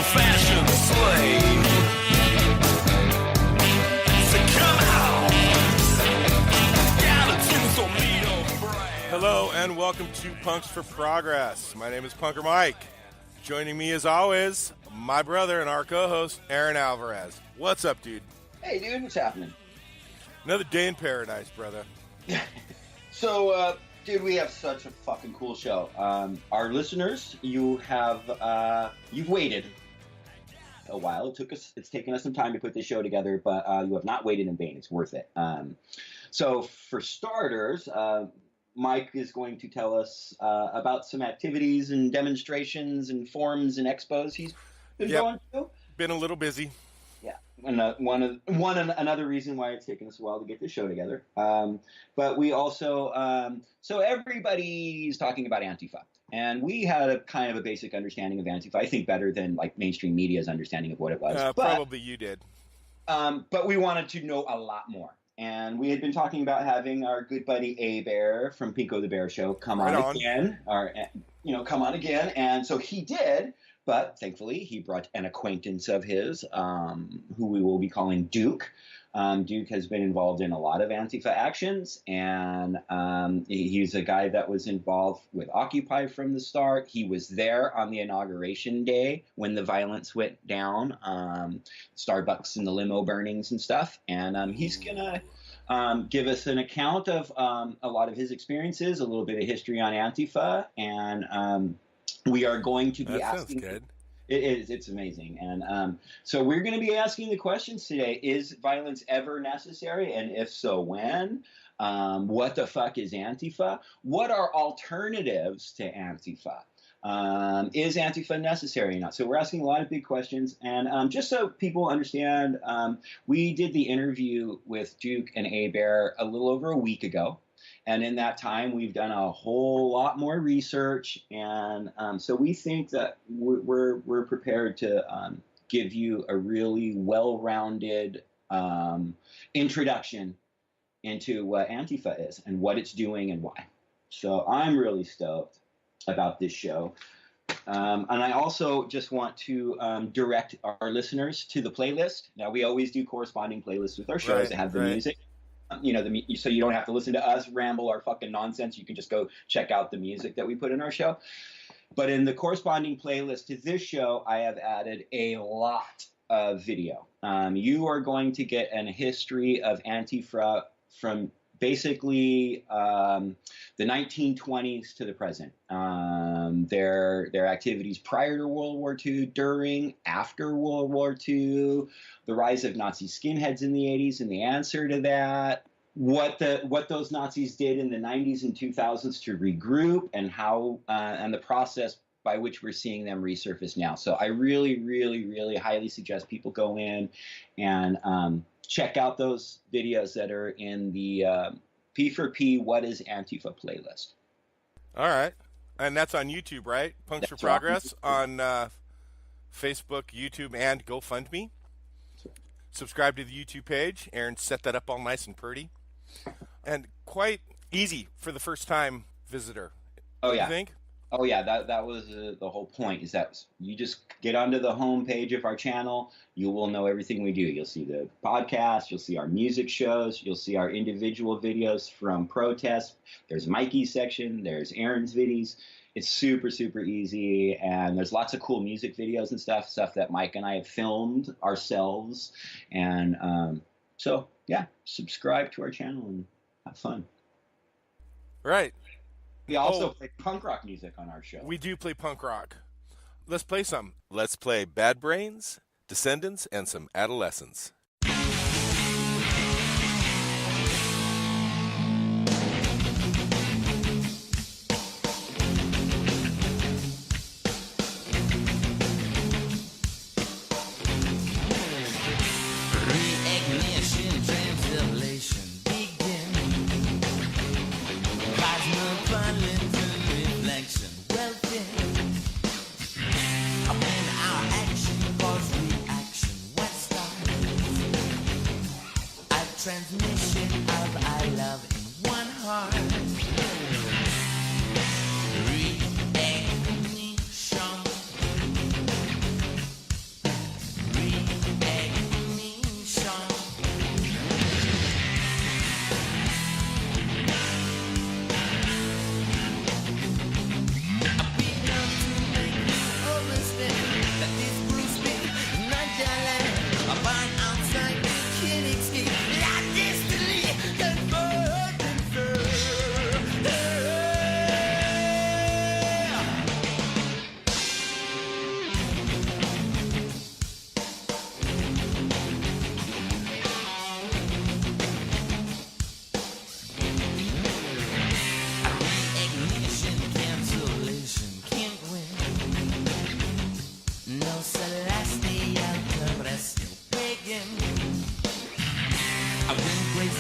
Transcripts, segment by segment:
fashion slave. So come out. Hello and welcome to Punks for Progress. My name is Punker Mike. Joining me as always, my brother and our co-host, Aaron Alvarez. What's up, dude? Hey, dude, what's happening? Another day in paradise, brother. So, dude, we have such a fucking cool show. Our listeners, you've waited a while. It's taken us some time to put this show together, but you have not waited in vain. It's worth it. So, for starters, Mike is going to tell us about some activities and demonstrations and forums and expos he's been going to. Been a little busy. Yeah, and another reason why it's taken us a while to get this show together. But we also, so everybody's talking about Antifa, and we had a kind of a basic understanding of Antifa. I think better than like mainstream media's understanding of what it was. Probably you did. But we wanted to know a lot more. And we had been talking about having our good buddy Abear from Pinko the Bear Show come on again. And so he did, but thankfully he brought an acquaintance of his, who we will be calling Duke. Duke has been involved in a lot of Antifa actions, and he's a guy that was involved with Occupy from the start. He was there on the inauguration day when the violence went down, Starbucks and the limo burnings and stuff, and he's gonna give us an account of a lot of his experiences, a little bit of history on Antifa, and we are going to be asking. Sounds good. It is. It's amazing. And so we're going to be asking the questions today. Is violence ever necessary? And if so, when? What the fuck is Antifa? What are alternatives to Antifa? Is Antifa necessary or not? So we're asking a lot of big questions. And just so people understand, we did the interview with Duke and Abear a little over a week ago. And in that time, we've done a whole lot more research, and so we think that we're prepared to give you a really well-rounded introduction into what Antifa is and what it's doing and why. So I'm really stoked about this show. And I also just want to direct our listeners to the playlist. Now, we always do corresponding playlists with our shows that have the music. So you don't have to listen to us ramble our fucking nonsense. You can just go check out the music that we put in our show. But in the corresponding playlist to this show, I have added a lot of video. You are going to get a history of Antifa from basically the 1920s to the present. Their activities prior to World War II, during, after World War II, the rise of Nazi skinheads in the 80s and the answer to that, what those Nazis did in the 90s and 2000s to regroup, and how and the process by which we're seeing them resurface now. So I really, really, really highly suggest people go in and check out those videos that are in the P4P What is Antifa playlist. All right. And that's on YouTube, right? Punks for Progress on Facebook, YouTube, and GoFundMe. Subscribe to the YouTube page. Aaron set that up all nice and pretty. And quite easy for the first-time visitor. Oh, yeah. You think? Oh, yeah. That was the whole point, is that you just get onto the home page of our channel. You will know everything we do. You'll see the podcast. You'll see our music shows. You'll see our individual videos from protests. There's Mikey's section. There's Aaron's videos. It's super, super easy, and there's lots of cool music videos and stuff that Mike and I have filmed ourselves. And so, yeah, subscribe to our channel and have fun. Right. We also play punk rock music on our show. We do play punk rock. Let's play some. Let's play Bad Brains, Descendents, and some Adolescents.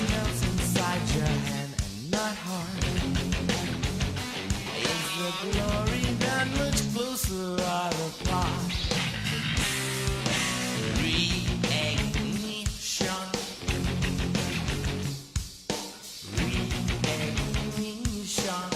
melts inside your hand and not heart. Is the glory that much closer or apart? Reignition. Reignition.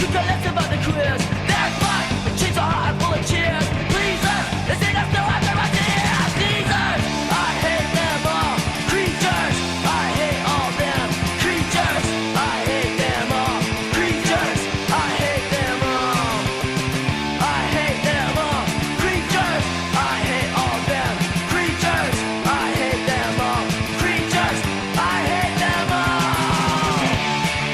You care less about the quiz. There's fun, the cheeks are hot, full of cheers. Pleasers, they say that's no after my tears. Teasers, I hate them all. Creatures, I hate all them. Creatures, I hate them all. Creatures, I hate them all. I hate them all. Creatures, I hate all them. Creatures, I hate them all. Creatures, I hate them all. I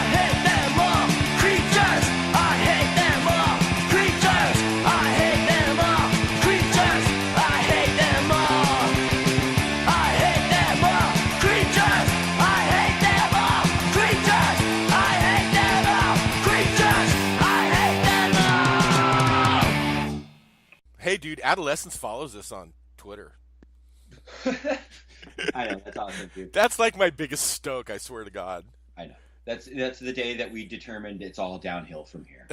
hate them all. Creatures, I hate them all. Creatures, I hate them all. Creatures, I hate them all. I hate them all. Creatures, I hate them all. Creatures, I hate them all. Creatures, I hate them all. Hey, dude, Adolescents follows us on Twitter. I know, that's awesome, dude. That's like my biggest stoke, I swear to God. I know. That's the day that we determined it's all downhill from here.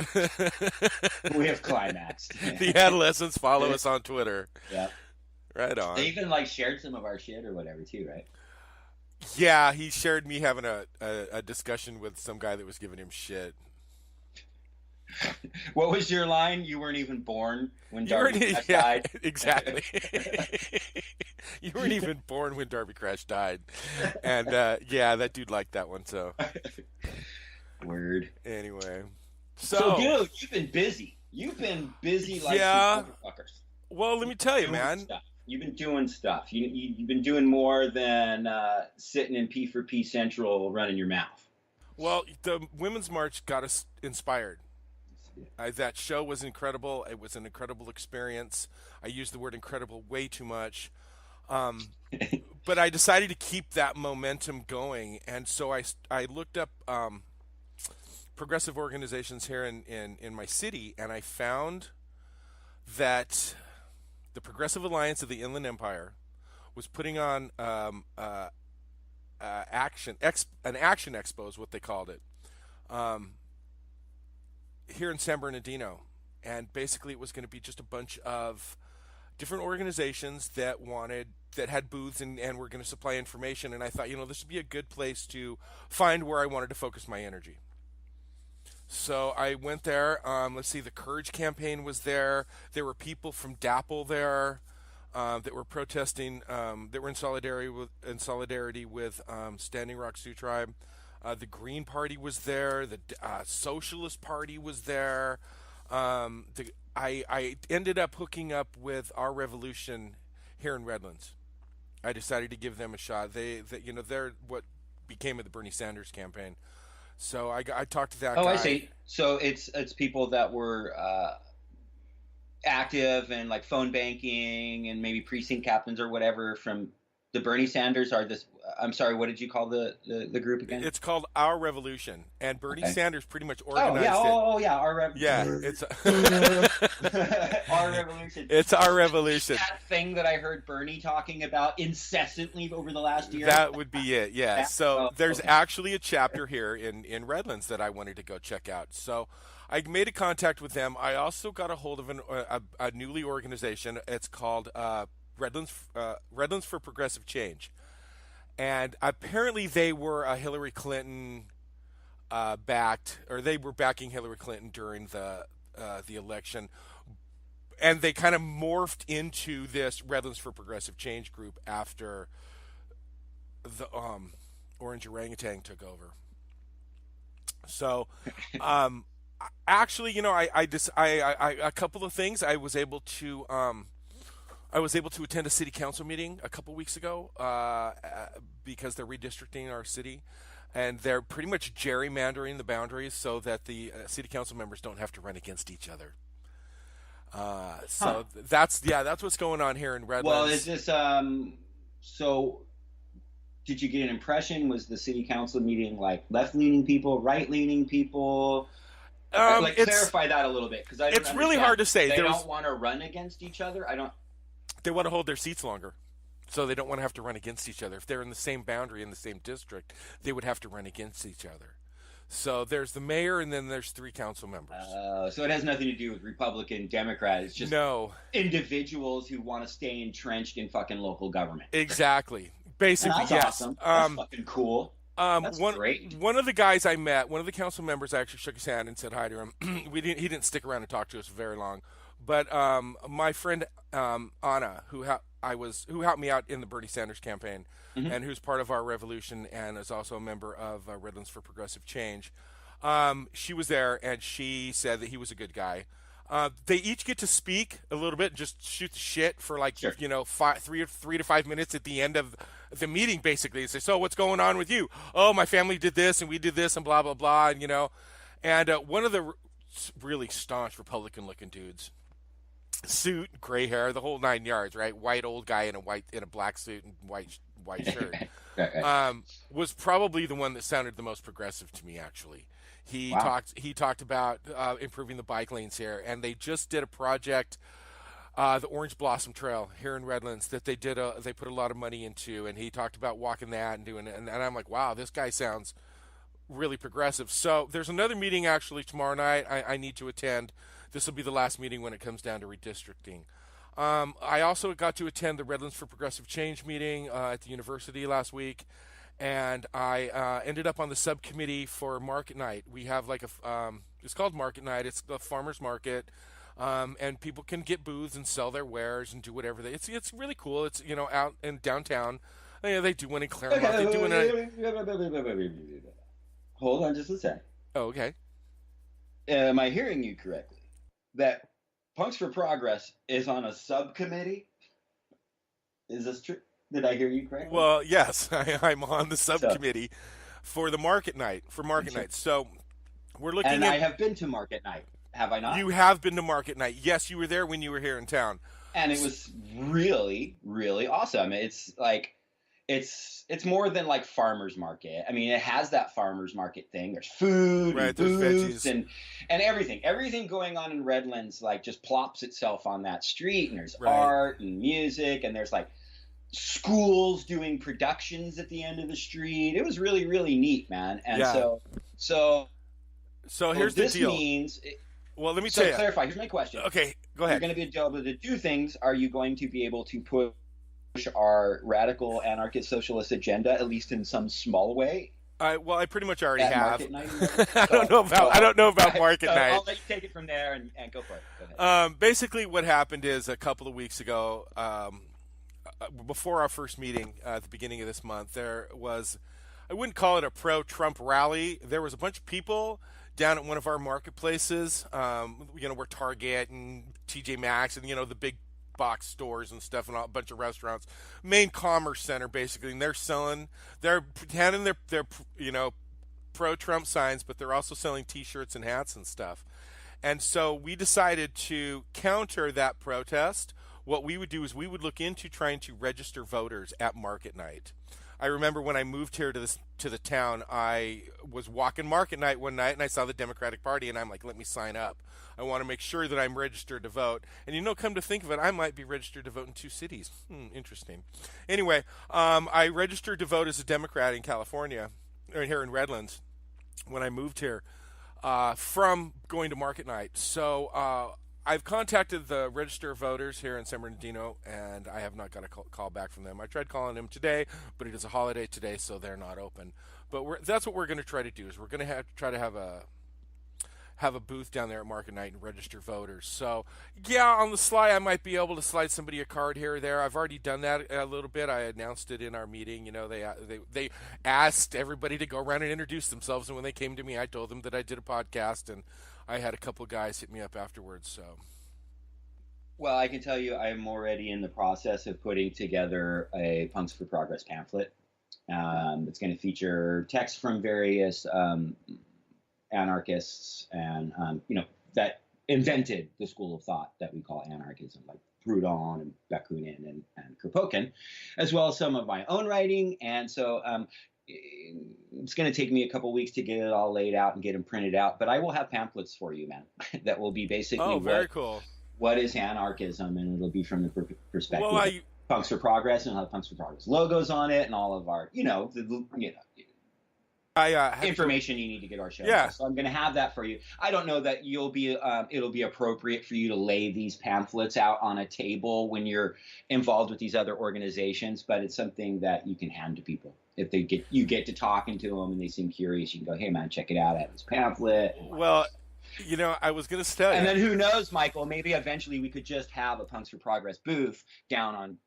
We have climaxed. The Adolescents follow us on Twitter. Yeah. Right on. They even like shared some of our shit or whatever too, right? Yeah, he shared me having a discussion with some guy that was giving him shit. What was your line? You weren't even born when Darby Crash Yeah, died. exactly. You weren't even born when Darby Crash died. And yeah, that dude liked that one, so. Word. Anyway. So, dude, you've been busy. You've been busy like Yeah. some motherfuckers. Well, let me tell you, Doing man. stuff. You've been doing stuff. You've been doing more than sitting in P4P Central running your mouth. Well, the Women's March got us inspired. That show was incredible. It was an incredible experience. I used the word incredible way too much. But I decided to keep that momentum going. And so I looked up progressive organizations here in my city, and I found that the Progressive Alliance of the Inland Empire was putting on an action expo is what they called it. Here in San Bernardino, and basically it was going to be just a bunch of different organizations that had booths and were going to supply information. And I thought, this would be a good place to find where I wanted to focus my energy. So I went there. Let's see, the Courage Campaign was there. There were people from DAPL there that were protesting, that were in solidarity with Standing Rock Sioux Tribe. The Green Party was there. The Socialist Party was there. I ended up hooking up with Our Revolution here in Redlands. I decided to give them a shot. They're what became of the Bernie Sanders campaign. So I talked to that guy. Oh, I see. So it's people that were active and like phone banking and maybe precinct captains or whatever from the Bernie Sanders are this. I'm sorry, what did you call the group again? It's called Our Revolution, and Bernie Sanders pretty much Oh organized yeah, it. Our Revolution. Yeah, it's Our Revolution. It's Our Revolution. That thing that I heard Bernie talking about incessantly over the last year. That would be it, yeah. So there's okay. actually a chapter here in Redlands that I wanted to go check out. So I made a contact with them. I also got a hold of a newly organization. It's called Redlands for Progressive Change. And apparently they were a Hillary Clinton backed, or they were backing Hillary Clinton during the election. And they kind of morphed into this Redlands for Progressive Change group after the Orange Orangutan took over. So, actually, a couple of things. I was able to attend a city council meeting a couple weeks ago because they're redistricting our city, and they're pretty much gerrymandering the boundaries so that the city council members don't have to run against each other. So that's what's going on here in Redlands. Well, is this so? Did you get an impression? Was the city council meeting like left-leaning people, right-leaning people? Clarify that a little bit, because it's really hard to say. They don't want to run against each other. They want to hold their seats longer. So they don't want to have to run against each other. If they're in the same boundary in the same district, they would have to run against each other. So there's the mayor, and then there's 3 council members. So it has nothing to do with Republican, Democrat. It's just individuals who want to stay entrenched in fucking local government. Exactly. Basically, that's yes. awesome. That's fucking cool. That's great. One of the guys I met, one of the council members, I actually shook his hand and said hi to him. He didn't stick around and talk to us very long. But my friend Anna, who helped me out in the Bernie Sanders campaign, and who's part of our revolution and is also a member of Redlands for Progressive Change, she was there, and she said that he was a good guy. They each get to speak a little bit and just shoot the shit for like, Sure. 3 to 5 minutes at the end of the meeting, basically. They say, so what's going on with you? Oh, my family did this and we did this and blah, blah, blah. And, one of the really staunch Republican looking dudes, suit, gray hair, the whole 9 yards, right? White old guy in a black suit and white shirt, was probably the one that sounded the most progressive to me, actually. He talked about improving the bike lanes here, and they just did a project, the Orange Blossom Trail here in Redlands, that they put a lot of money into, and he talked about walking that and doing it, and I'm like, wow, this guy sounds really progressive. So there's another meeting actually tomorrow night I need to attend. This will be the last meeting when it comes down to redistricting. I also got to attend the Redlands for Progressive Change meeting at the university last week. And I ended up on the subcommittee for Market Night. We have like it's called Market Night. It's the farmer's market, and people can get booths and sell their wares and do whatever it's really cool. It's out in downtown. They do one in Claremont. They do one Hold on just a sec. Oh, okay. Am I hearing you correctly? That Punks for Progress is on a subcommittee? Is this true? Did I hear you correctly? Well, yes, I'm on the subcommittee for the Market Night, So we're looking and I have been to Market Night, have I not? You have been to Market Night. Yes, you were there when you were here in town. And it was really, really awesome. It's like, it's more than like farmer's market. I mean, it has that farmer's market thing. There's food, right, and there's booths, and everything. Everything going on in Redlands like just plops itself on that street. And there's art and music, and there's like schools doing productions at the end of the street. It was really, really neat, man. And so here's the deal. Well, let me tell you. Clarify. Here's my question. Okay, go ahead. You're going to be able to do things. Are you going to be able to push our radical anarchist socialist agenda, at least in some small way? I pretty much already have. I don't know about Market Night. I'll let you take it from there and go for it. Go ahead. Basically, what happened is a couple of weeks ago, before our first meeting at the beginning of this month, there was, I wouldn't call it a pro-Trump rally. There was a bunch of people down at one of our marketplaces, where Target and TJ Maxx and, the big box stores and stuff and a bunch of restaurants, main commerce center basically, and they're pretending they're pro-Trump signs, but they're also selling T-shirts and hats and stuff. And so we decided to counter that protest. What we would do is we would look into trying to register voters at Market Night. I remember when I moved here to the town, I was walking Market Night one night and I saw the Democratic Party and I'm like, let me sign up. I want to make sure that I'm registered to vote. And come to think of it, I might be registered to vote in 2 cities. Interesting. Anyway, I registered to vote as a Democrat in California, or here in Redlands, when I moved here from going to Market Night. So I've contacted the Register of Voters here in San Bernardino, and I have not got a call back from them. I tried calling them today, but it is a holiday today, so they're not open. But that's what we're going to try to do, is we're going to try to have a booth down there at Market Night and register voters. So, yeah, on the sly, I might be able to slide somebody a card here or there. I've already done that a little bit. I announced it in our meeting. They asked everybody to go around and introduce themselves, and when they came to me, I told them that I did a podcast, and I had a couple of guys hit me up afterwards. So, well, I can tell you I'm already in the process of putting together a Punks for Progress pamphlet. It's going to feature text from various anarchists and that invented the school of thought that we call anarchism, like Proudhon and Bakunin and Kropotkin, as well as some of my own writing. And so it's going to take me a couple weeks to get it all laid out and get them printed out, but I will have pamphlets for you, man, that will be basically very cool. What is anarchism, and it'll be from the perspective. Well, Punks for Progress, and have Punks for Progress logos on it, and all of our, information you need to get our show. Yeah. So I'm going to have that for you. I don't know that it'll be appropriate for you to lay these pamphlets out on a table when you're involved with these other organizations, but it's something that you can hand to people. If you get to talking to them and they seem curious, you can go, hey man, check it out. I have this pamphlet. Well, I was going to tell you. And then who knows, Michael, maybe eventually we could just have a Punks for Progress booth down on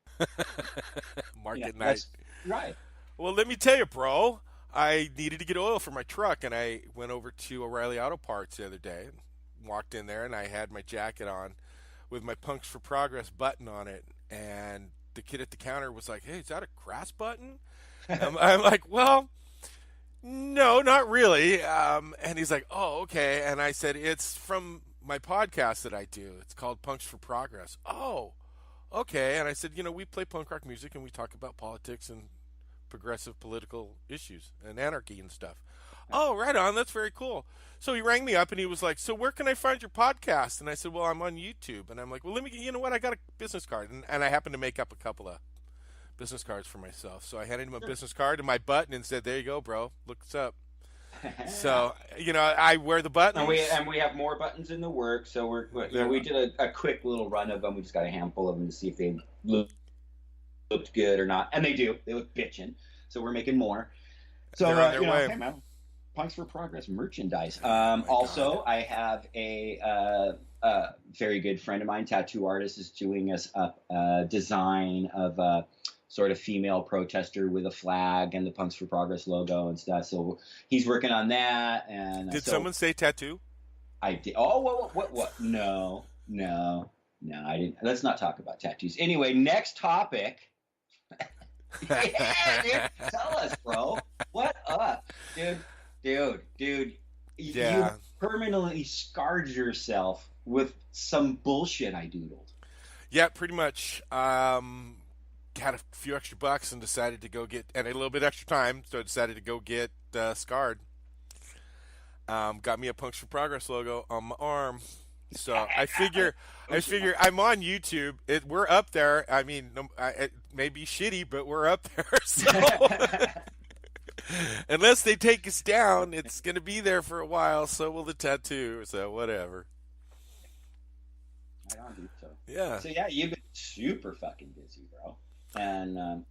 Market night. Right. Well, let me tell you, bro. I needed to get oil for my truck, and I went over to O'Reilly Auto Parts the other day and walked in there, and I had my jacket on with my Punks for Progress button on it, and the kid at the counter was like, hey, is that a Crass button? I'm like, well, no, not really. And he's like, oh, okay. And I said, it's from my podcast that I do. It's called Punks for Progress. Oh, okay. And I said, we play punk rock music, and we talk about politics and progressive political issues and anarchy and stuff. Oh, right on. That's very cool. So he rang me up and he was like, so where can I find your podcast? And I said, well, I'm on YouTube. And I'm like, well, you know what? I got a business card. And I happened to make up a couple of business cards for myself. So I handed him a business card and my button and said, there you go, bro. Look what's up. So, I wear the buttons. And we have more buttons in the works. So we did a quick little run of them. We just got a handful of them to see if they looked good or not, and they do. They look bitchin'. So we're making more. So hey man, Punks for Progress merchandise. Also, I have a very good friend of mine, tattoo artist, is doing us up a design of a sort of female protester with a flag and the Punks for Progress logo and stuff. So he's working on that. And did someone say tattoo? I did. Oh, what? No, I didn't. Let's not talk about tattoos. Anyway, next topic. Yeah, dude, tell us, bro. What up, dude? You permanently scarred yourself with some bullshit I doodled. Yeah, pretty much. Had a few extra bucks and decided to go get, and a little bit extra time, so I decided to go get scarred. Got me a Punks for Progress logo on my arm. So I figure I'm on YouTube. We're up there. I mean, it may be shitty, but we're up there. So unless they take us down, it's going to be there for a while. So will the tattoo. So whatever. I don't do so. Yeah. So yeah, you've been super fucking busy, bro. And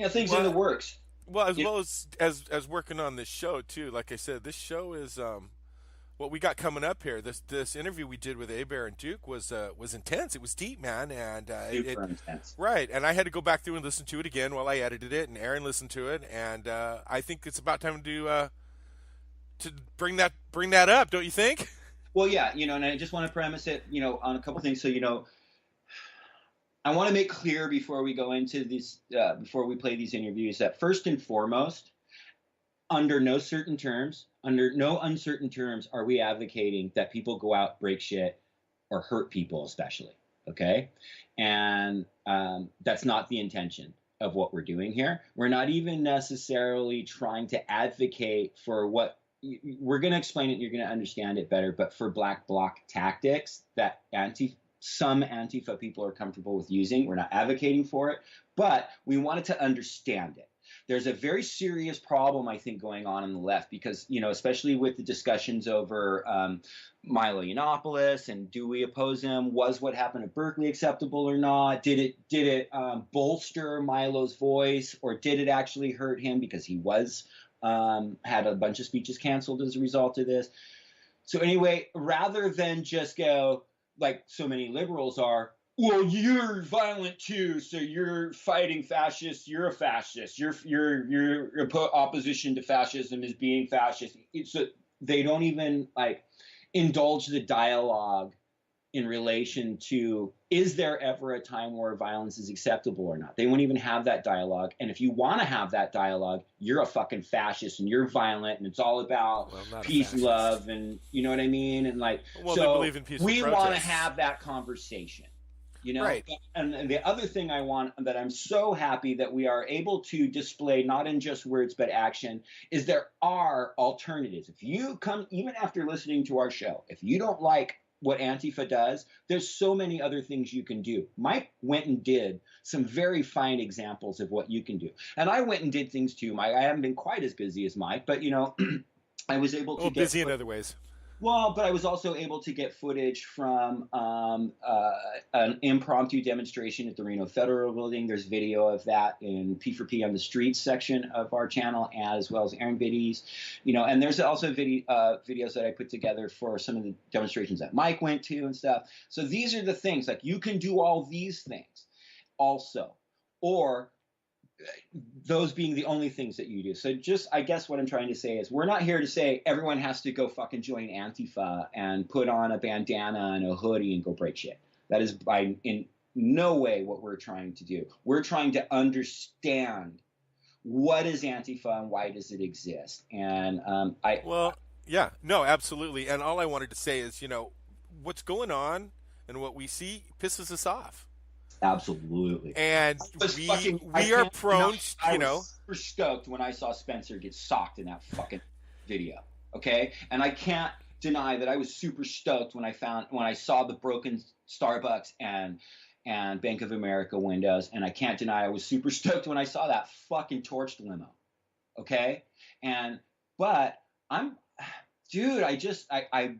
things in the works. Well, as working on this show too. Like I said, this show is what we got coming up here. This interview we did with Abear and Duke was intense. It was deep, man, and super intense. Right, and I had to go back through and listen to it again while I edited it, and Aaron listened to it, and I think it's about time to bring that up, don't you think? Well, yeah, and I just want to premise it, on a couple things. So, I want to make clear before we go into these, before we play these interviews, that first and foremost, under no uncertain terms, are we advocating that people go out, break shit, or hurt people, especially. Okay, and that's not the intention of what we're doing here. We're not even necessarily trying to advocate for what we're going to explain it. You're going to understand it better, but for black bloc tactics that some Antifa people are comfortable with using. We're not advocating for it, but we wanted to understand it. There's a very serious problem, I think, going on the left because, especially with the discussions over Milo Yiannopoulos and do we oppose him? Was what happened at Berkeley acceptable or not? Did it bolster Milo's voice, or did it actually hurt him because he had a bunch of speeches canceled as a result of this? So anyway, rather than just go like so many liberals are, well, you're violent too, so you're fighting fascists. You're a fascist. Your opposition to fascism is being fascist. They don't even indulge the dialogue in relation to, is there ever a time where violence is acceptable or not? They won't even have that dialogue. And if you want to have that dialogue, you're a fucking fascist and you're violent and it's all about peace and love and you know what I mean? And they believe in peaceful we protests. want to have that conversation. Right. And the other thing that I'm so happy that we are able to display, not in just words, but action, is there are alternatives. If you come, even after listening to our show, if you don't like what Antifa does, there's so many other things you can do. Mike went and did some very fine examples of what you can do. And I went and did things too, Mike. I haven't been quite as busy as Mike, but, you know, I was able to get busy in other ways. Well, but I was also able to get footage from an impromptu demonstration at the Reno Federal Building. There's video of that in P4P on the Streets section of our channel, as well as Aaron Biddy's. You know, and there's also videos that I put together for some of the demonstrations that Mike went to and stuff. So these are the things, like, you can do all these things also, or those being the only things that you do. So just, I guess what I'm trying to say is, we're not here to say everyone has to go fucking join Antifa and put on a bandana and a hoodie and go break shit. That is in no way what we're trying to do. We're trying to understand what is Antifa and why does it exist. And yeah, no, absolutely. And all I wanted to say is, you know, what's going on and what we see pisses us off. Absolutely. And we are prone, you know. I was super stoked when I saw Spencer get socked in that fucking video. Okay? And I can't deny that I was super stoked when I saw the broken Starbucks and Bank of America windows, and I can't deny I was super stoked when I saw that fucking torched limo. Okay? But I'm dude,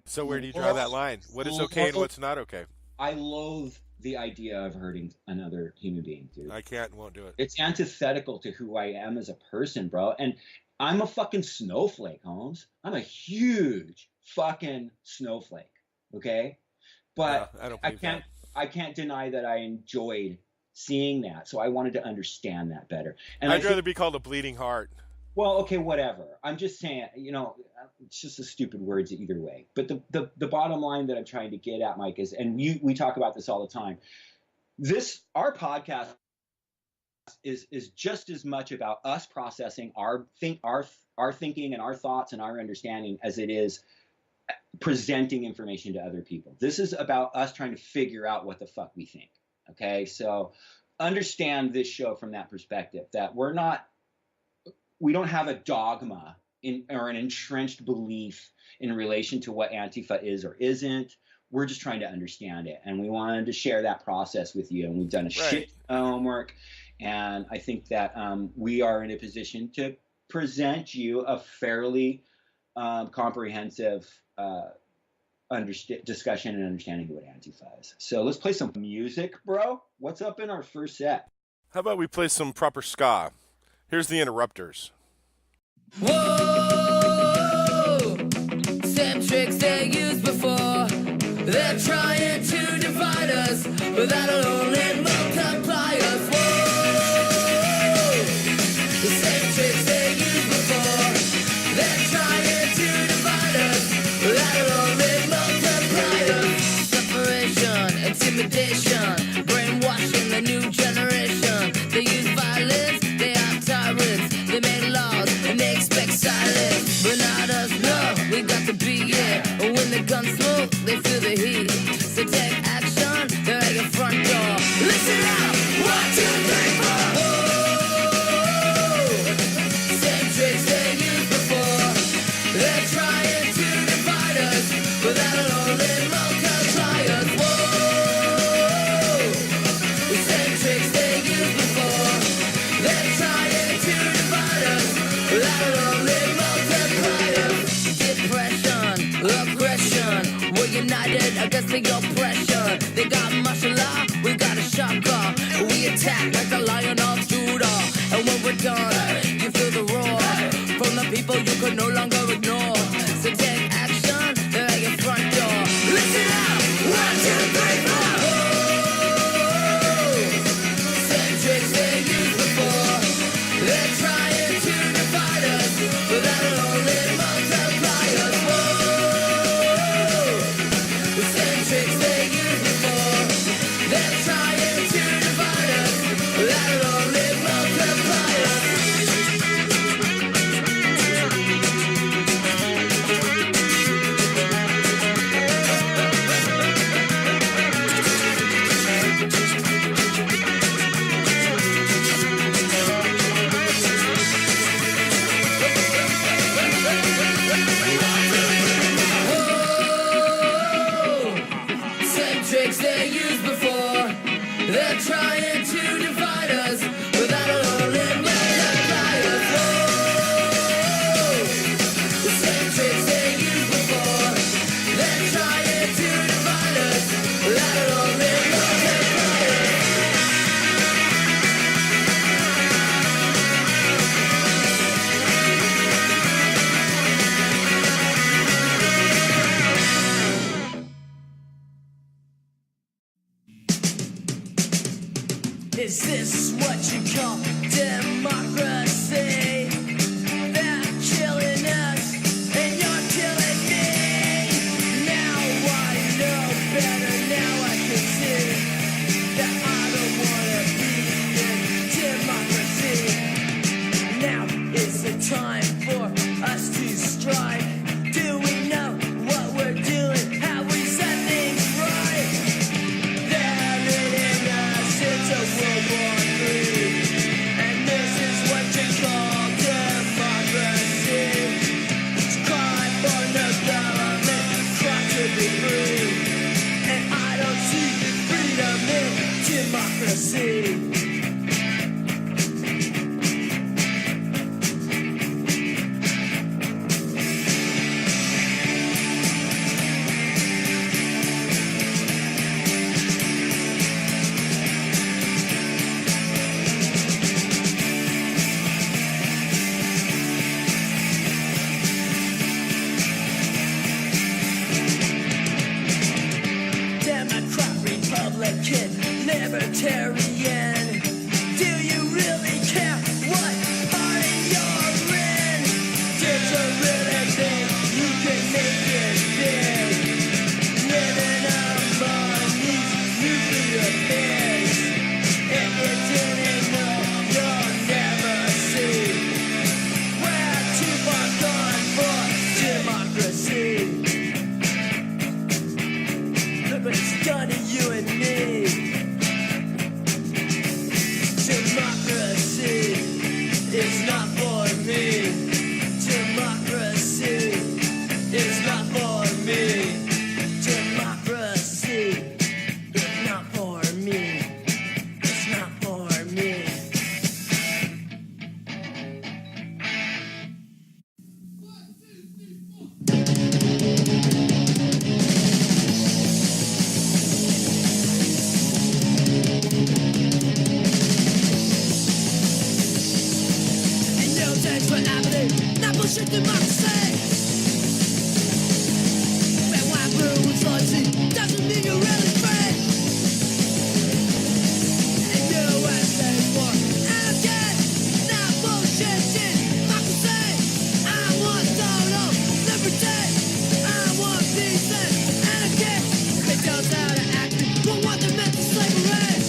So where do you draw that line? What is okay and what's not okay? I loathe the idea of hurting another human being, dude. I can't and won't do it. It's antithetical to who I am as a person, bro. And I'm a fucking snowflake, Holmes. I'm a huge fucking snowflake. Okay? But yeah, I can't deny that I enjoyed seeing that. So I wanted to understand that better. And I'd rather be called a bleeding heart. Well, okay, whatever. I'm just saying, you know, it's just a stupid words either way. But the bottom line that I'm trying to get at, Mike, is, and we talk about this all the time, our podcast is just as much about us processing our thinking and our thoughts and our understanding as it is presenting information to other people. This is about us trying to figure out what the fuck we think. Okay, so understand this show from that perspective, that we don't have a dogma or an entrenched belief in relation to what Antifa is or isn't. We're just trying to understand it, and we wanted to share that process with you. And we've done a shit homework, and I think that we are in a position to present you a fairly comprehensive discussion and understanding of what Antifa is. So let's play some music, bro. What's up in our first set? How about we play some proper ska? Here's the Interrupters. Whoa! Same tricks they used before. They're trying to divide us, but that'll only multiply us. Whoa! The same tricks they used before. They're trying to divide us, but that'll only multiply us. Separation, intimidation, brainwashing the new generation. They use violence, they are tyrants. They make laws and they expect silence, but not us, no, we got to be it. When the guns smoke, they feel the heat. So take action, they're at your front door. Listen up, 1, 2, 3, 4. Whoa! Same tricks they used before. They're trying to divide us, but that'll only multiply us. Whoa! The same tricks they used before. They're trying to divide us, but that'll only multiply us. Depression, aggression, we're united against the oppression. They got martial law, we got a shotgun. We attack like the lion of Judah. And when we're done, you feel the roar from the people you could no longer ignore. So take action, they're at your front door. Listen up, 1, 2, 3, 4. Whoa! Same tricks they used before. They're trying to divide us, but that'll only multiply us. Whoa! The same tricks they used Is this what you call democracy? They're killing us, and you're killing me. Now I know better, now I can see that I don't want to be in democracy. Now is the time for us to strike. Do we know what we're doing? Have we set things right? They're leading us into World War III, and this is what you call democracy. It's crime for no government, crime to be free, and I don't see freedom in democracy. Democrat, Republican, Libertarian. Do you really care what party you're in? Did you really think you can make it big? Living among these nuclear pigs. If you didn't know, you'll never see. We're too far gone for democracy. Look what it's done to you and me. Democracy is not for me. Democracy is not for me. Democracy is not for me. It's not for me. And no thanks for happening. Not bullshit democracy. Red, white, blue, and salty doesn't mean you're really free. And USA for anarchy. Not bullshit democracy. I want total liberty. I want peace and anarchy. They don't know how to act. Won't want them into slavery.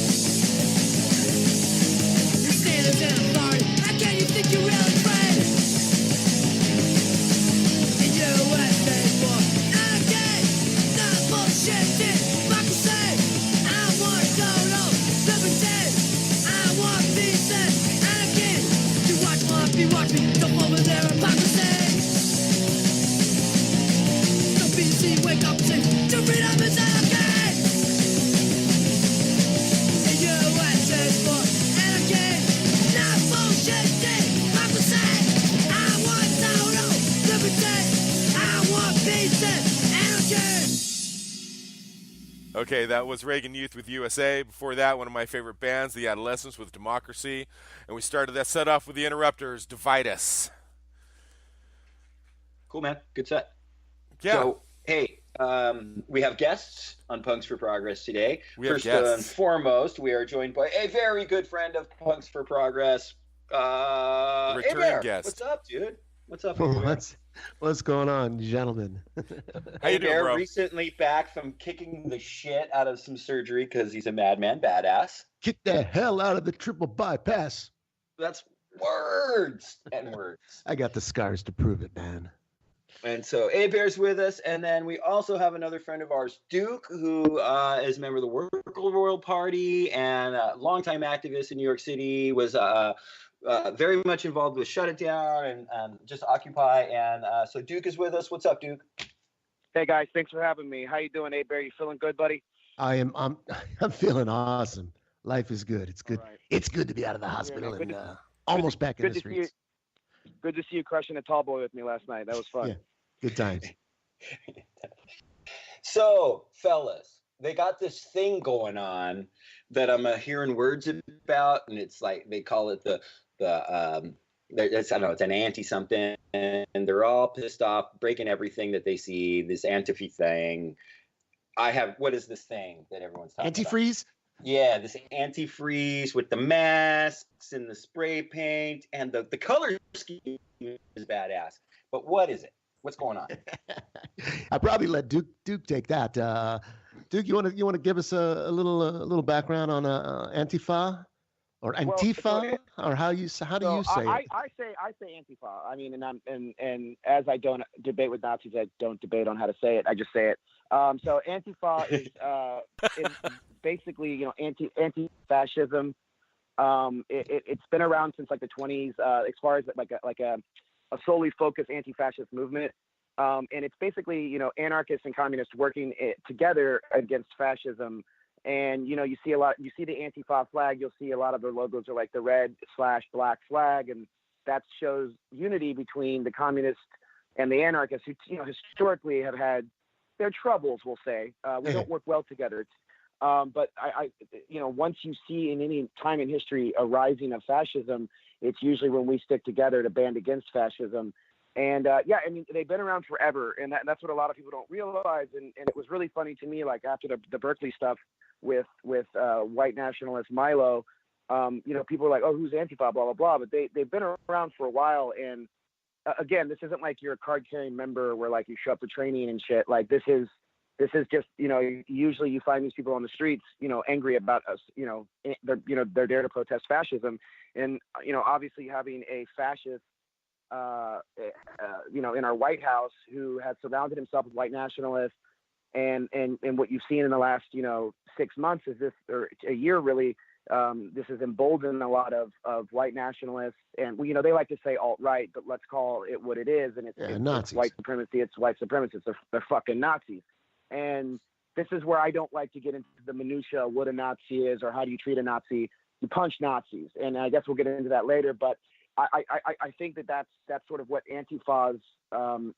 Your standards and authority. How can you think you're really free? And USA for anarchy. Not bullshit democracy. I want total liberty. I want peace and anarchy. You watch me, come over there, hypocrisy. The BBC, wake up and say, to freedom is anarchy. And USA for anarchy. Not bullshit democracy. I want total liberty. I want peace and anarchy. Okay, that was Reagan Youth with USA. Before that, one of my favorite bands, the Adolescents with Democracy. And we started that set off with the Interrupters, Divide Us. Cool, man. Good set. Yeah. So, hey, we have guests on Punks for Progress today. We have First guests. and foremost, we are joined by a very good friend of Punks for Progress, Returning Abear. guest. What's up, dude? What's up, Abear? What's going on, gentlemen? How you doing, Abear bro? recently back from kicking the shit out of some surgery because he's a madman, badass. Get the hell out of the triple bypass. That's words and words. I got the scars to prove it, man. And so Abear's with us, and then we also have another friend of ours, Duke, who is a member of the Worker World Party and a longtime activist in New York City, was very much involved with Shut It Down and just Occupy. And so Duke is with us. What's up, Duke? Hey guys, thanks for having me. How you doing, Abear? You feeling good, buddy? I'm feeling awesome. Life is good. It's good. All right. It's good to be out of the hospital man. and almost back in good the to see you. streets. Good to see you crushing a tall boy with me last night. That was fun. Yeah. Good times. So, fellas, they got this thing going on that I'm hearing words about, and it's like they call it it's, I don't know, it's an anti-something, and they're all pissed off, breaking everything that they see, this Antifa thing. What is this thing that everyone's talking Antifreeze? Yeah, this antifreeze with the masks and the spray paint and the color scheme is badass. But what is it? What's going on? I probably let Duke take that. Duke, you want to give us a little background on Antifa or Antifa, or how do you say it? I say Antifa. I mean, and as I don't debate with Nazis, I don't debate on how to say it. I just say it. So Antifa is basically, you know, anti-fascism. It's been around since like the 20s, as far as like a solely focused anti-fascist movement. And it's basically, you know, anarchists and communists working together against fascism. And, you know, you see the Antifa flag, you'll see a lot of their logos are like the red/black flag. And that shows unity between the communists and the anarchists who, you know, historically have had their troubles, we'll say. We don't work well together. But I, you know, once you see in any time in history a rising of fascism, it's usually when we stick together to band against fascism. And yeah, I mean, they've been around forever, and that's what a lot of people don't realize. And it was really funny to me, like after the Berkeley stuff with white nationalist Milo, you know, people were like, oh, who's Antifa, blah, blah, blah. But they've been around for a while. And again, this isn't like you're a card carrying member where like you show up to training and shit. Like this is just, you know, usually you find these people on the streets, you know, angry about us, you know, they're there to protest fascism. And, you know, obviously having a fascist, you know, in our White House who has surrounded himself with white nationalists, and what you've seen in the last, you know, 6 months is this, or a year really, this has emboldened a lot of white nationalists, and you know, they like to say alt-right, but let's call it what it is, and it's white supremacy. It's white supremacists. They're fucking Nazis. And this is where I don't like to get into the minutia of what a Nazi is or how do you treat a Nazi. You punch Nazis, and I guess we'll get into that later, but I think that's sort of what Antifa's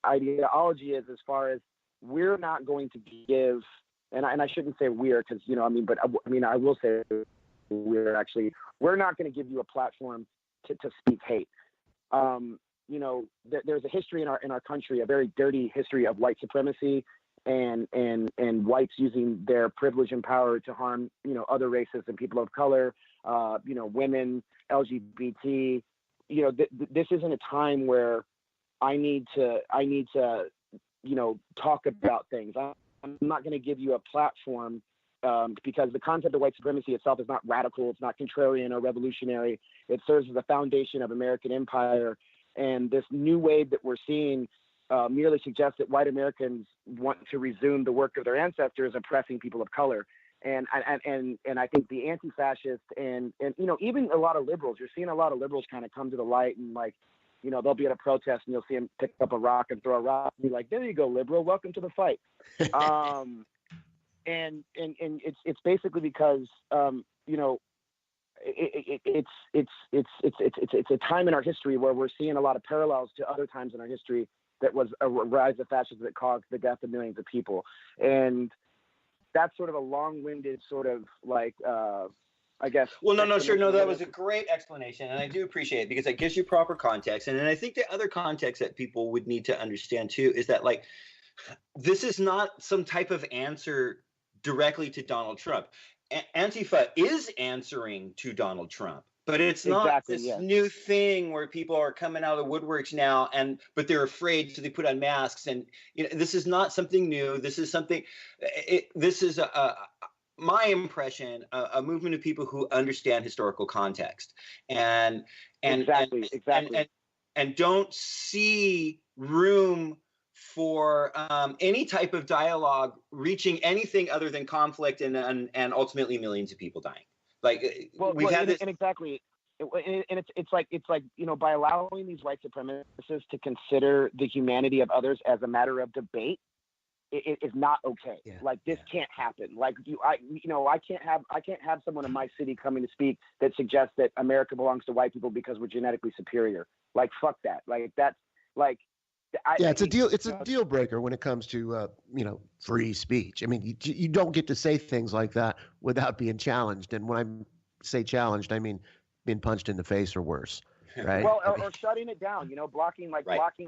ideology is, as far as we're not going to give, and I shouldn't say we're, because, you know, I mean, but I mean, I will say we're not going to give you a platform to speak hate. You know, there's a history in our country, a very dirty history of white supremacy and whites using their privilege and power to harm, you know, other races and people of color, you know, women, LGBT. You know, this isn't a time where I need to, you know, talk about things. I'm not going to give you a platform because the concept of white supremacy itself is not radical. It's not contrarian or revolutionary. It serves as the foundation of American empire. And this new wave that we're seeing merely suggests that white Americans want to resume the work of their ancestors oppressing people of color. And I think the anti-fascist and you know, even a lot of liberals, you're seeing a lot of liberals kind of come to the light, and like, you know, they'll be at a protest and you'll see them pick up a rock and throw a rock and be like, there you go, liberal, welcome to the fight. And it's basically because you know, it's a time in our history where we're seeing a lot of parallels to other times in our history that was a rise of fascism that caused the death of millions of people. And that's sort of a long-winded sort of like, I guess. Well, no, sure. No, that was a great explanation. And I do appreciate it because it gives you proper context. And then I think the other context that people would need to understand too is that, like, this is not some type of answer directly to Donald Trump. Antifa is answering to Donald Trump, but it's not this new thing where people are coming out of the woodworks now, but they're afraid, so they put on masks. And you know, this is not something new. This is something. This is my impression, a movement of people who understand historical context and don't see room for any type of dialogue reaching anything other than conflict and ultimately millions of people dying. Like we've had this, and exactly, and it's like, you know, by allowing these white supremacists to consider the humanity of others as a matter of debate, it is not okay. Yeah, like this can't happen. Like I can't have someone in my city coming to speak that suggests that America belongs to white people because we're genetically superior. Like fuck that. Like that's like. It's a deal breaker when it comes to you know, free speech. I mean, you don't get to say things like that without being challenged. And when I say challenged, I mean being punched in the face or worse, right? Well, or shutting it down. You know, blocking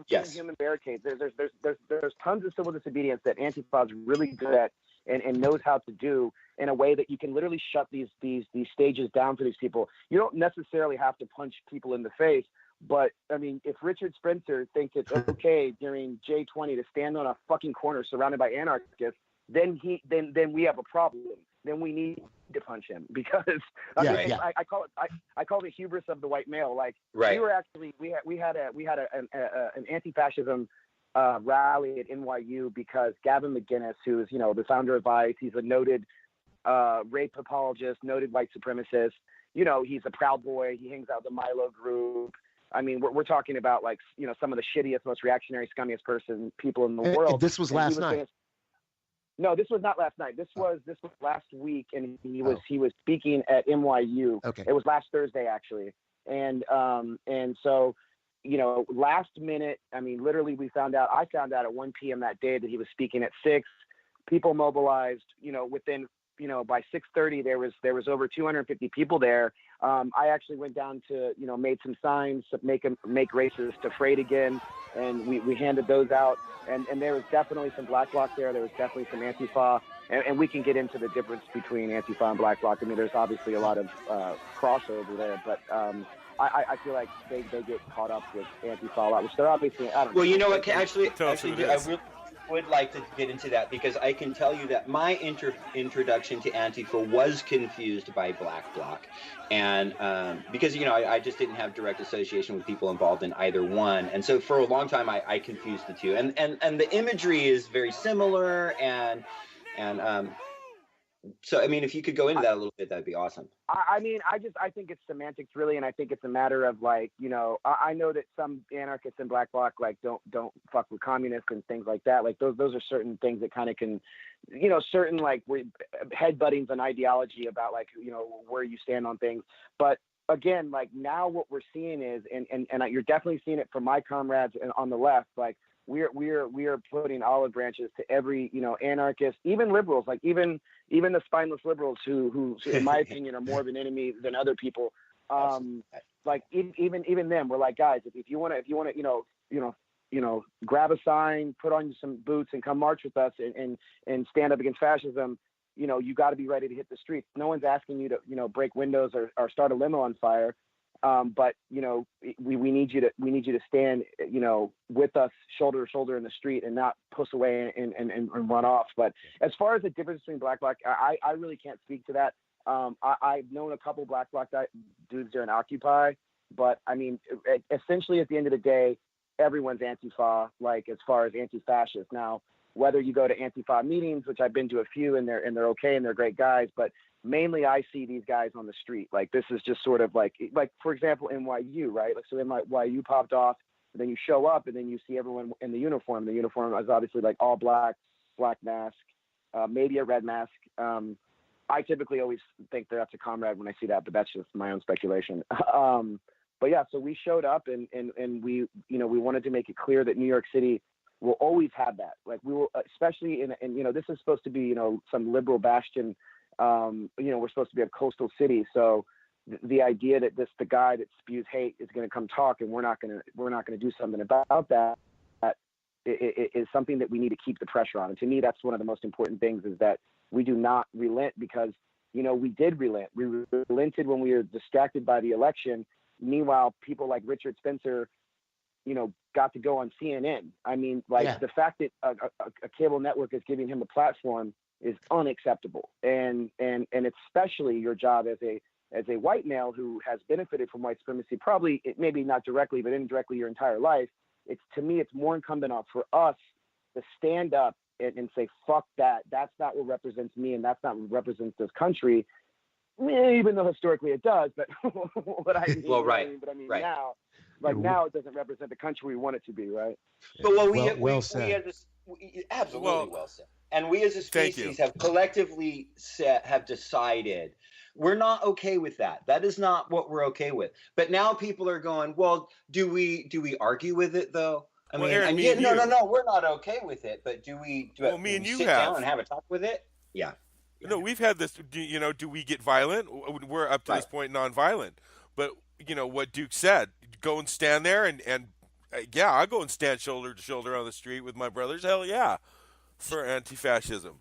human barricades. There's tons of civil disobedience that Antifa is really good at and knows how to do in a way that you can literally shut these stages down for these people. You don't necessarily have to punch people in the face, but I mean, if Richard Spencer thinks it's okay during J20 to stand on a fucking corner surrounded by anarchists, then we have a problem. Then we need to punch him, because I call it the hubris of the white male. Like, we were actually we had an anti-fascism rally at NYU because Gavin McGinnis, who is the founder of Vice, he's a noted rape apologist, noted white supremacist. He's a Proud Boy. He hangs out with the Milo group. I mean, we're talking about like some of the shittiest, most reactionary, scummiest people in the world. This was last night. No, this was not last night. This was last week, and he was speaking at NYU. Okay. It was last Thursday actually, and so last minute. I mean, literally, I found out at 1 p.m. that day that he was speaking at 6. People mobilized. Within by 6:30 there was over 250 people there. I actually went down to made some signs to make racist afraid again, and we handed those out. And there was definitely some black bloc there. There was definitely some Antifa, and we can get into the difference between Antifa and black bloc. I mean, there's obviously a lot of crossover there, but I feel like they get caught up with Antifa a lot, which they're obviously. I don't know. Well, you know what? Actually, I really would like to get into that, because I can tell you that my introduction to Antifa was confused by black bloc, and because I just didn't have direct association with people involved in either one, and so for a long time I confused the two, and the imagery is very similar, and so I mean, if you could go into that a little bit, that'd be awesome. I mean, I think it's semantics really, and I think it's a matter of like, I know that some anarchists and black bloc like don't fuck with communists and things like that. Like those are certain things that kind of can, certain like headbuttings on ideology about like where you stand on things. But again, like now what we're seeing is, and you're definitely seeing it from my comrades on the left, like. We are putting olive branches to every anarchist, even liberals, like even the spineless liberals who in my opinion are more of an enemy than other people. Like even them, we're like, guys, if you want to grab a sign, put on some boots, and come march with us and stand up against fascism. You got to be ready to hit the streets. No one's asking you to break windows or start a limo on fire. But we need you to stand with us shoulder to shoulder in the street and not push away and run off. But as far as the difference between black bloc, I really can't speak to that. I've known a couple black bloc dudes there in Occupy, but I mean, essentially at the end of the day, everyone's Antifa, like as far as anti-fascist. Now, whether you go to Antifa meetings, which I've been to a few, and they're okay and they're great guys, but mainly I see these guys on the street. Like this is just sort of like for example, NYU, right? Like so NYU popped off, and then you show up and then you see everyone in the uniform. The uniform is obviously like all black mask, maybe a red mask. I typically always think that's a comrade when I see that, but that's just my own speculation. But yeah, so we showed up and we we wanted to make it clear that New York City will always have that. Like we will, especially in this is supposed to be some liberal bastion. We're supposed to be a coastal city, so the idea that the guy that spews hate is going to come talk, and we're not going to do something about that, is something that we need to keep the pressure on. And to me, that's one of the most important things, is that we do not relent, because we did relent. We relented when we were distracted by the election. Meanwhile, people like Richard Spencer, got to go on CNN. I mean, the fact that a cable network is giving him a platform is unacceptable, and especially your job as a white male who has benefited from white supremacy, probably maybe not directly but indirectly your entire life. To me it's more incumbent on for us to stand up and say, fuck that, that's not what represents me, and that's not what represents this country, even though historically it does. But what I mean, well, right. But I mean right. now, now it doesn't represent the country we want it to be, right? But well said. Absolutely well said. And we as a species have collectively have decided we're not okay with that. That is not what we're okay with. But now people are going, well, do we argue with it though? I mean, Aaron, no, we're not okay with it. But do we sit down and have a talk with it? Yeah. No, we've had this. Do we get violent? We're up to this point non-violent. But what Duke said: go and stand there, and yeah, I'll go and stand shoulder to shoulder on the street with my brothers. Hell yeah. For anti-fascism.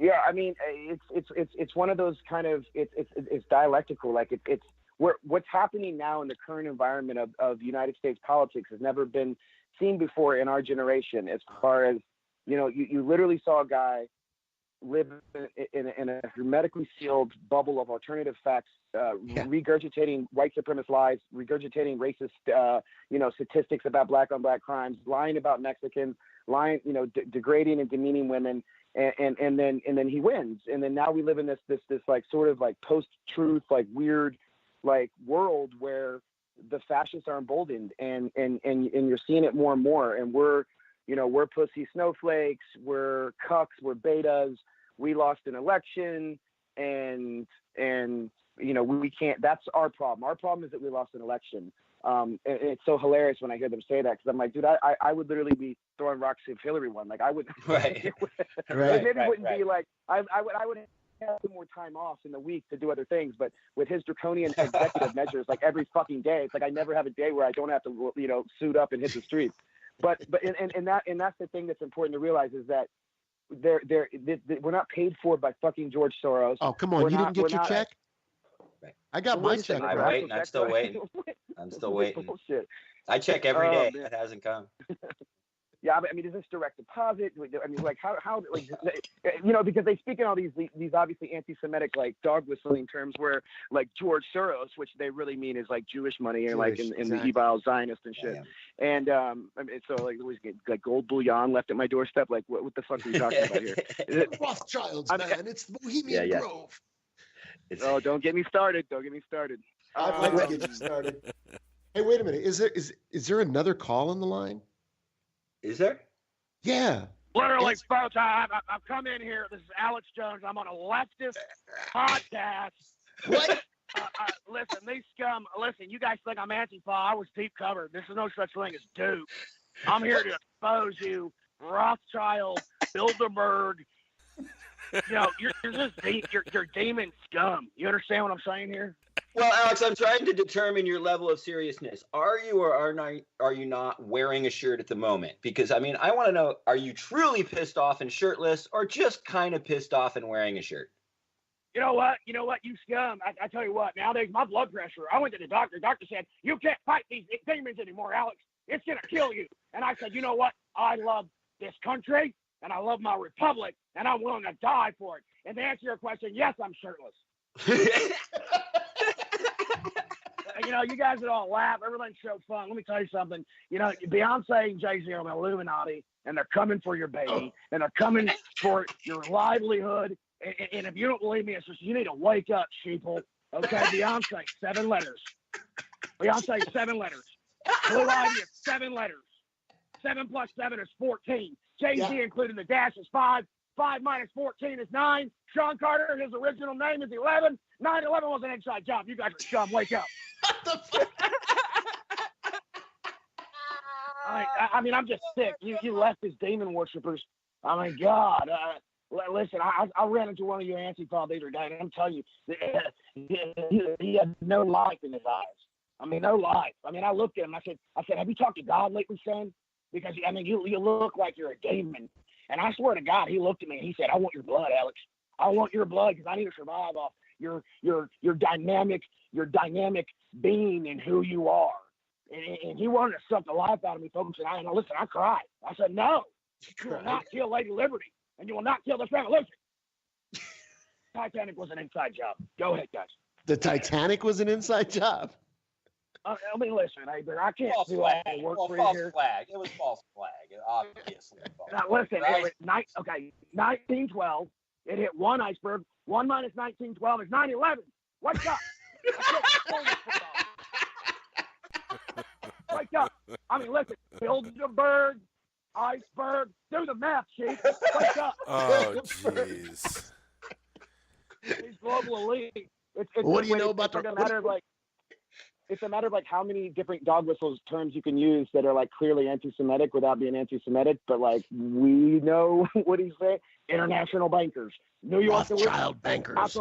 Yeah, I mean, it's one of those kind of it's dialectical. Like it's what's happening now in the current environment of United States politics has never been seen before in our generation. As far as you literally saw a guy live in a hermetically sealed bubble of alternative facts, regurgitating white supremacist lies, regurgitating racist statistics about black on black crimes, lying about Mexicans, lying degrading and demeaning women. And then he wins, and then now we live in this like sort of like post-truth, like weird, like world where the fascists are emboldened, and you're seeing it more and more, and we're pussy snowflakes, we're cucks, we're betas, we lost an election, and we can't. That's our problem. Our problem is that we lost an election. And it's so hilarious when I hear them say that, because I'm like, dude, I would literally be throwing rocks if Hillary won. Like I would, right, it wouldn't be like I would have more time off in the week to do other things. But with his draconian executive measures, like every fucking day, it's like I never have a day where I don't have to suit up and hit the streets. But that's the thing that's important to realize, is that we're not paid for by fucking George Soros. Oh, come on, you didn't get your check? Right. I got my check. I'm waiting. I'm still waiting. I'm still waiting. Bullshit. I check every day. Man. It hasn't come. Yeah, I mean, is this direct deposit? I mean, like how like because they speak in all these obviously anti-Semitic like dog whistling terms, where like George Soros, which they really mean is like Jewish money, and like in the evil Zionist and shit. Yeah. And I mean, so like always get like gold bullion left at my doorstep. Like what the fuck are we talking about here? Rothschilds, man. It's the Bohemian Grove. Oh, don't get me started. Don't get me started. I'd like to get you started. Hey, wait a minute. Is there another call on the line? Is there? Yeah. Literally, folks, I've come in here. This is Alex Jones. I'm on a leftist podcast. What? Listen, these scum. Listen, you guys think I'm Antifa. I was deep covered. There's no such thing as dupe. I'm here to expose you, Rothschild, Bilderberg. You're demon scum. You understand what I'm saying here? Well, Alex, I'm trying to determine your level of seriousness. Are you or are you not wearing a shirt at the moment? Because, I mean, I want to know, are you truly pissed off and shirtless, or just kind of pissed off and wearing a shirt? You know what, you scum. I tell you what, nowadays my blood pressure, I went to the doctor. The doctor said, you can't fight these demons anymore, Alex. It's going to kill you. And I said, you know what? I love this country, and I love my republic, and I'm willing to die for it. And to answer your question, yes, I'm shirtless. You guys would all laugh. Everything's so fun. Let me tell you something. Beyonce and Jay-Z are the Illuminati, and they're coming for your baby, and they're coming for your livelihood. And if you don't believe me, it's just you need to wake up, sheeple. Okay, Beyonce, 7 letters. Beyonce, 7 letters. Blue Ivy is 7 letters. 7 plus 7 is 14. Jay-Z, including the dash, is 5. 5 minus 14 is 9. Sean Carter, his original name is 11. 9/11 was an inside job. You guys are scum. Wake up. I mean, I'm just sick. You leftist demon worshippers. I mean, God. Listen, I ran into one of your Antifa the other day, and I'm telling you, he had no life in his eyes. I mean, no life. I mean, I looked at him. I said, have you talked to God lately, son? Because I mean, you look like you're a demon. And I swear to God, he looked at me and he said, I want your blood, Alex. I want your blood because I need to survive off your dynamic being and who you are. And he wanted to suck the life out of me, folks. And listen, I cried. I said, no, you will not kill Lady Liberty, and you will not kill this revolution. Titanic was an inside job. Go ahead, guys. The Titanic was an inside job. I mean, listen, Abear, I can't False do flag. all the work Well, for false you here. flag. It was false flag. Obviously. Now, listen, right? 1912, it hit one iceberg. 1 minus 1912 is 9/11. What's up? Wake up. I mean, listen, Bilderberg, iceberg, do the math, chief. Wake up. Oh, jeez. These global elite. What do you know about it's a matter of like how many different dog whistles terms you can use that are like clearly anti-Semitic without being anti-Semitic, but like we know what he's saying. International bankers, New York Rothschild bankers,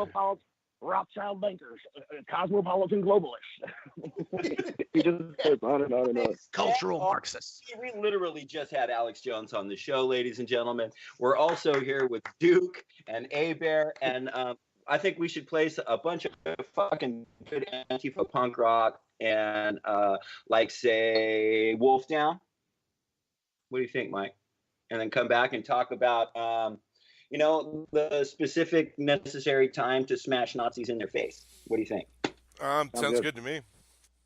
Rothschild bankers, cosmopolitan globalists. He just goes on and on and on. Cultural Marxists. We literally just had Alex Jones on the show, ladies and gentlemen. We're also here with Duke and Abear, and I think we should place a bunch of fucking good Antifa punk rock and like say Wolf Down. What do you think, Mike? And then come back and talk about you know, the specific necessary time to smash Nazis in their face. What do you think? Sounds good to me.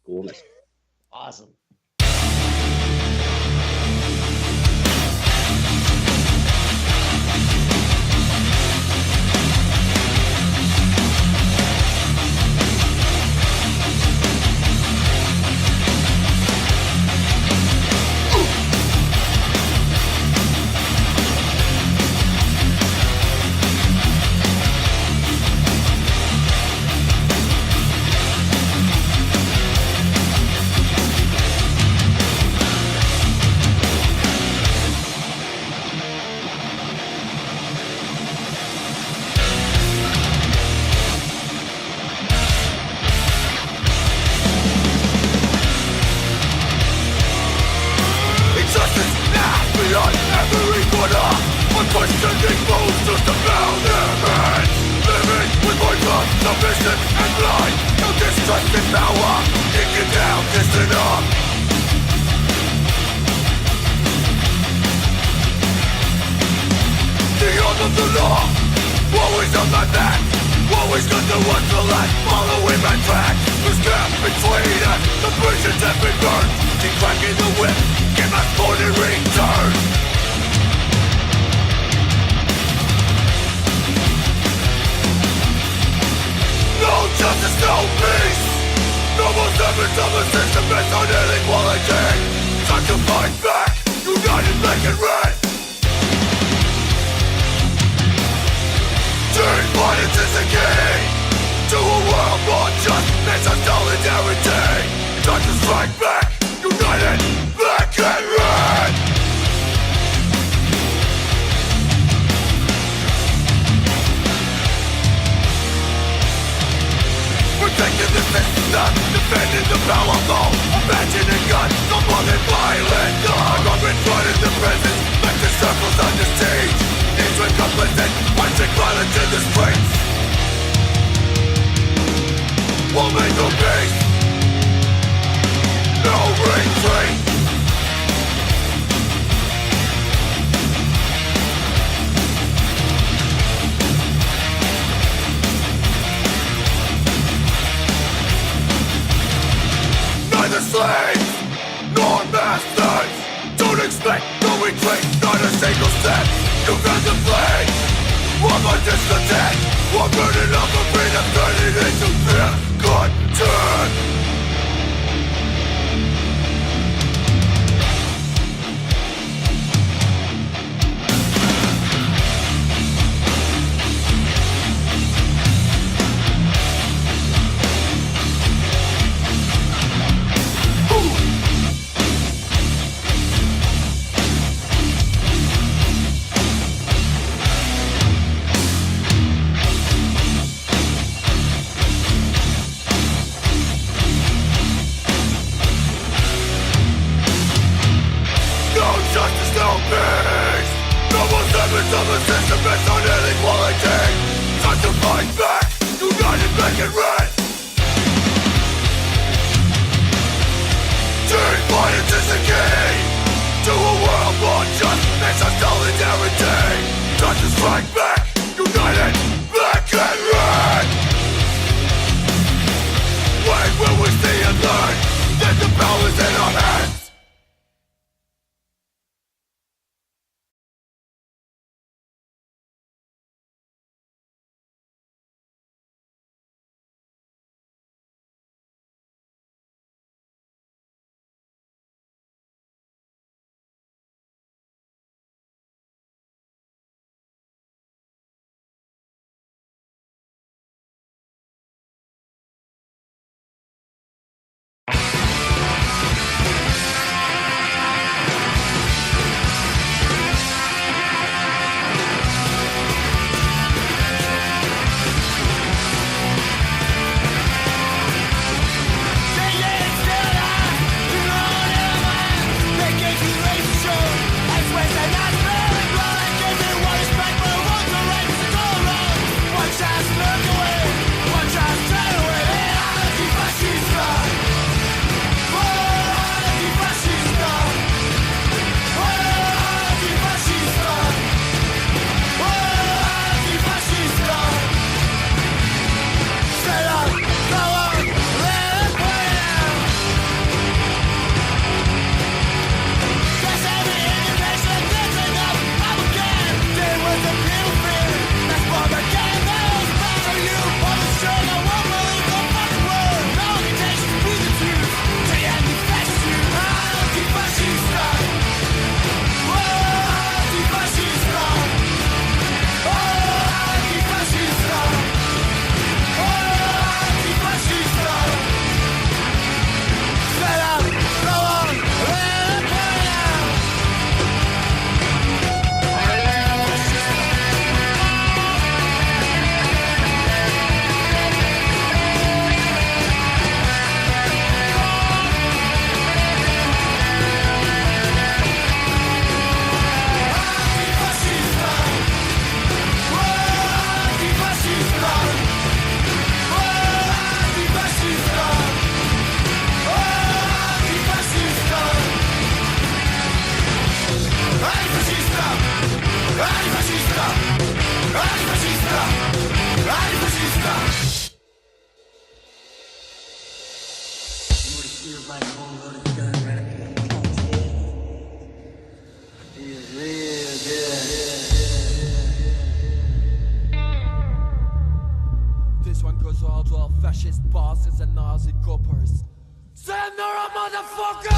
Coolness. Awesome. This one goes out to all fascist bosses and Nazi coppers. Send her a motherfucker!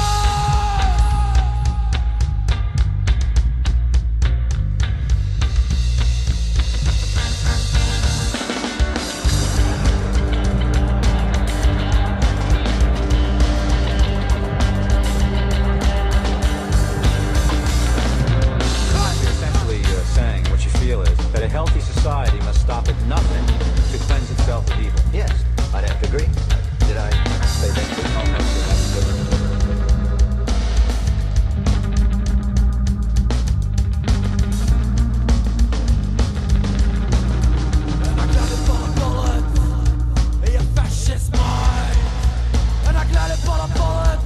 Saying what you feel is that a healthy society must stop at nothing to cleanse itself of evil. Yes, I'd have to agree. Did I say that? And I got it full of bullets in your fascist mind. And I got it full of bullets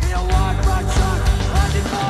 in your white right shot. Antifa!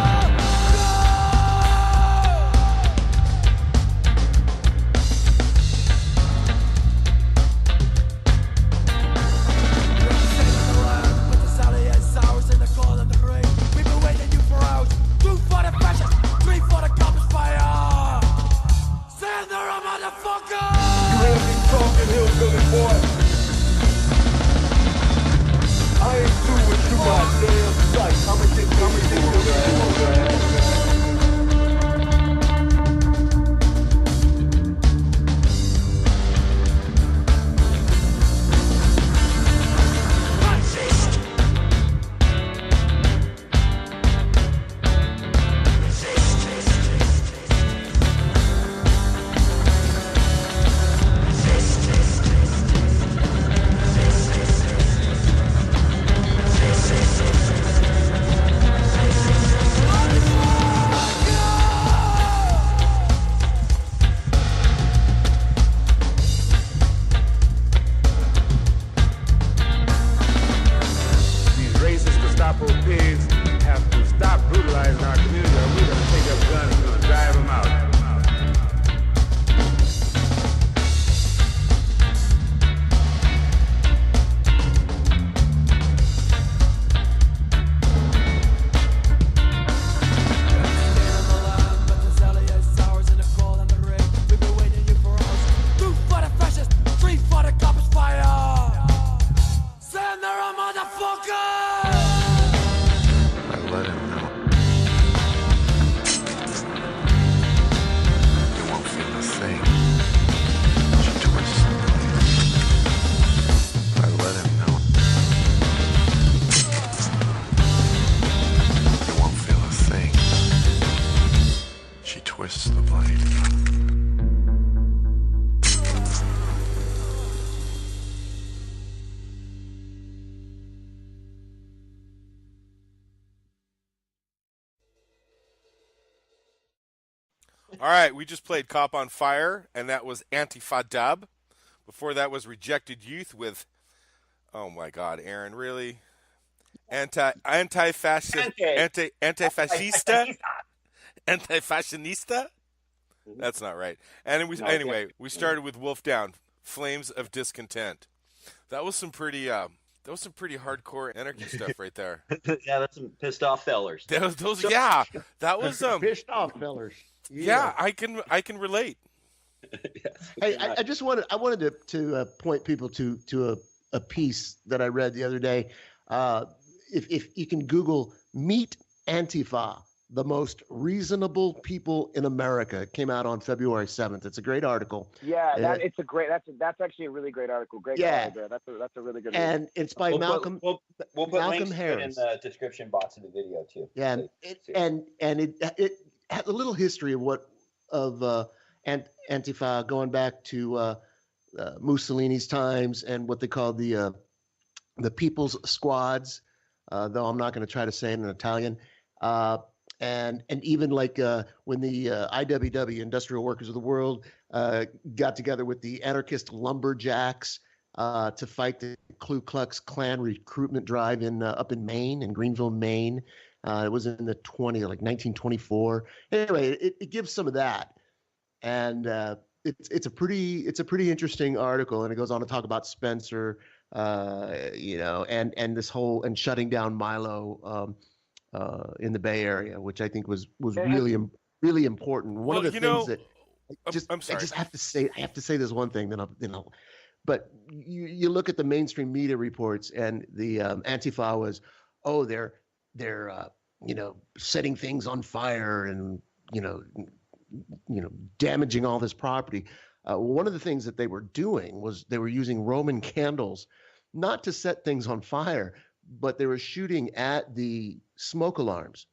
All right, we just played Cop on Fire, and that was Antifa Dub. Before that was Rejected Youth with, oh my God, Aaron, really? Anti-fascist, anti-fascista? Anti-fashionista? That's not right. And anyway, we started with Wolf Down, Flames of Discontent. That was some pretty hardcore anarchy stuff right there. Yeah, that's some pissed off fellers. That was Pissed off fellers. Yeah, I can relate. Yes. Hey, I wanted to point people to a piece that I read the other day. If you can Google "Meet Antifa," the most reasonable people in America. It came out on February 7th. It's a great article. Yeah, that's actually a really great article. Great call there. That's a really good. And it's by Malcolm. We'll put Malcolm links Harris. in the description box of the video too. Yeah, and it had a little history of Antifa going back to Mussolini's times and what they call the People's Squads. Though I'm not going to try to say it in Italian. And even like when the IWW, Industrial Workers of the World, got together with the anarchist lumberjacks to fight the Ku Klux Klan recruitment drive up in Maine, in Greenville, Maine. It was in the 1924. Anyway, it gives some of that, and it's a pretty interesting article, and it goes on to talk about Spencer, and this whole and shutting down Milo in the Bay Area, which I think was really important. One of the things that I'm sorry. I just have to say this one thing, then I'll. But you look at the mainstream media reports, and the Antifa was, they're setting things on fire and damaging all this property. One of the things that they were doing was they were using Roman candles, not to set things on fire, but they were shooting at the smoke alarms.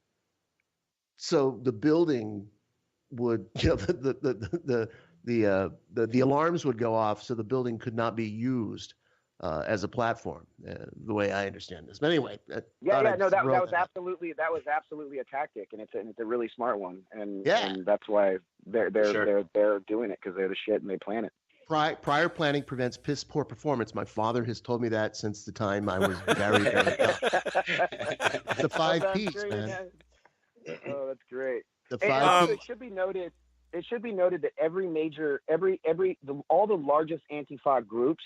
So the building would, the alarms would go off, so the building could not be used as a platform. The way I understand this, but anyway. That was absolutely a tactic, and it's a really smart one, and that's why they're doing it, because they're the shit and they plan it. Prior planning prevents piss poor performance. My father has told me that since the time I was very young. The 5 P's, man. Oh, that's great. It should be noted. It should be noted that all the largest Antifa groups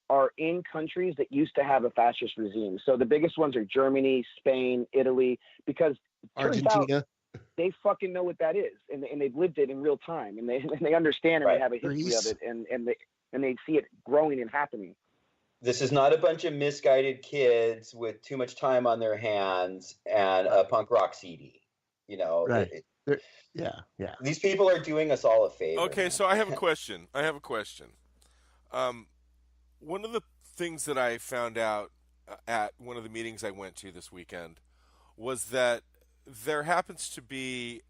are in countries that used to have a fascist regime. So the biggest ones are Germany, Spain, Italy, because Argentina. They fucking know what that is, and they've lived it in real time, and they understand, and they have a history of it, and they see it growing and happening. This is not a bunch of misguided kids with too much time on their hands and a punk rock CD. Right. These people are doing us all a favor. Okay, so I have a question. One of the things that I found out at one of the meetings I went to this weekend was that there happens to be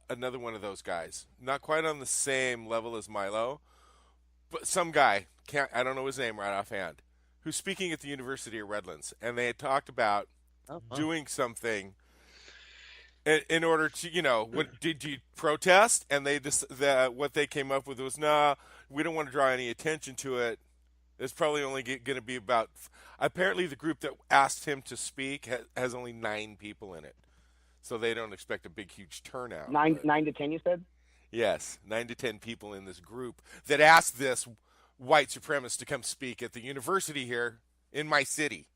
another one of those guys, not quite on the same level as Milo, but some guy, I don't know his name right offhand, who's speaking at the University of Redlands, and they had talked about doing something in order to, what did you protest? And what they came up with was, we don't want to draw any attention to it. It's probably only going to be about. Apparently, the group that asked him to speak has only 9 people in it, so they don't expect a big, huge turnout. 9 to 10, you said? Yes, 9 to 10 people in this group that asked this white supremacist to come speak at the university here in my city.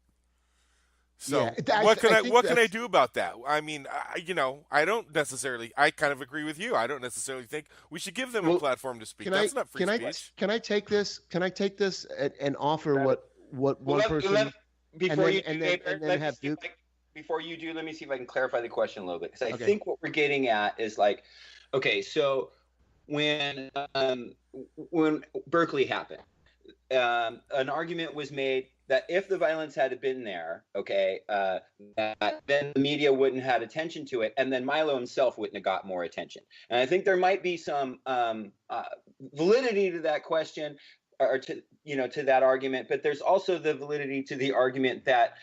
So what can I do about that? I mean, I don't necessarily. I kind of agree with you. I don't necessarily think we should give them a platform to speak. That's not free speech. Can I take this? Can I take this and offer what one person? Before you do, let me see if I can clarify the question a little bit, because I think what we're getting at is like, okay, so when Berkeley happened, an argument was made that if the violence had been there, that then the media wouldn't have had attention to it, and then Milo himself wouldn't have got more attention. And I think there might be some validity to that question, or to that argument, but there's also the validity to the argument that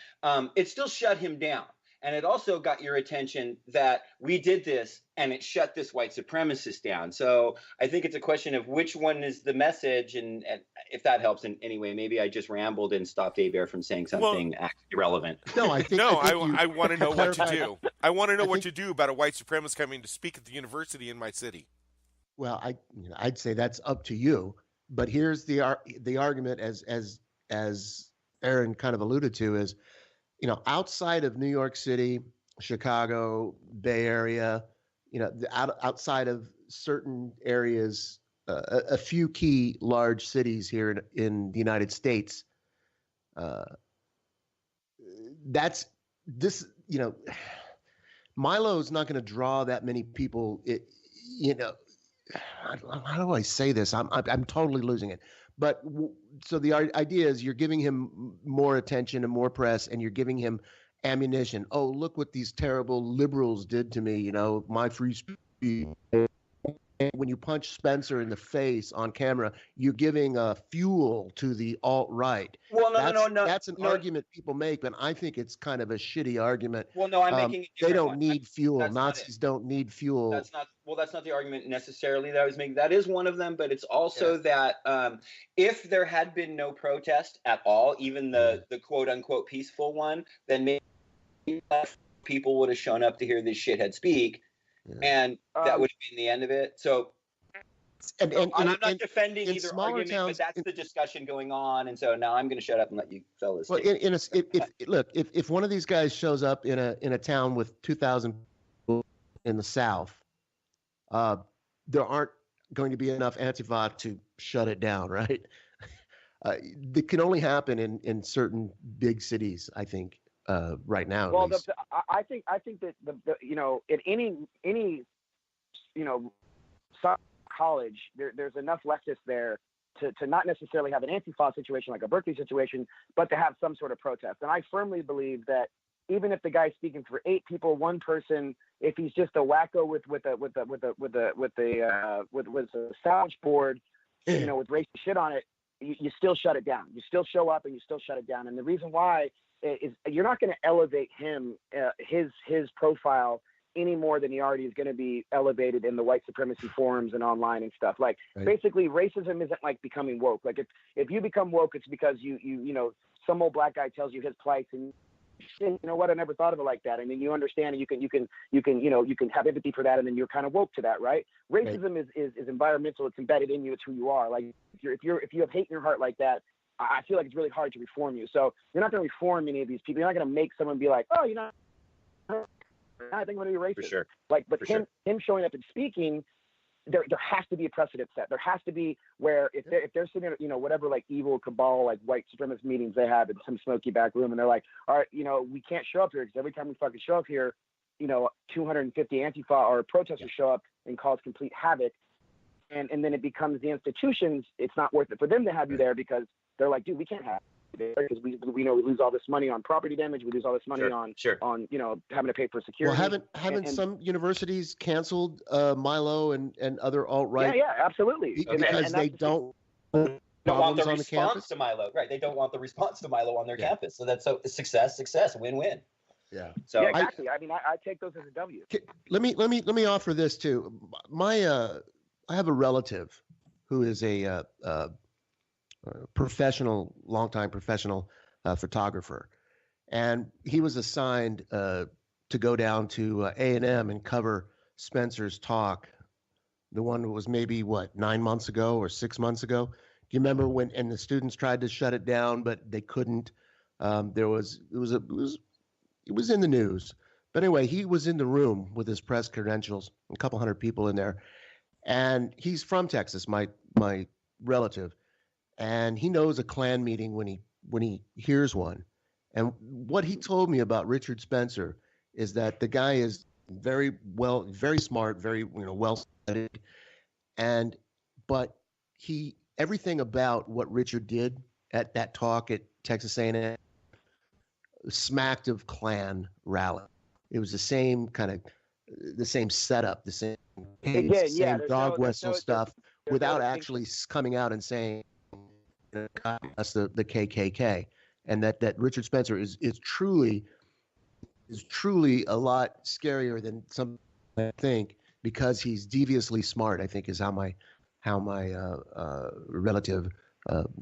it still shut him down. And it also got your attention that we did this and it shut this white supremacist down. So I think it's a question of which one is the message, and if that helps in any way. Maybe I just rambled and stopped Abear from saying something irrelevant. No, I want to know what to do. I want to know what to do about a white supremacist coming to speak at the university in my city. Well, I'd say that's up to you. But here's the argument, as Aaron kind of alluded to, is, outside of New York City, Chicago, Bay Area, outside of certain areas, a few key large cities here in the United States, Milo's not going to draw that many people. How do I say this? I'm totally losing it. But so the idea is you're giving him more attention and more press, and you're giving him ammunition. Oh, look what these terrible liberals did to me. My free speech. And when you punch Spencer in the face on camera, you're giving fuel to the alt-right. Well, no. That's an argument people make, but I think it's kind of a shitty argument. Well, no, I'm making they don't need fuel. Nazis don't need fuel. That's not the argument necessarily that I was making. That is one of them, but it's also that if there had been no protest at all, even the quote-unquote peaceful one, then maybe people would have shown up to hear this shithead speak. Yeah. And that would have been the end of it. So And I'm not defending in either smaller argument, towns, but that's the discussion going on, and so now I'm going to shut up and let you fellas. well, take it. if one of these guys shows up in a town with 2,000 people in the South, there aren't going to be enough Antifa to shut it down, right? It can only happen in certain big cities, I think, right now. Well, I think that the in any college, there's enough leftists there to not necessarily have an Antifa situation like a Berkeley situation, but to have some sort of protest. And I firmly believe that even if the guy's speaking for 8 people, one person, if he's just a wacko with a sandwich board, with racist shit on it, you still shut it down. You still show up and you still shut it down. And the reason why is you're not going to elevate him, his profile any more than he already is going to be elevated in the white supremacy forums and online and stuff. Like, basically, racism isn't like becoming woke. Like, if you become woke, it's because you some old black guy tells you his plight and you know what, I never thought of it like that. I mean, you understand, and you can have empathy for that, and then you're kind of woke to that, right? Racism is environmental. It's embedded in you. It's who you are. Like, if you have hate in your heart like that, I feel like it's really hard to reform you. So you're not going to reform any of these people. You're not going to make someone be like, oh, I think I'm going to be racist. For sure. Like, but him showing up and speaking, there has to be a precedent set. There has to be where if they're sitting at, whatever, like, evil cabal, like white supremacist meetings they have in some smoky back room, and they're like, all right, we can't show up here because every time we fucking show up here, 250 Antifa or protesters show up and cause complete havoc. And then it becomes the institutions, it's not worth it for them to have you there because they're like, dude, we can't have you there because we lose all this money on property damage, we lose all this money on having to pay for security. Well, haven't some universities canceled Milo and other alt-right? Yeah, absolutely. Because they don't want the on response the campus? to Milo, right? They don't want the response to Milo on their campus. So that's success, win-win. Yeah. So yeah, exactly. I mean, I take those as a W. Let me offer this too. I have a relative who is a longtime professional photographer, and he was assigned to go down to A&M and cover Spencer's talk. The one that was maybe 9 months ago or 6 months ago. Do you remember when? And the students tried to shut it down, but they couldn't. It was in the news. But anyway, he was in the room with his press credentials, a couple hundred people in there. And he's from Texas, my relative, and he knows a Klan meeting when he hears one. And what he told me about Richard Spencer is that the guy is very smart, very well studied, but everything about what Richard did at that talk at Texas A&M smacked of Klan rally. It was the same setup, the same dog whistle stuff, without actually coming out and saying that's the KKK, and that Richard Spencer is truly a lot scarier than some think, because he's deviously smart. I think is how my relative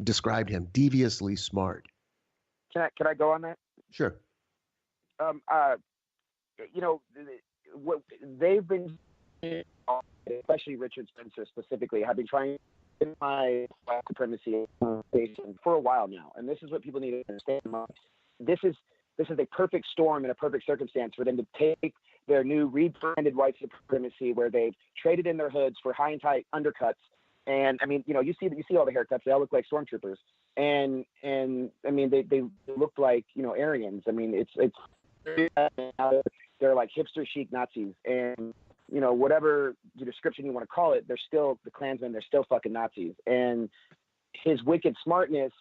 described him. Deviously smart. Can I go on that? Sure. What they've been, especially Richard Spencer specifically, have been trying to deny white supremacy for a while now, and this is what people need to understand. This is a perfect storm and a perfect circumstance for them to take their new rebranded white supremacy, where they've traded in their hoods for high and tight undercuts. And I mean, you see all the haircuts; they all look like stormtroopers. And I mean, they look like Aryans. I mean, it's they're like hipster chic Nazis, and whatever the description you want to call it, they're still the Klansmen. They're still fucking Nazis. And his wicked smartness,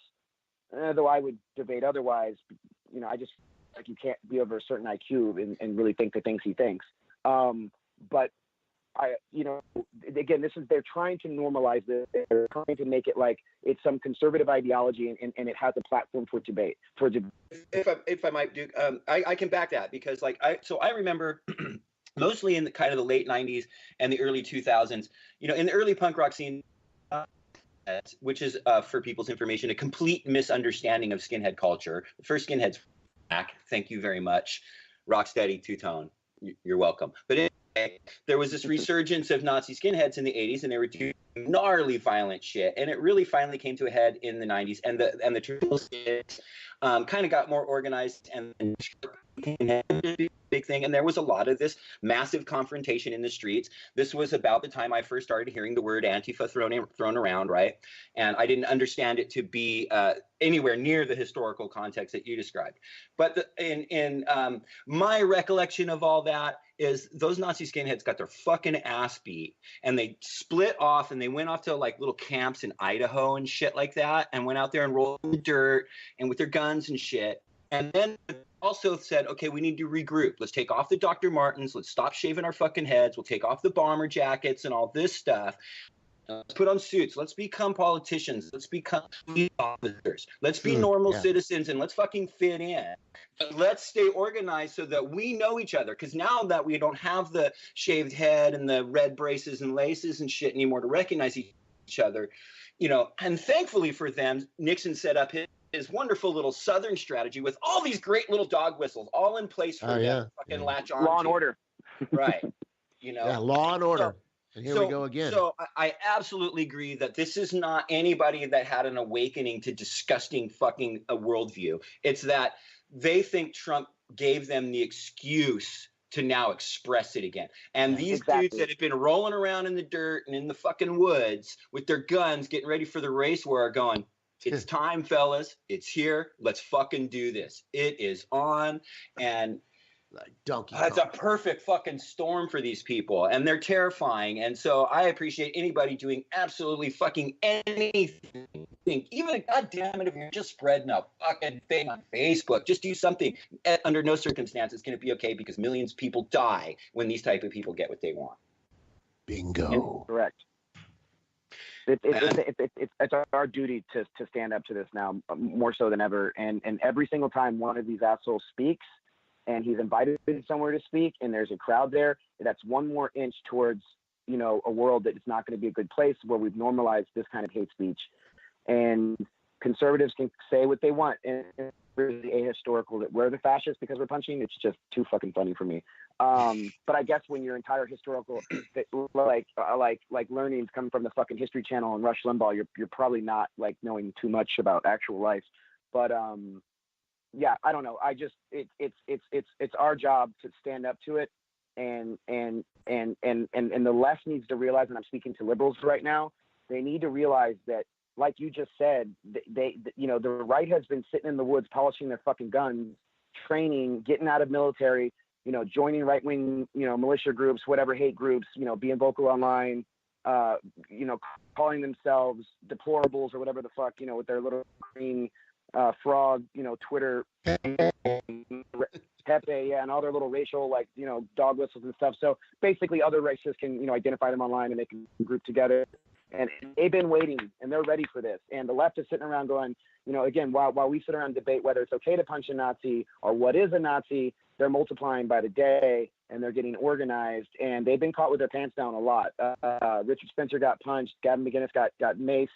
though I would debate otherwise, I just like you can't be over a certain IQ and really think the things he thinks. But again, they're trying to normalize this. They're trying to make it like it's some conservative ideology, and it has a platform for debate. If I might, Duke, I can back that, because I remember mostly in the kind of the late 90s and the early 2000s, in the early punk rock scene, which is, for people's information, a complete misunderstanding of skinhead culture. The first skinheads back. Thank you very much. Rocksteady, two-tone. You're welcome. But There was this resurgence of Nazi skinheads in the 80s, and they were doing gnarly violent shit, and it really finally came to a head in the 90s, and the traditional skinheads kind of got more organized, and big thing, and there was a lot of this massive confrontation in the streets. This was about the time I first started hearing the word Antifa thrown around, right? And I didn't understand it to be anywhere near the historical context that you described. But in my recollection of all that is those Nazi skinheads got their fucking ass beat, and they split off, and they went off to like little camps in Idaho and shit like that, and went out there and rolled in the dirt and with their guns and shit. And then also said, okay, we need to regroup. Let's take off the Dr. Martens. Let's stop shaving our fucking heads. We'll take off the bomber jackets and all this stuff. Let's put on suits. Let's become politicians. Let's become police officers. Let's be normal citizens, and let's fucking fit in. But let's stay organized so that we know each other. Because now that we don't have the shaved head and the red braces and laces and shit anymore to recognize each other, you know, and thankfully for them, Nixon set up his wonderful little Southern strategy with all these great little dog whistles all in place for them to fucking latch on. Law and order. Right. You know. Yeah, law and order. And here we go again. So I absolutely agree that this is not anybody that had an awakening to disgusting fucking a worldview. It's that they think Trump gave them the excuse to now express it again. And these dudes that have been rolling around in the dirt and in the fucking woods with their guns getting ready for the race war are going, it's time, fellas. It's here. Let's fucking do this. It is on. And it's a perfect fucking storm for these people. And they're terrifying. And so I appreciate anybody doing absolutely fucking anything. Even, goddamn it, if you're just spreading a fucking thing on Facebook, just do something. Under no circumstances can it be okay, because millions of people die when these type of people get what they want. Bingo. Correct. It's our duty to stand up to this now, more so than ever. And every single time one of these assholes speaks, and he's invited somewhere to speak, and there's a crowd there, that's one more inch towards, you know, a world that is not going to be a good place, where we've normalized this kind of hate speech. And conservatives can say what they want, and really ahistorical that we're the fascists because we're punching. It's just too fucking funny for me. But I guess when your entire historical, like learnings come from the fucking History Channel and Rush Limbaugh, you're probably not like knowing too much about actual life. But yeah, I don't know. I just it's our job to stand up to it, and the left needs to realize, and I'm speaking to liberals right now, they need to realize that, like you just said, they you know, the right has been sitting in the woods polishing their fucking guns, training, getting out of military, you know, joining right-wing, you know, militia groups, whatever hate groups, you know, being vocal online, you know, calling themselves deplorables or whatever the fuck, you know, with their little green frog, you know, Twitter, Pepe, yeah, and all their little racial, like, you know, dog whistles and stuff. So basically other races can, you know, identify them online and they can group together. And they've been waiting, and they're ready for this. And the left is sitting around going, you know, again, while we sit around and debate whether it's okay to punch a Nazi or what is a Nazi, they're multiplying by the day, and they're getting organized. And they've been caught with their pants down a lot. Richard Spencer got punched. Gavin McInnes got maced.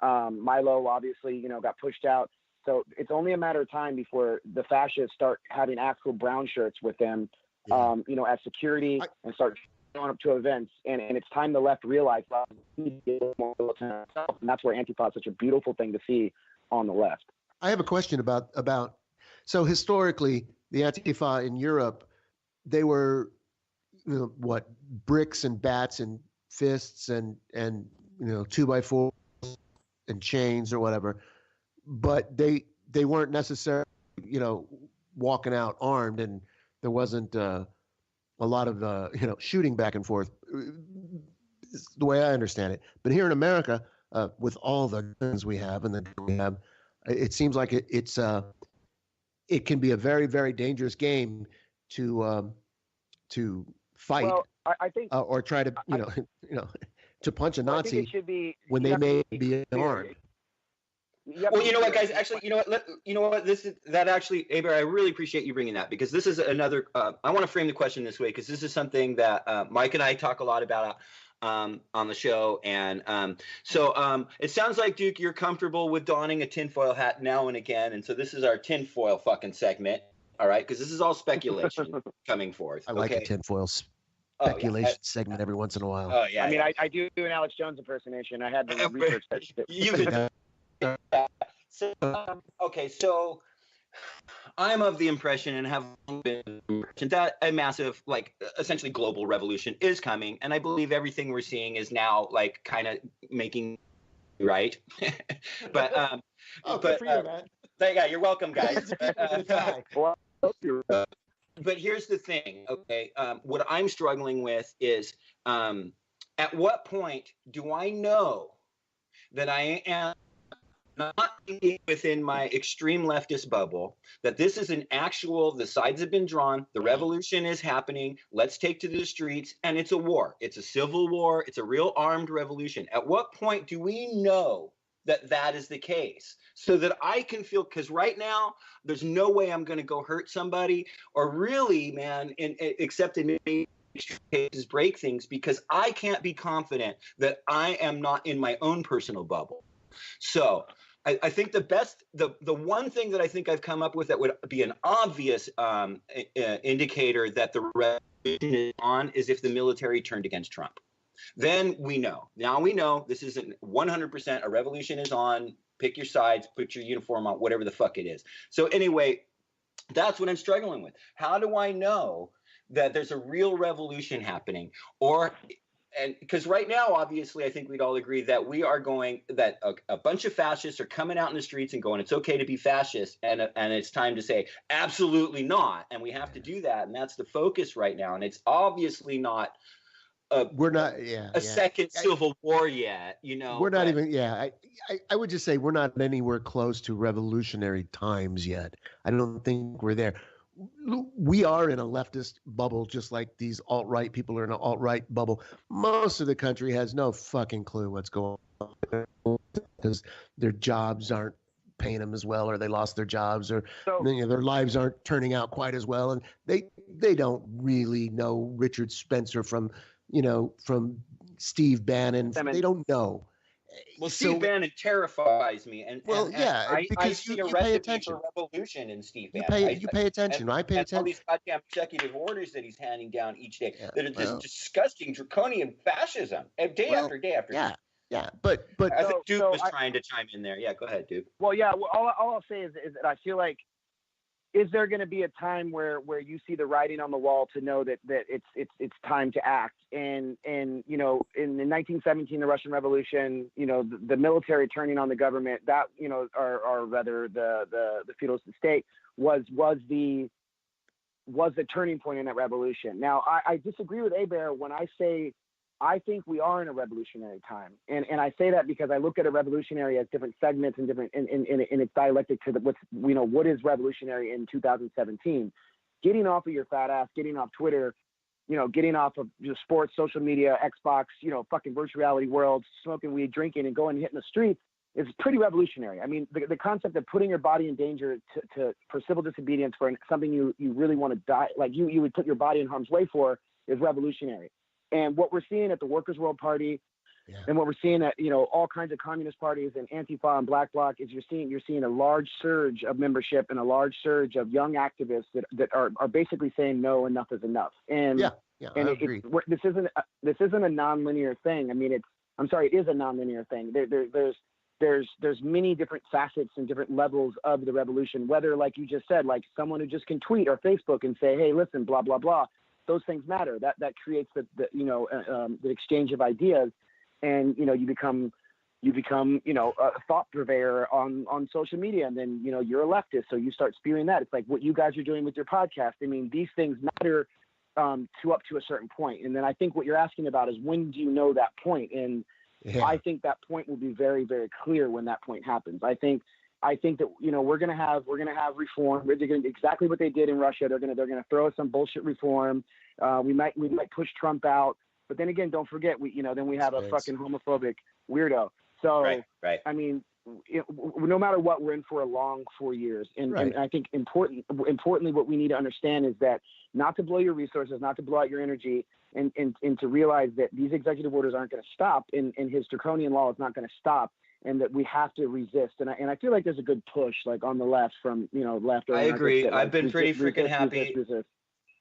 Milo, obviously, you know, got pushed out. So it's only a matter of time before the fascists start having actual brown shirts with them, you know, as security, and start showing up to events, and it's time the left realize, well, we need to get more militant ourselves, and that's where Antifa is such a beautiful thing to see on the left. I have a question about so historically the Antifa in Europe, they were, you know, what, bricks and bats and fists and you know, 2x4 and chains or whatever, but they weren't necessarily, you know, walking out armed, and there wasn't a lot of you know, shooting back and forth, the way I understand it. But here in America, with all the guns we have and the we have, it seems like it can be a very, very dangerous game to fight. Well, I think, or try to you know to punch a Nazi when they may be armed. Well, you know what, guys? Actually, you know what? Abear, I really appreciate you bringing that, because this is another. I want to frame the question this way, because this is something that Mike and I talk a lot about on the show, and so it sounds like, Duke, you're comfortable with donning a tinfoil hat now and again, and so this is our tinfoil fucking segment. All right, because this is all speculation coming forth. I like the tinfoils. speculation segment every once in a while. Oh yeah. I mean, I do an Alex Jones impersonation. I had to research that shit. So, okay, so I'm of the impression and have been that a massive, like, essentially global revolution is coming, and I believe everything we're seeing is now like kind of making right. But good for you, man. Yeah, you're welcome, guys. But here's the thing, okay? What I'm struggling with is at what point do I know that I am not within my extreme leftist bubble, that this is an actual, the sides have been drawn, the revolution is happening, let's take to the streets, and it's a war. It's a civil war. It's a real armed revolution. At what point do we know that that is the case, so that I can feel, because right now there's no way I'm going to go hurt somebody or really, man, except in many cases break things, because I can't be confident that I am not in my own personal bubble. So I think the one thing that I think I've come up with that would be an obvious indicator that the revolution is on is if the military turned against Trump. Then we know. Now we know this isn't 100%. A revolution is on. Pick your sides, put your uniform on, whatever the fuck it is. So anyway, that's what I'm struggling with. How do I know that there's a real revolution happening? And because right now, obviously, I think we'd all agree that we are going, that a bunch of fascists are coming out in the streets and going, it's okay to be fascist, and it's time to say, absolutely not. And we have to do that. And that's the focus right now. And it's obviously not we're not second civil war yet, you know. We're not even I would just say we're not anywhere close to revolutionary times yet. I don't think we're there. We are in a leftist bubble, just like these alt-right people are in an alt-right bubble. Most of the country has no fucking clue what's going on because their jobs aren't paying them as well, or they lost their jobs, or their lives aren't turning out quite as well, and they don't really know Richard Spencer from Steve Bannon. They don't know. Well, Steve Bannon terrifies me, because I see a recipe for revolution in Steve Bannon. You pay attention. I pay attention. All these goddamn executive orders that he's handing down each day that are just disgusting, draconian fascism, day after day after day. Yeah, but I think Duke was trying to chime in there. Yeah, go ahead, Duke. Well, yeah. Well, all I'll say is that I feel like, is there going to be a time where you see the writing on the wall to know that it's time to act? And in 1917, the Russian Revolution, the military turning on the government, that or rather the feudalist state was the turning point in that revolution. Now, I disagree with Abear when I say I think we are in a revolutionary time, and I say that because I look at a revolutionary as different segments and different in its dialectic to what is revolutionary in 2017. Getting off of your fat ass, getting off Twitter, getting off of sports, social media, Xbox, fucking virtual reality world, smoking weed, drinking, and going and hitting the streets is pretty revolutionary. I mean, the concept of putting your body in danger for civil disobedience for something you really want to die, like you would put your body in harm's way for, is revolutionary. And what we're seeing at the Workers' World Party, and what we're seeing at all kinds of communist parties and Antifa and Black Bloc is you're seeing a large surge of membership and a large surge of young activists that are basically saying no, enough is enough. And I agree. This isn't a nonlinear thing. I mean, it is a nonlinear thing. There's many different facets and different levels of the revolution. Whether, like you just said, like someone who just can tweet or Facebook and say, hey, listen, blah blah blah. Those things matter. That creates the exchange of ideas, and you become a thought purveyor on social media, and then you're a leftist, so you start spewing that. It's like what you guys are doing with your podcast. I mean, these things matter up to a certain point, and then I think what you're asking about is when do you know that point? And I think that point will be very, very clear when that point happens. I think that we're gonna have reform. They're gonna do exactly what they did in Russia. They're gonna throw us some bullshit reform. We might push Trump out, but then again, don't forget then we have a fucking homophobic weirdo. So right. I mean, no matter what, we're in for a long 4 years. And I think importantly, what we need to understand is that not to blow your resources, not to blow out your energy, and to realize that these executive orders aren't going to stop, and his draconian law is not going to stop. And that we have to resist, and I feel like there's a good push, like on the left, from left. I agree. I've been pretty freaking happy. Resist.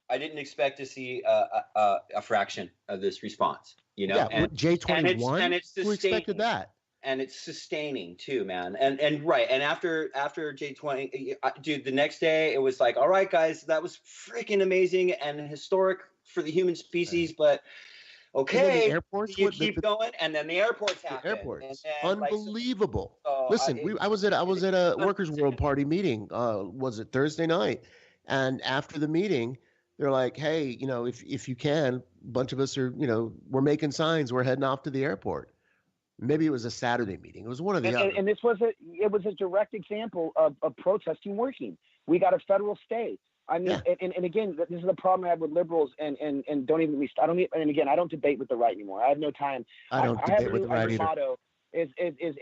I didn't expect to see a fraction of this response. You know, Yeah, and J21. and it's Who expected that? And it's sustaining too, man. And right. And after J20, dude, the next day it was like, all right, guys, that was freaking amazing and historic for the human species, but. Okay, you keep going, and then the airports happen. Airports, and unbelievable. So listen, I was at a Workers' World Party meeting. Was it Thursday night? And after the meeting, they're like, "Hey, you know, if you can, a bunch of us are, you know, we're making signs. We're heading off to the airport." Maybe it was a Saturday meeting. It was one of the other. And this was a direct example of protesting working. We got a federal stay. I mean, and again, this is the problem I have with liberals, and don't even and again, I don't debate with the right anymore. I have no time. I don't debate with the right either. Motto is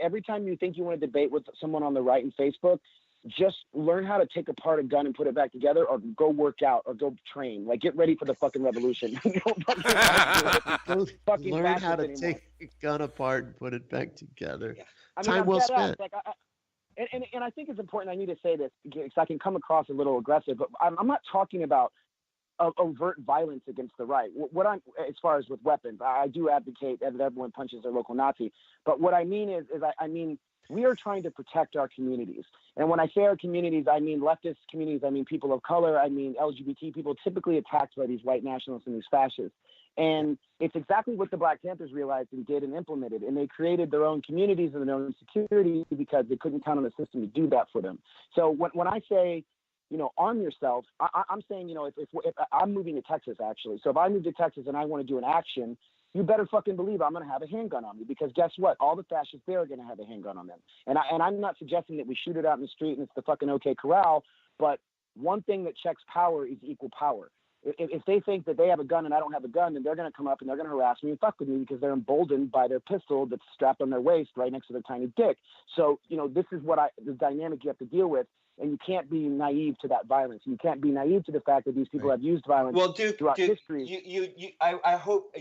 every time you think you want to debate with someone on the right in Facebook, just learn how to take apart a gun and put it back together, or go work out, or go train. Like, get ready for the fucking revolution. Learn how to take a gun apart and put it back together. Yeah. I mean, Time well spent. Like, and I think it's important. I need to say this because I can come across a little aggressive, but I'm not talking about overt violence against the right. What I'm, as far as with weapons, I do advocate that everyone punches their local Nazi. But what I mean is I mean, we are trying to protect our communities. And when I say our communities, I mean leftist communities, I mean people of color, I mean LGBT people, typically attacked by these white nationalists and these fascists. And it's exactly what the Black Panthers realized and did and implemented. And they created their own communities and their own security because they couldn't count on the system to do that for them. So when I say, you know, arm yourself, I'm saying, you know, if I'm moving to Texas, actually. So if I move to Texas and I want to do an action, you better fucking believe I'm going to have a handgun on me, because guess what? All the fascists there are going to have a handgun on them. And I'm not suggesting that we shoot it out in the street and it's the fucking OK Corral, but one thing that checks power is equal power. If they think that they have a gun and I don't have a gun, then they're going to come up and they're going to harass me and fuck with me because they're emboldened by their pistol that's strapped on their waist right next to their tiny dick. So, you know, this is the dynamic you have to deal with. And you can't be naive to that violence. You can't be naive to the fact that these people have used violence throughout history. I hope,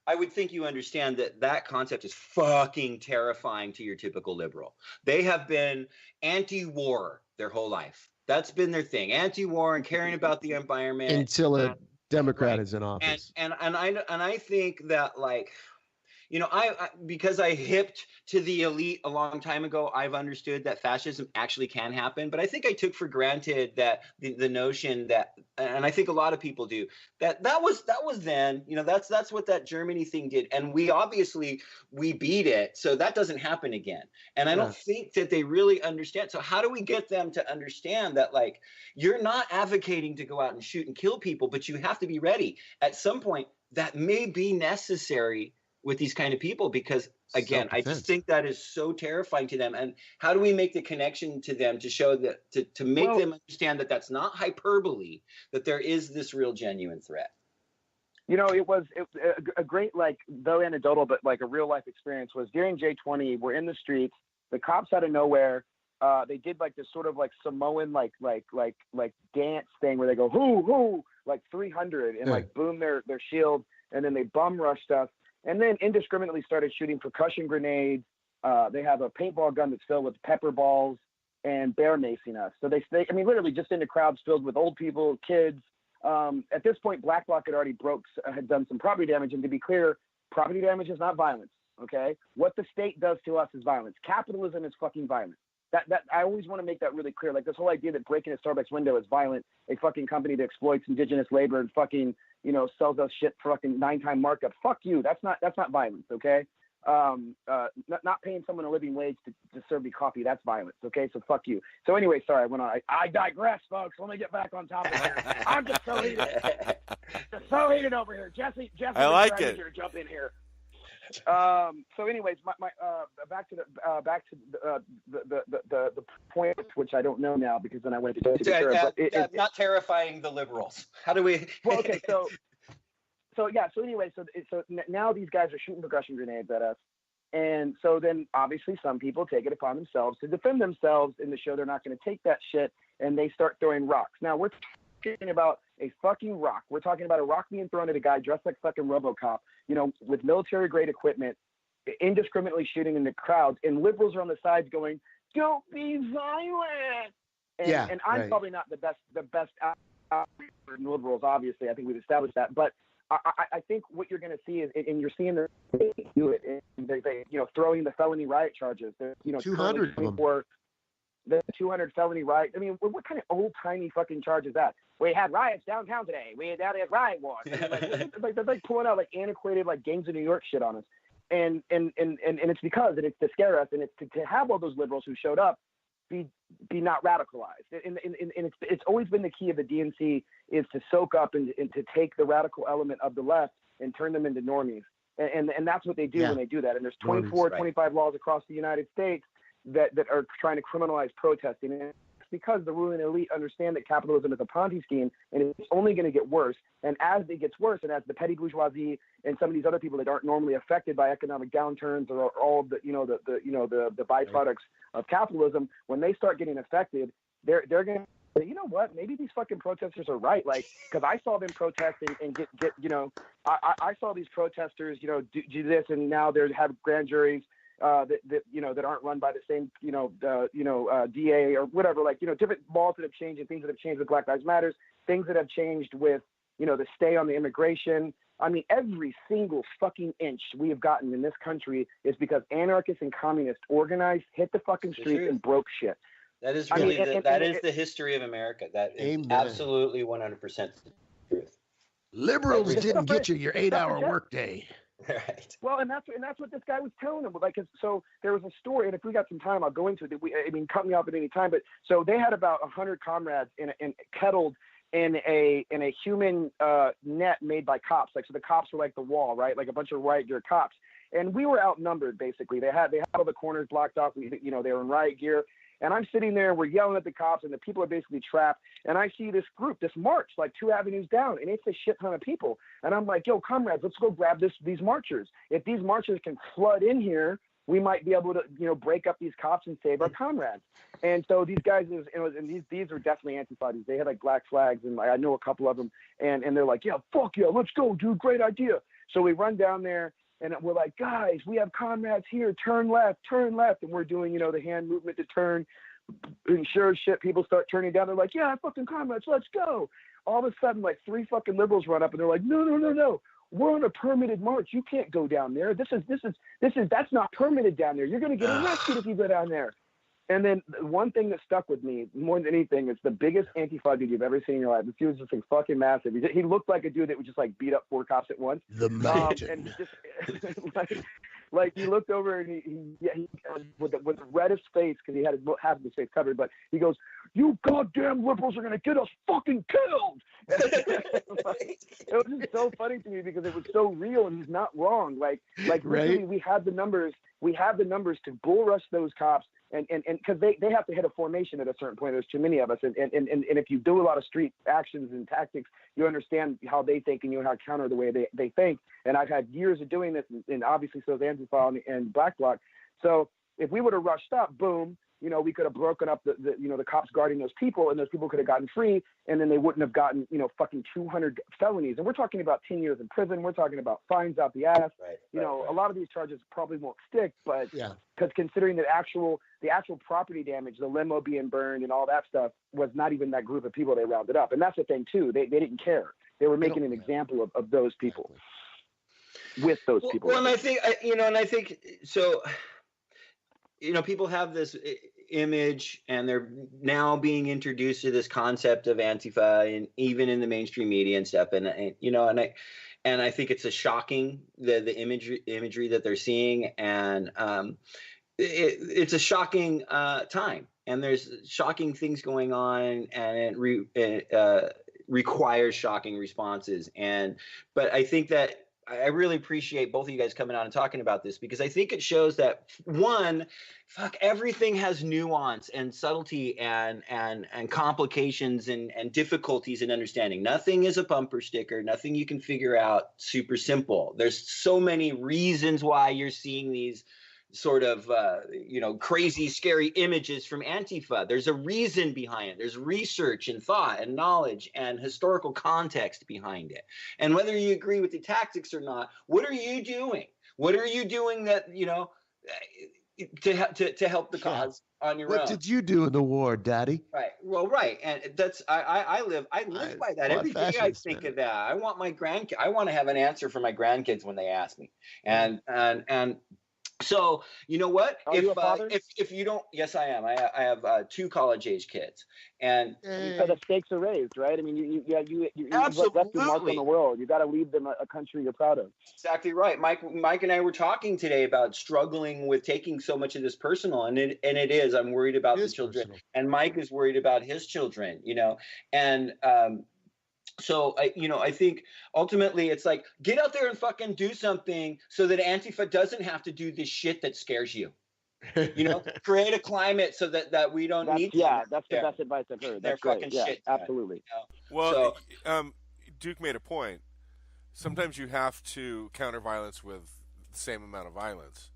I would think you understand that concept is fucking terrifying to your typical liberal. They have been anti-war their whole life. That's been their thing, anti-war and caring about the environment until a Democrat is in office. And I think that, like, you know, I because I hipped to the elite a long time ago, I've understood that fascism actually can happen. But I think I took for granted that the notion that, and I think a lot of people do, that was then, you know, that's what that Germany thing did, and we beat it, so that doesn't happen again. And I don't think that they really understand. So how do we get them to understand that, like, you're not advocating to go out and shoot and kill people, but you have to be ready at some point. That may be necessary with these kind of people, because again, I just think that is so terrifying to them. And how do we make the connection to them to show that, to make them understand that that's not hyperbole, that there is this real genuine threat? You know, it was a great, like, though anecdotal, but like a real life experience was during J20, we're in the streets, the cops out of nowhere, they did like this sort of like Samoan, like dance thing where they go, hoo, like 300 and like boom their shield. And then they bum rushed us. And then indiscriminately started shooting percussion grenades. They have a paintball gun that's filled with pepper balls and bear macing us. So they I mean, literally just into crowds filled with old people, kids. At this point, Black Bloc had done some property damage. And to be clear, property damage is not violence. Okay. What the state does to us is violence. Capitalism is fucking violence. That I always want to make that really clear. Like, this whole idea that breaking a Starbucks window is violent, a fucking company that exploits indigenous labor and fucking, you know, sells us shit for fucking 9-time markup. Fuck you. That's not violence. Okay. Not paying someone a living wage to serve me coffee. That's violence. Okay. So fuck you. So anyway, sorry, I went on. I digress, folks. Let me get back on topic here. I'm just so heated. So heated over here. Jesse, I like it. To jump in here. So anyways, my back to the point, which I don't know now because then I went to it's not terrifying the liberals. How do we? Well, okay, so anyway, so now these guys are shooting percussion grenades at us, and so then obviously some people take it upon themselves to defend themselves in the show. They're not going to take that shit, and they start throwing rocks. Now we're talking about a fucking rock. We're talking about a rock being thrown at a guy dressed like fucking RoboCop, you know, with military grade equipment, indiscriminately shooting in the crowds, and liberals are on the sides going, "Don't be violent." And I'm probably not the best liberals, obviously. I think we've established that. But I think what you're going to see is, and you're seeing them do it, they throwing the felony riot charges. 200 of them. The 200 felony riot. I mean, what kind of old timey fucking charge is that? We had riots downtown today. We had riot wars. I mean, they're like pulling out like antiquated like gangs of New York shit on us, and it's because it's to scare us, and it's to have all those liberals who showed up be not radicalized. And it's always been the key of the DNC is to soak up and to take the radical element of the left and turn them into normies. And that's what they do when they do that. And there's 24, 25 laws across the United States that are trying to criminalize protesting. And it's because the ruling elite understand that capitalism is a Ponzi scheme, and it's only going to get worse. And as it gets worse, and as the petty bourgeoisie and some of these other people that aren't normally affected by economic downturns or all of the the byproducts of capitalism, when they start getting affected, they're going to say, you know what, maybe these fucking protesters are right. Like, because I saw them protesting and get I saw these protesters do this, and now they have grand juries that aren't run by the same D.O.A. or whatever, different laws that have changed and things that have changed with Black Lives Matters, things that have changed with the stay on the immigration. I mean, every single fucking inch we have gotten in this country is because anarchists and communists organized, hit the fucking streets, and broke shit. That is really the history of America. That is absolutely 100% the truth. Liberals didn't get you your 8-hour workday. Right. Well, and that's what this guy was telling them. Like, so there was a story, and if we got some time, I'll go into it. Cut me off at any time. But so they had about 100 comrades kettled in a human net made by cops. Like, so the cops were like the wall, right? Like a bunch of riot gear cops, and we were outnumbered basically. They had all the corners blocked off. They were in riot gear. And I'm sitting there, we're yelling at the cops, and the people are basically trapped. And I see this group, this march, like 2 avenues down, and it's a shit ton of people. And I'm like, yo, comrades, let's go grab these marchers. If these marchers can flood in here, we might be able to, break up these cops and save our comrades. And so these guys, and these are definitely Antifa. They had like black flags, and I know a couple of them. And they're like, yeah, fuck yeah, let's go, dude, great idea. So we run down there. And we're like, guys, we have comrades here. Turn left. And we're doing, the hand movement to turn. And sure as shit, people start turning down. They're like, yeah, fucking comrades, let's go. All of a sudden, like 3 fucking liberals run up, and they're like, no. We're on a permitted march. You can't go down there. That's not permitted down there. You're going to get arrested if you go down there. And then one thing that stuck with me more than anything is the biggest Antifa dude you've ever seen in your life. This dude was just like fucking massive. He looked like a dude that would just like beat up 4 cops at once. The Mountain. And he just like he looked over and he with the reddest face, because he had half of his face covered, but he goes, "You goddamn liberals are gonna get us fucking killed." It was just so funny to me because it was so real, and he's not wrong. Like literally, we have the numbers to bull rush those cops. And because they have to hit a formation at a certain point. There's too many of us. And if you do a lot of street actions and tactics, you understand how they think and you know how to counter the way they think. And I've had years of doing this, and obviously so is Antifa and Black Bloc. So if we would have rushed up, boom, we could have broken up the cops guarding those people, and those people could have gotten free, and then they wouldn't have gotten, fucking 200 felonies. And we're talking about 10 years in prison. We're talking about fines out the ass. Right. A lot of these charges probably won't stick, but because considering the actual property damage, the limo being burned and all that stuff was not even that group of people they rounded up. And that's the thing too. They didn't care. They were making an example of those people with those people. Well, and I think, so, people have this image, and they're now being introduced to this concept of Antifa, and even in the mainstream media and stuff. And I think it's a shocking the imagery that they're seeing, and it's a shocking time, and there's shocking things going on, and it requires shocking responses. But I think that I really appreciate both of you guys coming on and talking about this, because I think it shows that, one, everything has nuance and subtlety and complications and difficulties in understanding. Nothing is a bumper sticker. Nothing you can figure out super simple. There's so many reasons why you're seeing these sort of, crazy, scary images from Antifa. There's a reason behind it. There's research and thought and knowledge and historical context behind it. And whether you agree with the tactics or not, what are you doing? What are you doing that, to help the cause on your own. What did you do in the war, Daddy? Right. Well, right, and that's I live by that every day. I think of that. I want my I want to have an answer for my grandkids when they ask me, and so you know what? Are you a father? If you don't, yes, I am. I have 2 college-age kids, and so the stakes are raised, right? I mean, you absolutely left your mark on the world. You got to leave them a country you're proud of. Exactly right. Mike and I were talking today about struggling with taking so much of this personal, and it is. I'm worried about the children, and Mike is worried about his children. And so I think ultimately it's like, get out there and fucking do something so that Antifa doesn't have to do this shit that scares you. Create a climate so that we don't need. That's the best advice I've heard. They're fucking shit. Absolutely. Well, Duke made a point. Sometimes you have to counter violence with the same amount of violence,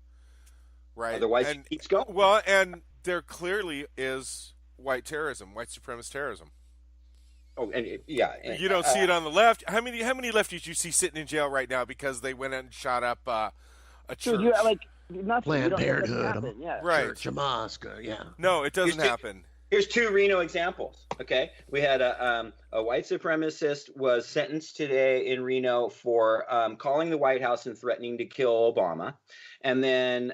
right? Otherwise, it keeps going. Well, and there clearly is white terrorism, white supremacist terrorism. Oh, and you don't see it on the left. How many lefties you see sitting in jail right now because they went and shot up a church? Dude, nothing. Planned Parenthood, right? Church of Mosque, No, it doesn't happen. Here's 2 Reno examples. Okay, we had a white supremacist was sentenced today in Reno for calling the White House and threatening to kill Obama. And then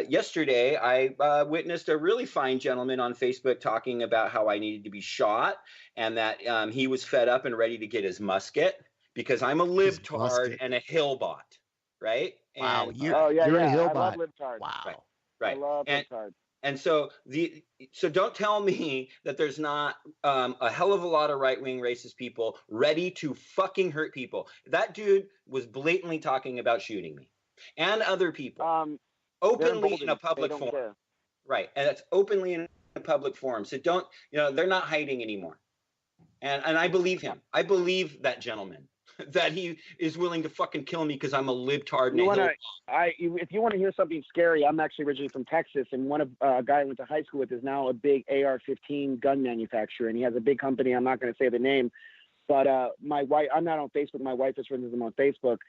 yesterday, I witnessed a really fine gentleman on Facebook talking about how I needed to be shot and that he was fed up and ready to get his musket because I'm a libtard and a hillbot, right? Wow, and, you're a hillbot. I love libtards. Wow, right. I love libtards. And so don't tell me that there's not a hell of a lot of right-wing racist people ready to fucking hurt people. That dude was blatantly talking about shooting me and other people openly in a public forum. Care. Right, and that's openly in a public forum. So don't, they're not hiding anymore. And I believe him. I believe that gentleman. That he is willing to fucking kill me because I'm a libtard. If you want to hear something scary, I'm actually originally from Texas, and one of a guy I went to high school with is now a big AR-15 gun manufacturer, and he has a big company. I'm not going to say the name, but my wife, I'm not on Facebook. My wife is friends with him on Facebook,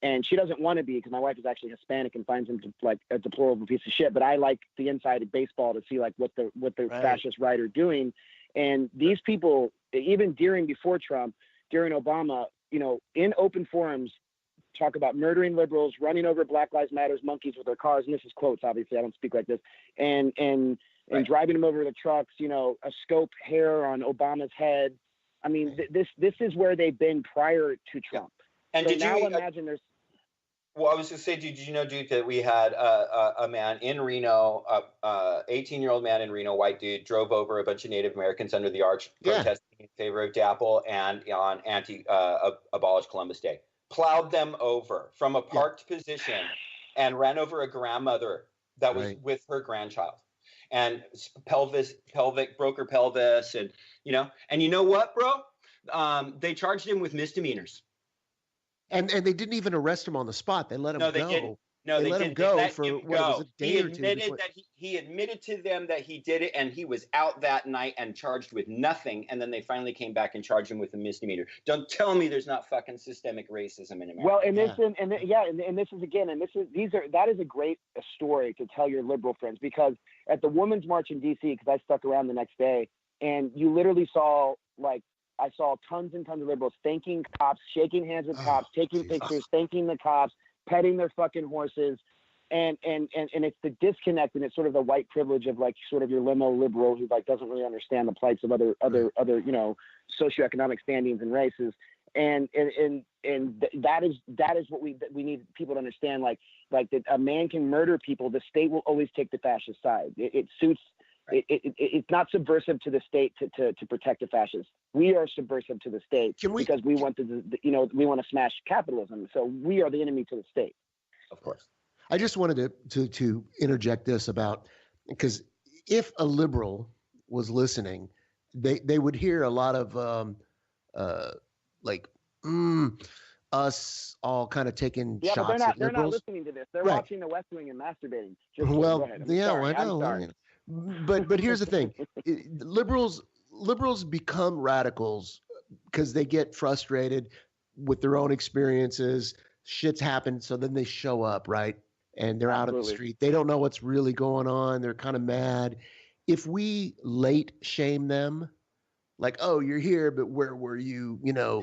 and she doesn't want to be because my wife is actually Hispanic and finds him like a deplorable piece of shit. But I like the inside of baseball to see like what the fascist right are doing, and these people, even before Trump, during Obama, in open forums, talk about murdering liberals, running over Black Lives Matter's monkeys with their cars, and this is quotes, obviously, I don't speak like this, and driving them over the trucks, a scope hair on Obama's head. I mean, this is where they've been prior to Trump. And so did now you imagine there's... Well, I was going to say, did you know, Duke, that we had a man in Reno, 18-year-old man in Reno, white dude, drove over a bunch of Native Americans under the arch, protesting in favor of DAPL and on abolish Columbus Day. Plowed them over from a parked position and ran over a grandmother that was with her grandchild. And broke her pelvis, and you know what, bro? They charged him with misdemeanors. And they didn't even arrest him on the spot. They let him go. They didn't. No, they let him go for a day or two. He admitted to them that he did it, and he was out that night and charged with nothing. And then they finally came back and charged him with a misdemeanor. Don't tell me there's not fucking systemic racism in America. Well, that is a great story to tell your liberal friends, because at the Women's March in D.C., because I stuck around the next day, and you literally saw I saw tons and tons of liberals thanking cops, shaking hands with cops, taking pictures, thanking the cops, petting their fucking horses. And it's the disconnect, and it's sort of the white privilege of like sort of your limo liberal who like doesn't really understand the plights of other socioeconomic standings and races. And that is what we need people to understand, like that a man can murder people. The state will always take the fascist side. It suits. It's not subversive to the state to protect the fascists. We are subversive to the state because we want we want to smash capitalism. So we are the enemy to the state. Of course. I just wanted to interject this because if a liberal was listening, they would hear a lot of us all kind of taking shots but at liberals. They're not listening to this. They're watching The West Wing and masturbating. I know. But here's the thing: liberals become radicals because they get frustrated with their own experiences. Shit's happened, so then they show up, right? and they're out of the street. They don't know what's really going on. They're kind of mad. If we late shame them, like, oh, you're here, but where were you,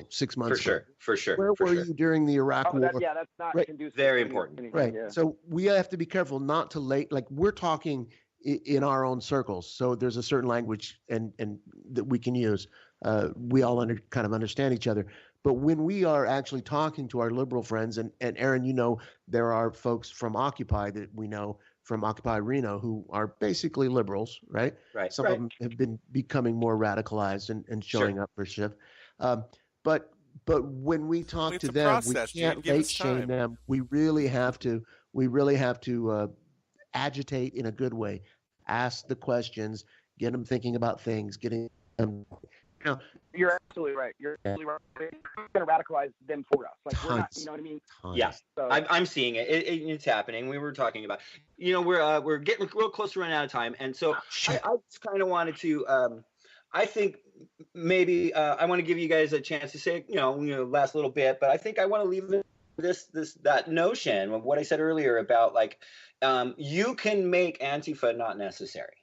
6 months ago? For sure. Where were you during the Iraq War? That's not conducive. Very important. Anything, right. Yeah. So we have to be careful not to like we're talking in our own circles. So there's a certain language and that we can use. We all kind of understand each other. But when we are actually talking to our liberal friends, and Aaron, there are folks from Occupy that we know from Occupy Reno who are basically liberals, right? Right. Some of them have been becoming more radicalized and showing up for shit. But when we talk to them, process, we can't dude. Give late us shame time. them. We really have to agitate in a good way. Ask the questions, get them thinking about things, getting them. You're absolutely right. You're absolutely right. We're going to radicalize them for us. Like we're not, you know what I mean? Yeah, So, I'm seeing it. It's happening. We were talking about, we're getting real close to running out of time, and so I just kind of wanted to. I think maybe I want to give you guys a chance to say, last little bit, but I think I want to leave that notion of what I said earlier about like, you can make Antifa not necessary.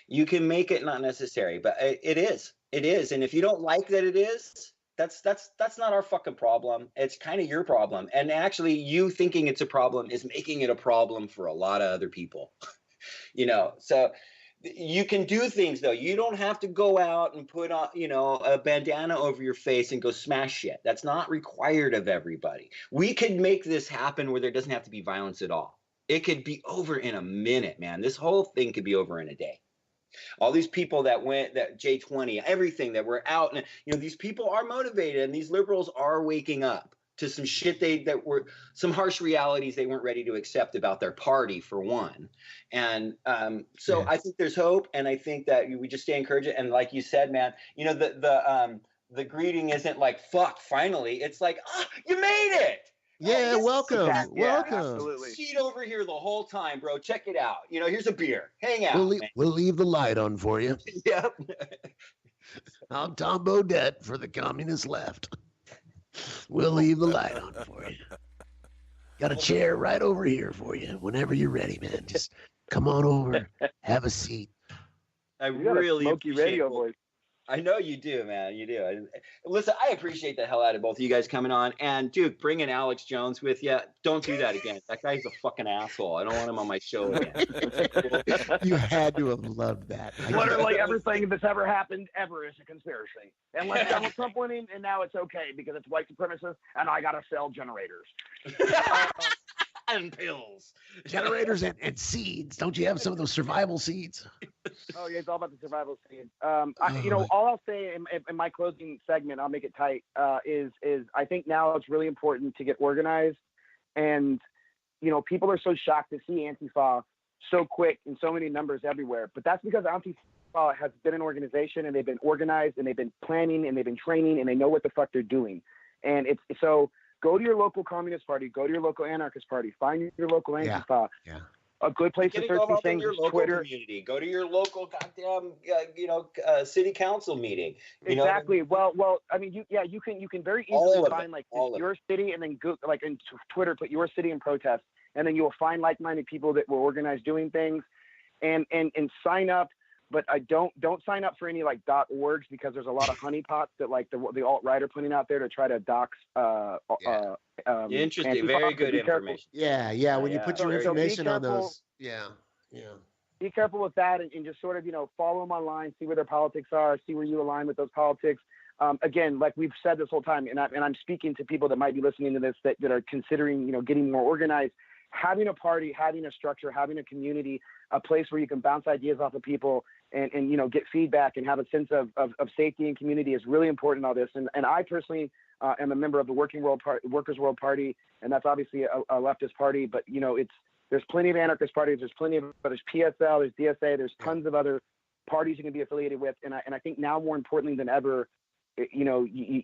You can make it not necessary, but it is. It is, and if you don't like that it is, that's not our fucking problem. It's kind of your problem. And actually, you thinking it's a problem is making it a problem for a lot of other people. So you can do things though. You don't have to go out and put on, a bandana over your face and go smash shit. That's not required of everybody. We could make this happen where there doesn't have to be violence at all. It could be over in a minute, man. This whole thing could be over in a day. All these people that J20, everything that were out, and these people are motivated, and these liberals are waking up to some shit that were some harsh realities they weren't ready to accept about their party, for one. And so I think there's hope, and I think that we just stay encouraged. And like you said, man, the greeting isn't like fuck finally. It's like, you made it. Yeah, welcome. Welcome. Absolutely. Seat over here the whole time, bro. Check it out. Here's a beer. Hang out. We'll leave the light on for you. Yep. I'm Tom Bodette for the communist left. We'll leave the light on for you. Got a chair right over here for you whenever you're ready, man. Just come on over, have a seat. I you got really a smoky radio voice. I know you do, man. You do. Listen, I appreciate the hell out of both of you guys coming on. And, dude, bringing Alex Jones with you, don't do that again. That guy's a fucking asshole. I don't want him on my show again. You had to have loved that. Literally everything that's ever happened ever is a conspiracy. And like Donald Trump went in, and now it's okay because it's white supremacists, and I got to sell generators. And pills. Generators and seeds. Don't you have some of those survival seeds? Oh, yeah, it's all about the survival seeds. All I'll say in my closing segment, I'll make it tight, is I think now it's really important to get organized. And, people are so shocked to see Antifa so quick in so many numbers everywhere. But that's because Antifa has been an organization, and they've been organized, and they've been planning, and they've been training, and they know what the fuck they're doing. And it's so go to your local Communist Party, go to your local Anarchist Party, find your local Antifa. Yeah. A good place to search these things is Twitter. Community. Go to your local goddamn, city council meeting. Exactly. Well, I mean, you can very easily find your city, and then go in Twitter, put your city in protest, and then you will find like-minded people that will organize doing things, and sign up. But I don't sign up for any .orgs, because there's a lot of honeypots that the alt-right are putting out there to try to dox. Interesting, Antifa. very good information. Yeah. When you put your information on those, be careful with that, and just sort of follow them online, see where their politics are, see where you align with those politics. Again, like we've said this whole time, and I'm speaking to people that might be listening to this that are considering getting more organized. Having a party, having a structure, having a community, a place where you can bounce ideas off of people and get feedback and have a sense of safety and community is really important in all this. And I personally am a member of the Workers' World Party, and that's obviously a leftist party. But there's plenty of anarchist parties. There's PSL, there's DSA, there's tons of other parties you can be affiliated with. And I think now more importantly than ever, you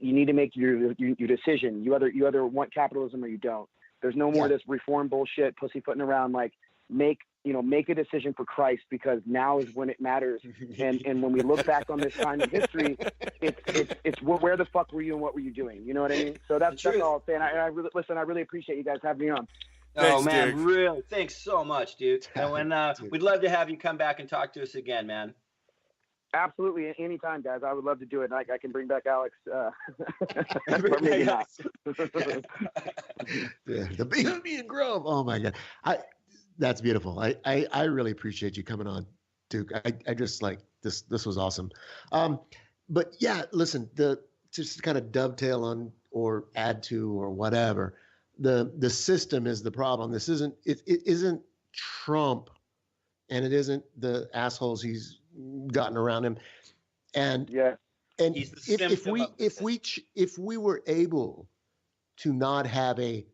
need to make your decision. You either want capitalism or you don't. There's no more of this reform bullshit, pussyfooting around. Make a decision for Christ, because now is when it matters. And when we look back on this time in history, it's where the fuck were you and what were you doing? You know what I mean? So that's all I'll say. And I really appreciate you guys having me on. Oh Thanks, man, Duke. really? Thanks so much, dude. And when we'd love to have you come back and talk to us again, man. Absolutely, anytime, guys. I would love to do it. I can bring back Alex. Or Bring maybe back not. Yeah, the Bohemian Grove. Oh my God, that's beautiful. I really appreciate you coming on, Duke. I just like this. This was awesome. But yeah, listen, just to kind of dovetail on or add to or whatever, the system is the problem. This isn't it isn't Trump, and it isn't the assholes he's gotten around him, and yeah. And He's the if we were able to not have a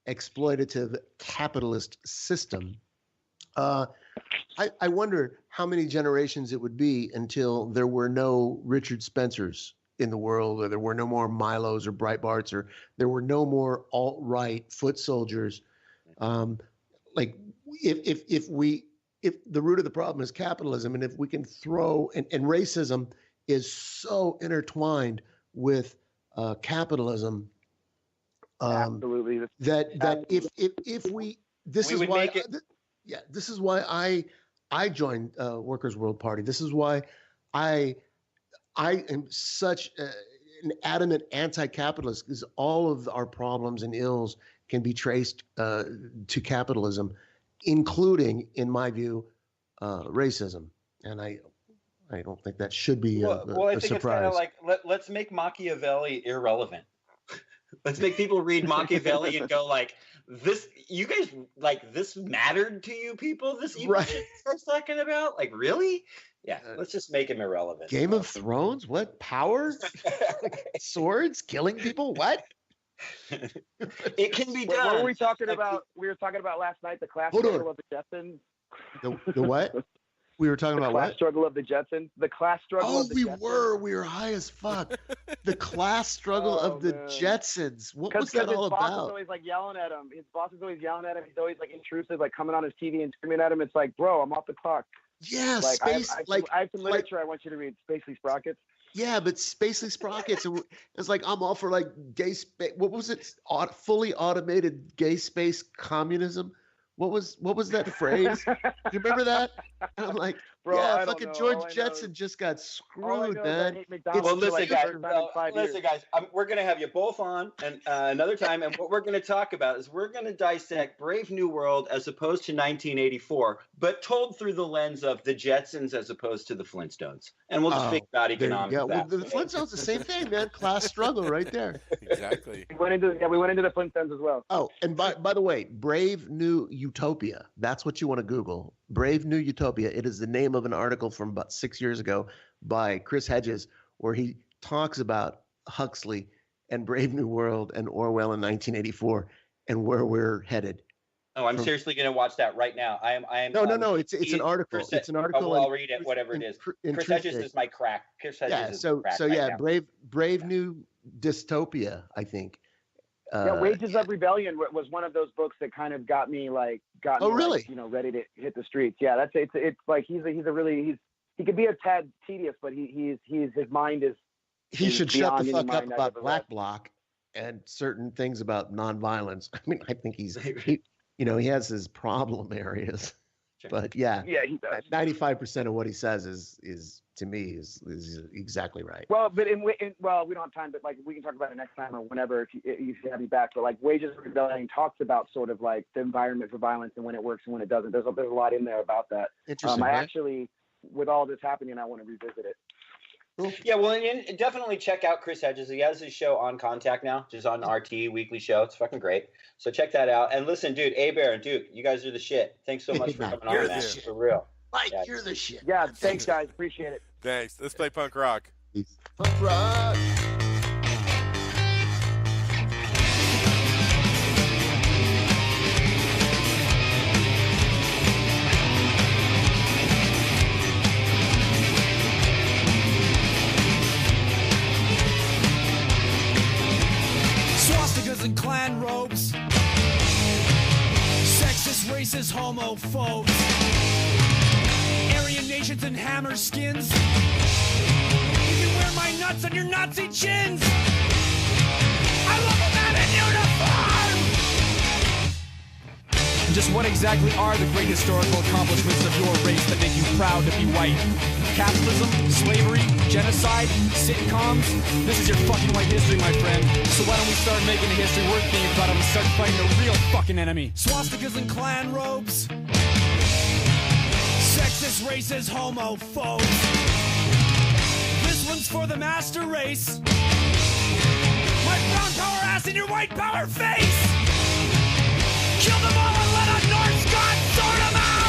exploitative capitalist system, I wonder how many generations it would be until there were no Richard Spencers in the world, or there were no more Milos or Breitbarts, or there were no more alt-right foot soldiers. Like if the root of the problem is capitalism, and if we can throw and racism is so intertwined with capitalism, absolutely. That if we this is why this is why I joined Workers' World Party. This is why I am such an adamant anti-capitalist, because all of our problems and ills can be traced to capitalism, including, in my view, racism. And I don't think that should be I a think surprise. it's kind of like let's make Machiavelli irrelevant. Let's make people read Machiavelli and go like, this, you guys, like, this mattered to you people? This evil shit you guys talking about? Like, really? Yeah, let's just make him irrelevant. Game of Thrones? What? Power? Swords? Killing people? What? It can be done. What were we talking about? We were talking about last night, the class struggle of the Jetsons. The what? We were talking about the class what? struggle of the Jetsons. The class struggle of the Jetsons. We were high as fuck. The class struggle of the Jetsons. What was that all his boss is about? always like yelling at him. His boss is always yelling at him. He's always like intrusive, like coming on his TV and screaming at him. It's like, bro, I'm off the clock. Yeah, like, space. I have some literature I want you to read. Spacely Sprockets. Yeah, but Spacely Sprockets. It's like, I'm all for like gay space. What was it? Fully automated gay space communism. What was that phrase? Do you remember that? And I'm like, bro, yeah, fucking George Jetson just got screwed, man. Well, listen, guys. We're going to have you both on and another time, and what we're going to talk about is we're going to dissect Brave New World as opposed to 1984, but told through the lens of the Jetsons as opposed to the Flintstones, and we'll just think about economics. Yeah, well, the Flintstones, the same thing, man. Class struggle, right there. Exactly. We went into the Flintstones as well. Oh, and by the way, Brave New Utopia. That's what you want to Google. Brave New Utopia. It is the name of an article from about 6 years ago by Chris Hedges, where he talks about Huxley and Brave New World and Orwell in 1984 and where we're headed. Oh, I'm seriously going to watch that right now. I am. No. It's an article. It's an article. I'll read it. Whatever it is. Chris Hedges is my crack. Chris Hedges is crack. So yeah, Brave New Dystopia, I think. Wages of Rebellion was one of those books that kind of got me really? Like, ready to hit the streets. Yeah, that's it's like he could be a tad tedious, but he his mind is. He should shut the fuck up about Black Bloc and certain things about nonviolence. I mean, I think he has his problem areas, but yeah, he does. 95% of what he says is to me is exactly right. Well, but we don't have time, but like we can talk about it next time or whenever if you have me back. But like Wages of Rebellion talks about sort of like the environment for violence and when it works and when it doesn't. There's a lot in there about that. Interesting. I actually, with all this happening, I want to revisit it. Cool. Yeah, well, and definitely check out Chris Hedges. He has his show On Contact now, just on RT weekly show. It's fucking great. So check that out. And listen, dude, Abear and Duke, you guys are the shit. Thanks so much for coming on, man. For real. Mike, you're the shit. Yeah, thanks, guys. Appreciate it. Thanks. Let's play punk rock. Punk rock. Swastikas and clan robes, sexist, racist, homophobes, Aryan nations and hammer skins. You can wear my nuts on your Nazi chins. I love a man in uniform. And just what exactly are the great historical accomplishments of your race that make you proud to be white? Capitalism, slavery, genocide, sitcoms? This is your fucking white history, my friend. So why don't we start making the history worth being proud of and start fighting the real fucking enemy? Swastikas and clan robes. Sexist, racist, homophobes. This one's for the master race. My brown power ass in your white power face. Kill them all and let a Norse god sort them out!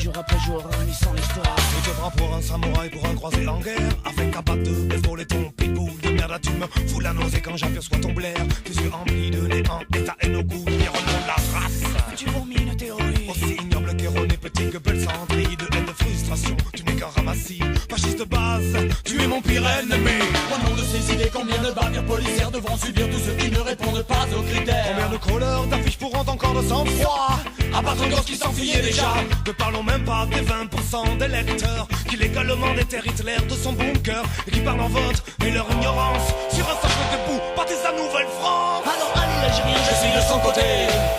jour après jour, réunissant l'histoire. Tu te prends pour un samouraï, pour un croisé en guerre. Avec ta batte de baseball et ton pitbull de merde, tu me fous la nausée quand j'aperçois ton blaire. Tes yeux emplis de néant et ta haine au goût qui remonte la race. Tu vomis une théorie aussi ignoble qu'erroné, petit gueule cendrille de haine, de frustration. Tu n'es qu'un ramassis, fasciste de base. Tu es mon pire ennemi. Au nom de ces idées, combien de barrières policières devront subir tous ceux qui ne répondent pas aux critères? Combien de couleurs d'affiches pourront encore de sang-froid abattre un gosse qui s'enfuyait déjà? Ne parlons même pas des 20% des lecteurs qui légalement déterrent Hitler de son bunker et qui parlent en vote et leur ignorance sur un socle debout, partisan Nouvelle-France. Alors Ali l'Algérien, je suis de son côté.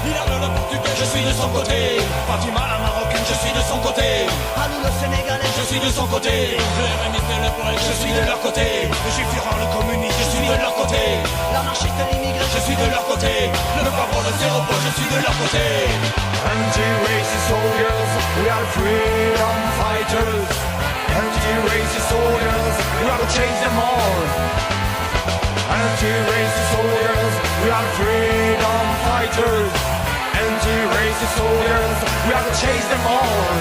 Hilario le Portugais, je suis de son côté. Fatima la Marocaine, je suis de son côté. Alou le Sénégalais, je suis de son côté. Le RMiste et le poète, je suis de leur côté. Le juif iran, le communiste, je suis de leur côté. L'anarchiste et l'immigré, je suis de leur côté. Le pauvre, le séropos, je suis de leur côté. Anti-racist soldiers, we are freedom fighters. Anti-racist soldiers, we are to change them all. Anti-racist soldiers, we are freedom fighters. Anti-racist soldiers, we are to change them all.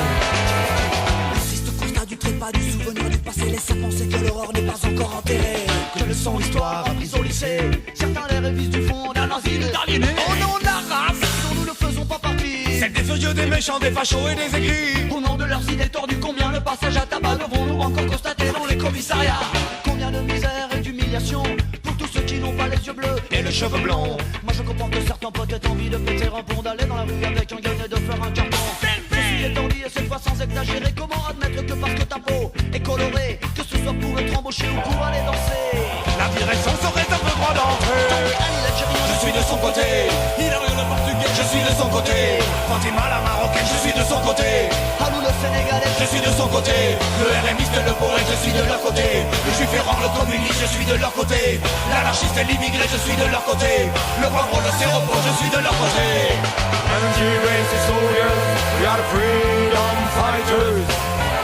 Raciste constat du trépas du souvenir du passé laisse à penser que l'horreur n'est pas encore enterrée. Que le son histoire apprise au lycée. Certains les révisent du fond d'un asile d'aliénés. Au nom de la race, dont nous ne faisons pas partie. Celle des furieux, des méchants, des fachos et des aigris. Au nom de leurs idées tordues, combien le passage à tabac devons-nous encore constater dans les commissariats? Combien de misère et d'humiliation pour tous ceux qui n'ont pas les yeux bleus et le cheveu blond. Moi je comprends que certains peut-être envie de péter un pont, d'aller dans la rue avec un gun et de faire un carton. Ceci étant dit, et cette fois sans exagérer, comment admettre que parce que ta peau est colorée, que ce soit pour être embauché ou pour aller danser, la direction serait un peu droit d'entrée. Ali l'Algérien, je suis de son côté. Hilario le Portugais, je suis de son côté. Fatima la Marocaine, je suis de son côté. Alou le Sénégalais, je suis de son côté. Le RMiste, le poète, je suis de leur côté. Le juif errant, le communiste, je suis de leur côté. L'anarchiste et l'immigré, je suis de leur côté. Le pauvre, le séropos, je suis de leur côté. Anti-racist soldiers, we are the freedom fighters.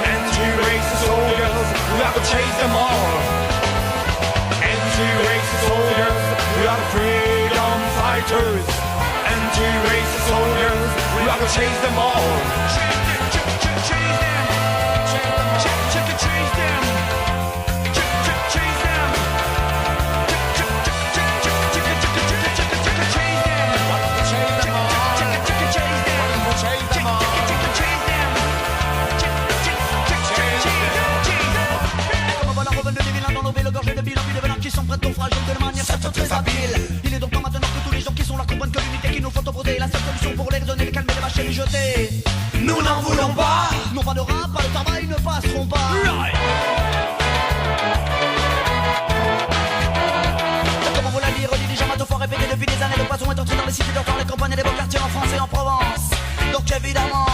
Anti-racist soldiers, we are to change them all. Anti-racist soldiers, we are the freedom fighters. Anti-racist soldiers, we are to change them all. Il est donc temps maintenant que tous les gens qui sont là comprennent que l'unité qu'il nous faut opposer est la seule solution pour les raisonner, les calmer, les mâcher, les jeter. Nous n'en voulons pas. Non pas de rap, pas de tabac, ils ne passeront pas. Comment vous la lire, redit déjà maintes fois répété depuis des années. Le poison est entré dans les cités dans les campagnes et les beaux quartiers en France et en Provence. Donc évidemment,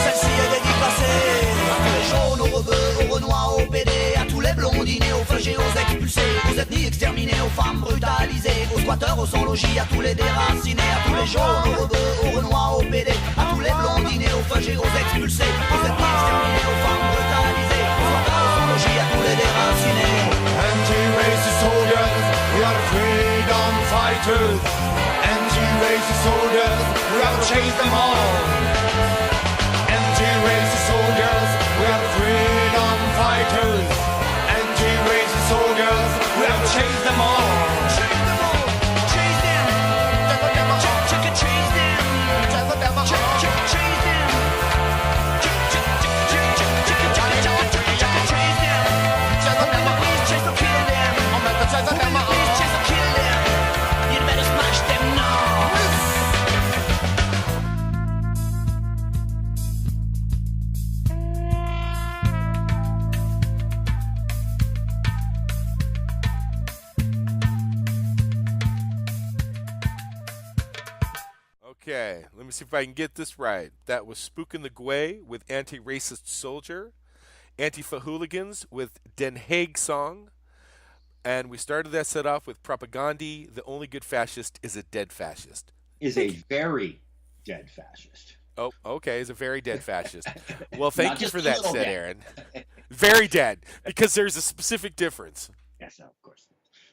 celle-ci est dédicacée à tous les jaunes, aux rebeux, aux renois, aux PD, à tous les blondinés, aux fâchés, aux expulsés, aux ethnies exterminées, aux femmes brutalisées, aux squatteurs, aux sans-logis, à tous les déracinés, à tous les jaunes, aux rebeux, aux renois, aux PD, à tous les blondinés, aux fâchés, aux expulsés, aux ethnies exterminées, aux femmes brutalisées, aux squatteurs, aux sans-logis, à tous les déracinés. Anti-racist soldiers, we are the freedom fighters. Anti-racist soldiers, we are to change them all. Anti-racist soldiers, we are the freedom fighters. Anti-racist soldiers, we have to change them all. Change them all, change them. Check and change them. Change them. Change them. Chase or kill them. Chase or kill them. You better smash them now. Okay, let me see if I can get this right. That was Spook in the Guay with Anti-Racist Soldier, Antifa Hooligans with Den Haag Song, and we started that set off with Propagandhi, The Only Good Fascist is a Dead Fascist. Is a very dead fascist. Oh, okay, is a very dead fascist. Well, thank Not you just for a that, little said dead. Aaron. Very dead, because there's a specific difference. Yes, of course.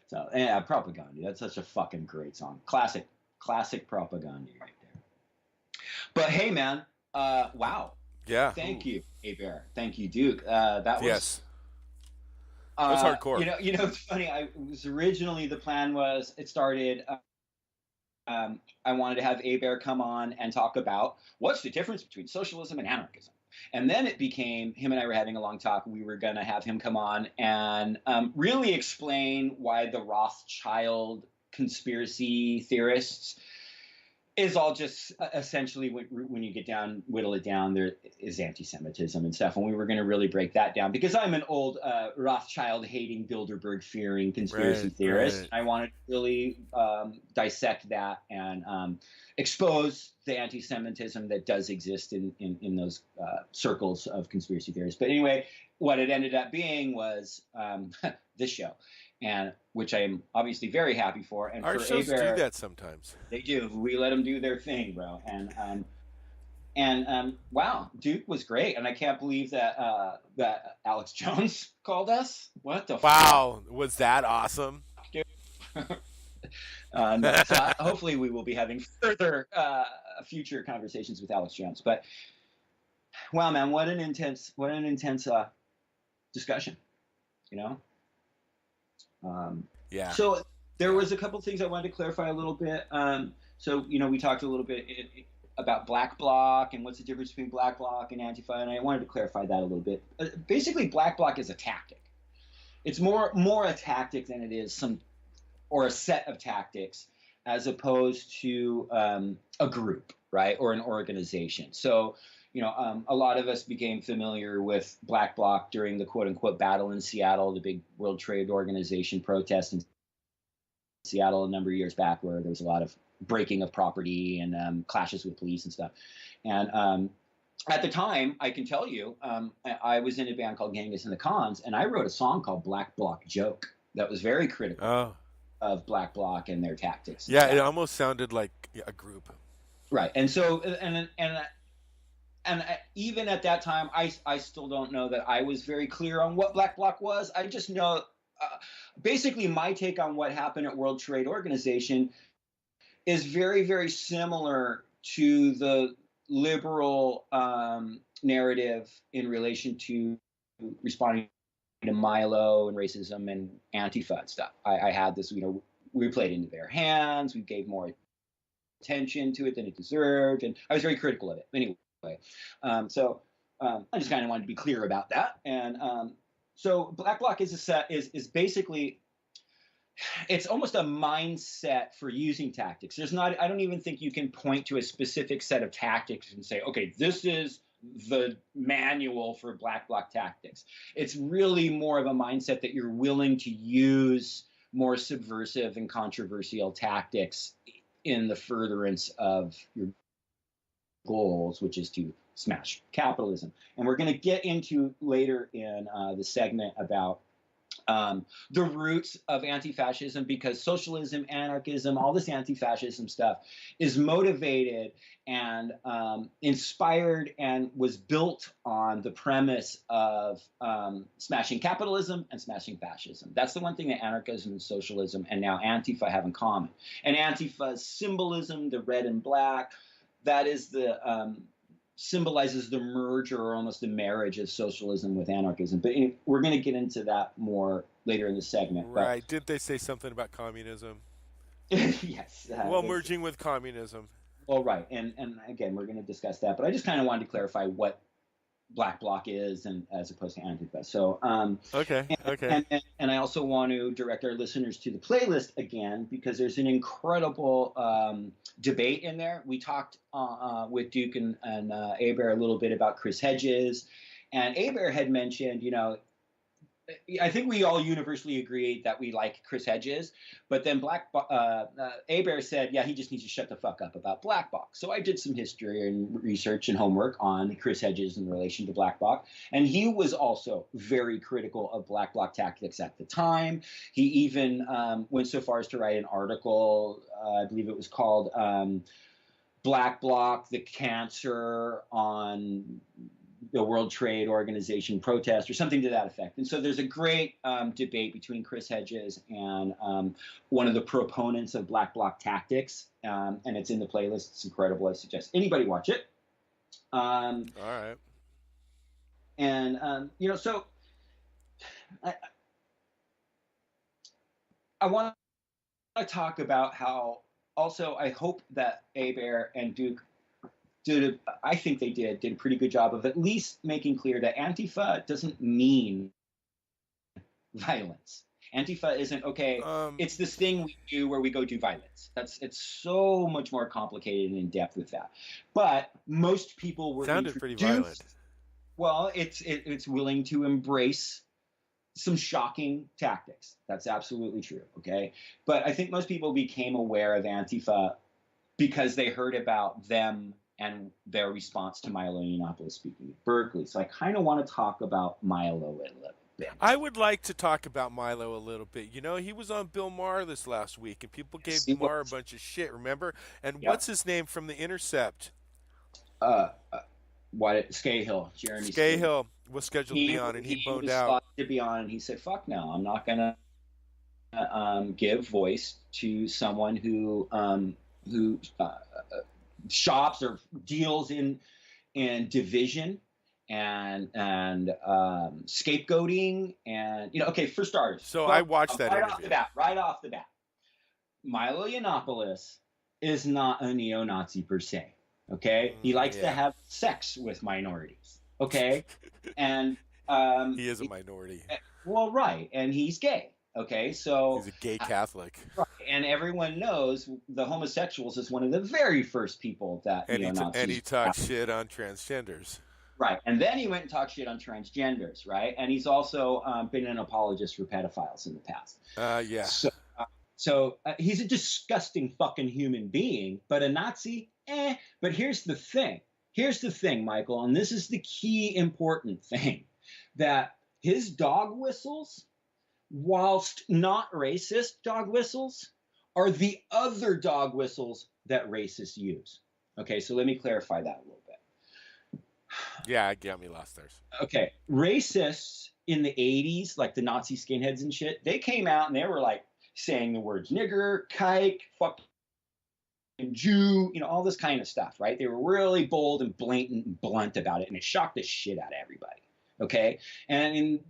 So, yeah, Propagandhi. That's such a fucking great song. Classic Propagandhi right there. But hey, man, wow. Yeah. Thank you, Abear. Thank you, Duke. That was Yes. That was hardcore. You know, it's funny. Originally the plan was it started. I wanted to have Abear come on and talk about what's the difference between socialism and anarchism. And then it became, him and I were having a long talk. We were going to have him come on and really explain why the Rothschild conspiracy theorists is all just essentially, when you get down, whittle it down, there is anti-Semitism and stuff. And we were going to really break that down because I'm an old Rothschild-hating, Bilderberg-fearing conspiracy theorist. Right. I wanted to really dissect that and expose the anti-Semitism that does exist in those circles of conspiracy theorists. But anyway, what it ended up being was this show, and which I am obviously very happy for. And Our for shows Abear, do that sometimes. They do. We let them do their thing, bro. And wow, Duke was great, and I can't believe that that Alex Jones called us. What the Wow, was that awesome? No, so hopefully we will be having further future conversations with Alex Jones. But wow, man, what an intense discussion, you know. Yeah. So there was a couple things I wanted to clarify a little bit. So you know, we talked a little bit about Black Bloc and what's the difference between Black Bloc and Antifa, and I wanted to clarify that a little bit. Basically, Black Bloc is a tactic. It's more a tactic than it is or a set of tactics, as opposed to a group, right, or an organization. So, you know, a lot of us became familiar with Black Bloc during the quote-unquote battle in Seattle, the big World Trade Organization protest in Seattle a number of years back, where there was a lot of breaking of property and clashes with police and stuff. And at the time, I can tell you, I was in a band called Genghis and the Khans, and I wrote a song called Black Bloc Joke that was very critical of Black Bloc and their tactics. Yeah, it almost sounded like a group. Right. And so, and even at that time, I still don't know that I was very clear on what Black Bloc was. I just know, basically, my take on what happened at World Trade Organization is very, very similar to the liberal narrative in relation to responding to Milo and racism and Antifa and stuff. I had this, you know, we played into their hands. We gave more attention to it than it deserved, and I was very critical of it. Anyway, so I just kind of wanted to be clear about that. And so Black Bloc is basically, it's almost a mindset for using tactics. I don't even think you can point to a specific set of tactics and say, okay, this is the manual for Black Bloc tactics. It's really more of a mindset that you're willing to use more subversive and controversial tactics in the furtherance of your goals, which is to smash capitalism. And we're going to get into later in the segment about the roots of anti-fascism, because socialism, anarchism, all this anti-fascism stuff is motivated and inspired and was built on the premise of smashing capitalism and smashing fascism. That's the one thing that anarchism and socialism and now Antifa have in common. And Antifa's symbolism, the red and black, that is the symbolizes the merger or almost the marriage of socialism with anarchism. But we're going to get into that more later in the segment. Right. But, didn't they say something about communism? Yes. Merging with communism. Well, right. And again, we're going to discuss that. But I just kind of wanted to clarify what Black Bloc is, and as opposed to Antifa. So okay. And I also want to direct our listeners to the playlist again, because there's an incredible debate in there. We talked with Duke and Abear a little bit about Chris Hedges, and Abear had mentioned, you know, I think we all universally agreed that we like Chris Hedges, but then Abear said, yeah, he just needs to shut the fuck up about Black Bloc. So I did some history and research and homework on Chris Hedges in relation to Black Bloc, and he was also very critical of Black Bloc tactics at the time. He even went so far as to write an article, I believe it was called Black Bloc, the Cancer on the World Trade Organization protest, or something to that effect. And so there's a great debate between Chris Hedges and one of the proponents of Black Bloc tactics, and it's in the playlist. It's incredible. I suggest anybody watch it. All right. And so I want to talk about how also I hope that Abear and Duke I think they did a pretty good job of at least making clear that Antifa doesn't mean violence. Antifa isn't it's this thing we do where we go do violence. It's so much more complicated and in depth with that. But most people were sounded pretty violent. Well, it's willing to embrace some shocking tactics. That's absolutely true. Okay, but I think most people became aware of Antifa because they heard about them and their response to Milo Yiannopoulos speaking at Berkeley. So I kind of want to talk about Milo a little bit. I would like to talk about Milo a little bit. You know, he was on Bill Maher this last week, and people gave Maher a bunch of shit, remember? And what's his name from The Intercept? Scahill, Jeremy Scahill was scheduled to be on, and he boned out. To be on, and he said, "Fuck no, I'm not gonna give voice to someone who shops or deals in division and scapegoating and for starters." So I watched that interview. Right off the bat, Milo Yiannopoulos is not a neo-Nazi per se. Okay, he likes to have sex with minorities. Okay, and he is a minority. Well, right, and he's gay. Okay, so he's a gay Catholic. Right, and everyone knows the homosexuals is one of the very first people that neo-Nazis. And he talks shit on transgenders. Right, and then he went and talked shit on transgenders. Right, and he's also been an apologist for pedophiles in the past. Yeah. So he's a disgusting fucking human being, but a Nazi, But here's the thing, Michael, and this is the key important thing, that his dog whistles, whilst not racist dog whistles, are the other dog whistles that racists use. Okay, so let me clarify that a little bit. Yeah, it got me lost there. Okay, racists in the 80s, like the Nazi skinheads and shit, they came out and they were like saying the words nigger, kike, fucking Jew, all this kind of stuff, right? They were really bold and blatant and blunt about it, and it shocked the shit out of everybody. Okay, and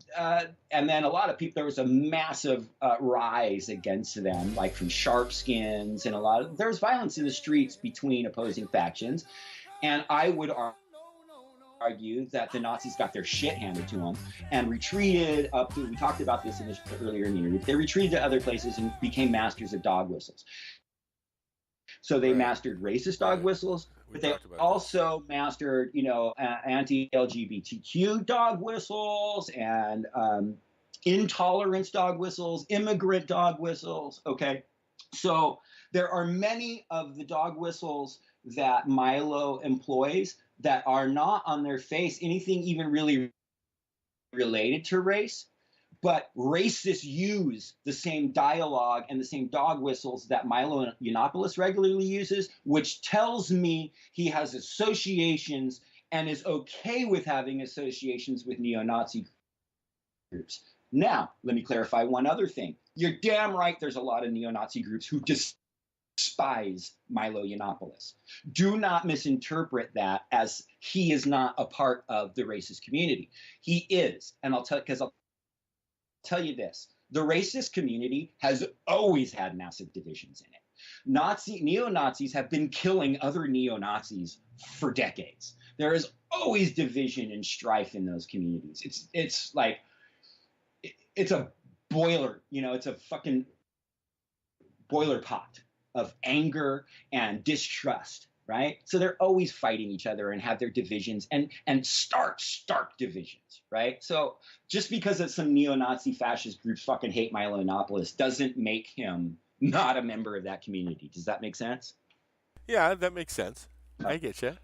then a lot of people, there was a massive rise against them, like from sharpskins, and there was violence in the streets between opposing factions, and I would argue that the Nazis got their shit handed to them and retreated up to, we talked about this earlier in the interview, they retreated to other places and became masters of dog whistles. So they mastered racist dog whistles, but they also mastered, anti-LGBTQ dog whistles and intolerance dog whistles, immigrant dog whistles. Okay, so there are many of the dog whistles that Milo employs that are not on their face anything even really related to race, but racists use the same dialogue and the same dog whistles that Milo Yiannopoulos regularly uses, which tells me he has associations and is okay with having associations with neo-Nazi groups. Now, let me clarify one other thing. You're damn right there's a lot of neo-Nazi groups who despise Milo Yiannopoulos. Do not misinterpret that as he is not a part of the racist community. He is, and I'll tell you this, the racist community has always had massive divisions in it. Neo-Nazis have been killing other neo-Nazis for decades. There is always division and strife in those communities. It's like, it's a boiler, it's a fucking boiler pot of anger and distrust, right? So they're always fighting each other and have their divisions and stark divisions, right? So just because that some neo-Nazi fascist groups fucking hate Milo Yiannopoulos doesn't make him not a member of that community. Does that make sense? Yeah, that makes sense. I get you.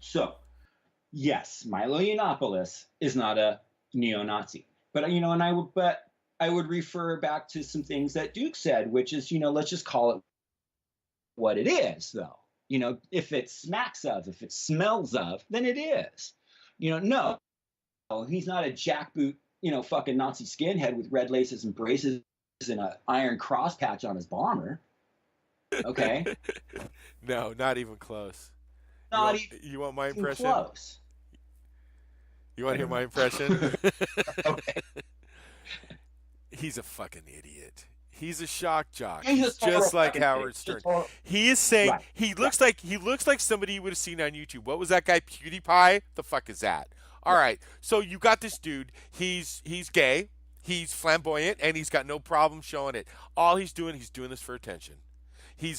So, yes, Milo Yiannopoulos is not a neo-Nazi, but I would refer back to some things that Duke said, which is, let's just call it what it is, though. If it smacks of, if it smells of, then it is. No, he's not a jackboot, fucking Nazi skinhead with red laces and braces and an iron cross patch on his bomber. Okay. No, not even close. Not you want my impression? Close. You want to hear my impression? Okay. He's a fucking idiot. He's a shock jock. He's He's a total just like fucking Howard idiot. Stern. He is saying Right. he looks like somebody you would have seen on YouTube. What was that guy, PewDiePie? The fuck is that? All right. So you got this dude. He's gay. He's flamboyant, and he's got no problem showing it. All he's doing this for attention. He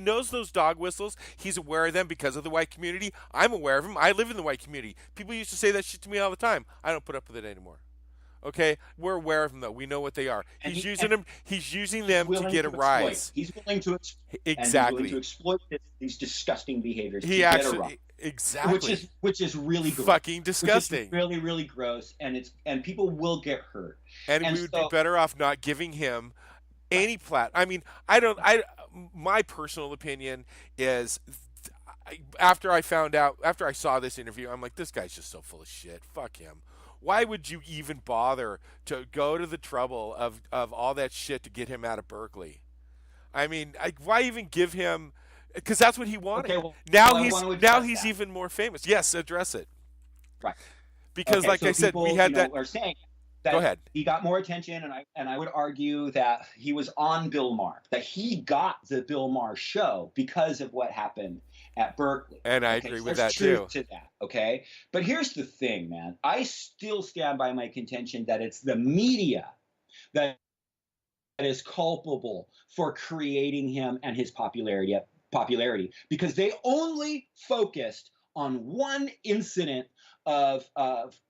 knows those dog whistles. He's aware of them because of the white community. I'm aware of them. I live in the white community. People used to say that shit to me all the time. I don't put up with it anymore. Okay, we're aware of them though. We know what they are. He's using them to get a rise. He's willing to exploit these disgusting behaviors. He actually exactly, which is really gross. Fucking disgusting. Really, really gross, and people will get hurt. And we would be better off not giving him any I mean, my personal opinion is, after I saw this interview, I'm like, this guy's just so full of shit. Fuck him. Why would you even bother to go to the trouble of all that shit to get him out of Berkeley? I mean, why even give him? Because that's what he wanted. Okay, now he's even more famous. Yes, address it. Right. Because, like I said, we had that. Are saying that go ahead. He got more attention, and I would argue that he was on Bill Maher. That he got the Bill Maher show because of what happened at Berkeley. And I agree with that too. To that, okay? But here's the thing, man. I still stand by my contention that it's the media that is culpable for creating him and his popularity because they only focused on one incident of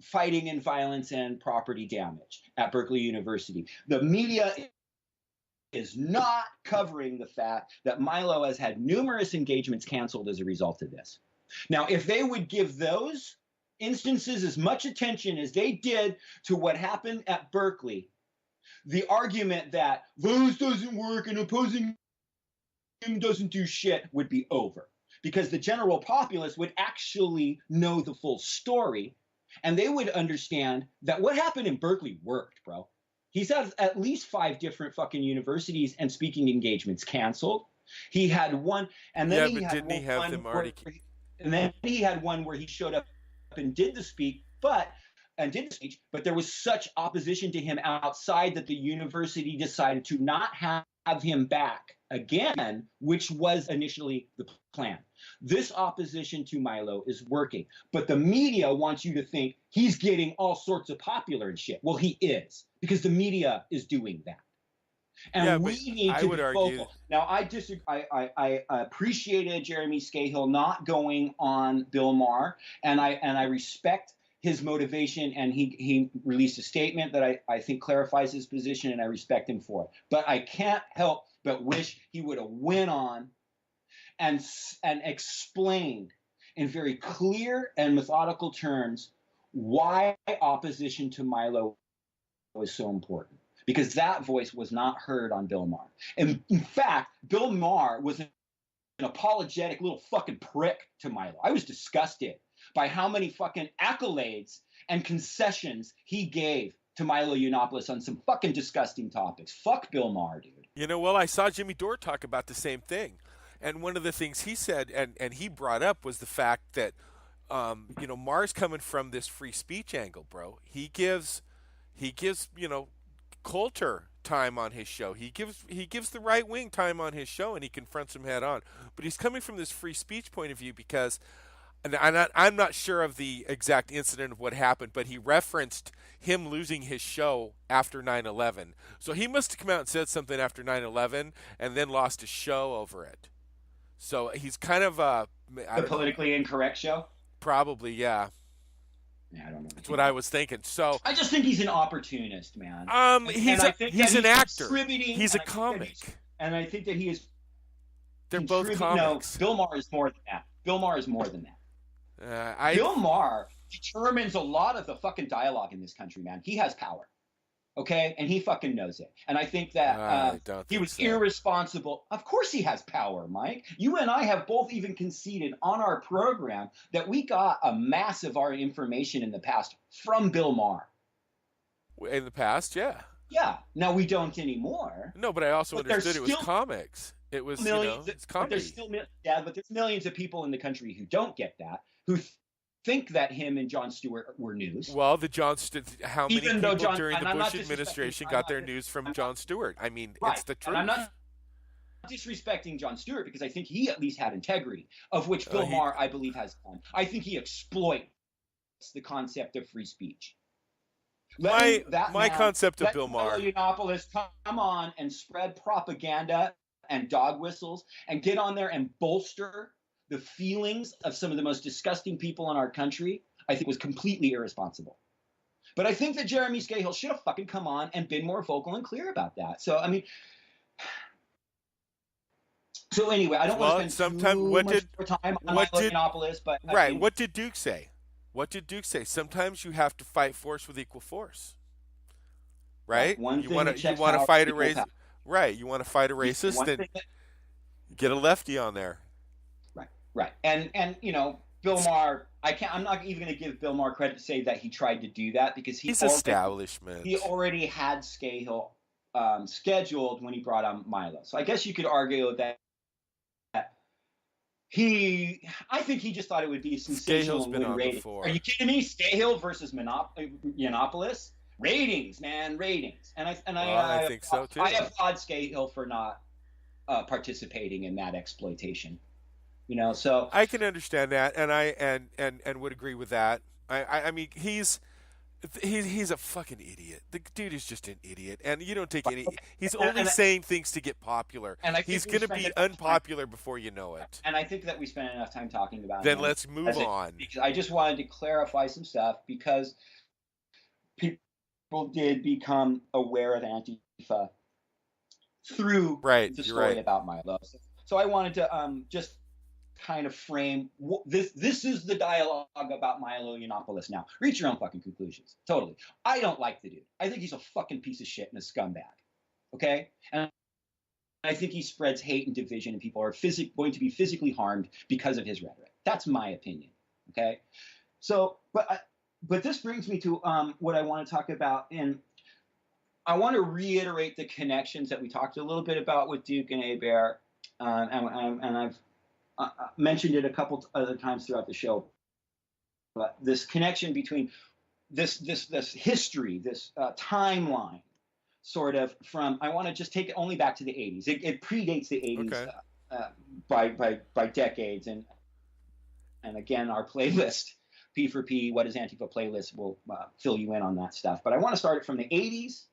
fighting and violence and property damage at Berkeley University. The media is not covering the fact that Milo has had numerous engagements canceled as a result of this. Now, if they would give those instances as much attention as they did to what happened at Berkeley, the argument that violence doesn't work and opposing him doesn't do shit would be over. Because the general populace would actually know the full story, and they would understand that what happened in Berkeley worked, bro. He's had at least 5 different fucking universities and speaking engagements canceled. He had one, and then he had one where he showed up and did the speech, but there was such opposition to him outside that the university decided to not have him back again, which was initially the plan. This opposition to Milo is working, but the media wants you to think he's getting all sorts of popular and shit. Well, he is, because the media is doing that. And we need to be vocal. Now, I disagree. I appreciated Jeremy Scahill not going on Bill Maher, and I respect his motivation, and he released a statement that I think clarifies his position, and I respect him for it. But I can't help but wish he would have went on and explained in very clear and methodical terms why opposition to Milo was so important. Because that voice was not heard on Bill Maher. And in fact, Bill Maher was an apologetic little fucking prick to Milo. I was disgusted by how many fucking accolades and concessions he gave to Milo Yiannopoulos on some fucking disgusting topics. Fuck Bill Maher, dude. You know, well, I saw Jimmy Dore talk about the same thing. And one of the things he said and he brought up was the fact that, Maher's coming from this free speech angle, bro. He gives, Coulter time on his show. He gives the right wing time on his show, and he confronts him head on. But he's coming from this free speech point of view because, and I'm not sure of the exact incident of what happened, but he referenced him losing his show after 9/11. So he must have come out and said something after 9/11 and then lost his show over it. So he's kind of the politically incorrect show? Probably, yeah. Yeah, I don't know. That's what I was thinking. So I just think he's an opportunist, man. He's an actor. He's a comic. And I think that he is. They're both comics. No, Bill Maher is more than that. Bill Maher is more than that. Bill Maher determines a lot of the fucking dialogue in this country, man. He has power. Okay? And he fucking knows it. And I think that he was irresponsible. Of course he has power, Mike. You and I have both even conceded on our program that we got a mass of our information in the past from Bill Maher. In the past, yeah. Yeah. Now we don't anymore. No, but I also understood it was comics. It was, millions, it's comedy. But there's millions of people in the country who don't get that, who think that him and Jon Stewart were news. Well, how many Even though people Jon- during and the I'm not Bush administration disrespecting- got their news from Jon Stewart? I mean, Right. it's the And truth. I'm not disrespecting Jon Stewart because I think he at least had integrity, of which Bill Maher, I believe, has done. I think he exploits the concept of free speech. My concept of Bill Maher. Yiannopoulos come on and spread propaganda and dog whistles and get on there and bolster the feelings of some of the most disgusting people in our country, I think was completely irresponsible. But I think that Jeremy Scahill should have fucking come on and been more vocal and clear about that. So, I mean, anyway, I don't want to spend too much more time on Yiannopoulos, but right. I mean, what did Duke say? What did Duke say? Sometimes you have to fight force with equal force. Right? You want to fight a racist. Right. You want to fight a racist, then get a lefty on there. Right. And you know, Bill Maher, I'm not even going to give Bill Maher credit to say that he tried to do that because he's establishment. He already had Scahill scheduled when he brought on Milo. So I guess you could argue that I think he just thought it would be sensational and win ratings. Are you kidding me? Scahill versus Yiannopoulos? Ratings, man, ratings. And I think so too. I applaud Scahill for not participating in that exploitation. You know, so I can understand that, and I would agree with that. I mean, he's a fucking idiot. The dude is just an idiot, and you don't take any. He's only saying things to get popular. And he's going to be unpopular before you know it. And I think that we spent enough time talking about. Then let's move on. I just wanted to clarify some stuff because people did become aware of Antifa through the story about Milo. So I wanted to just kind of frame this is the dialogue about Milo Yiannopoulos now. Reach your own fucking conclusions. Totally. I don't like the dude. I think he's a fucking piece of shit and a scumbag. Okay? And I think he spreads hate and division and people are going to be physically harmed because of his rhetoric. That's my opinion. Okay? So, but this brings me to what I want to talk about, and I want to reiterate the connections that we talked a little bit about with Duke and Abear, and I've mentioned it a couple other times throughout the show, but this connection between this history, this timeline, sort of from, I want to just take it only back to the 80s. It predates the 80s by decades, and again, our playlist, P for P, What is Antifa playlist, will fill you in on that stuff. But I want to start it from the 80s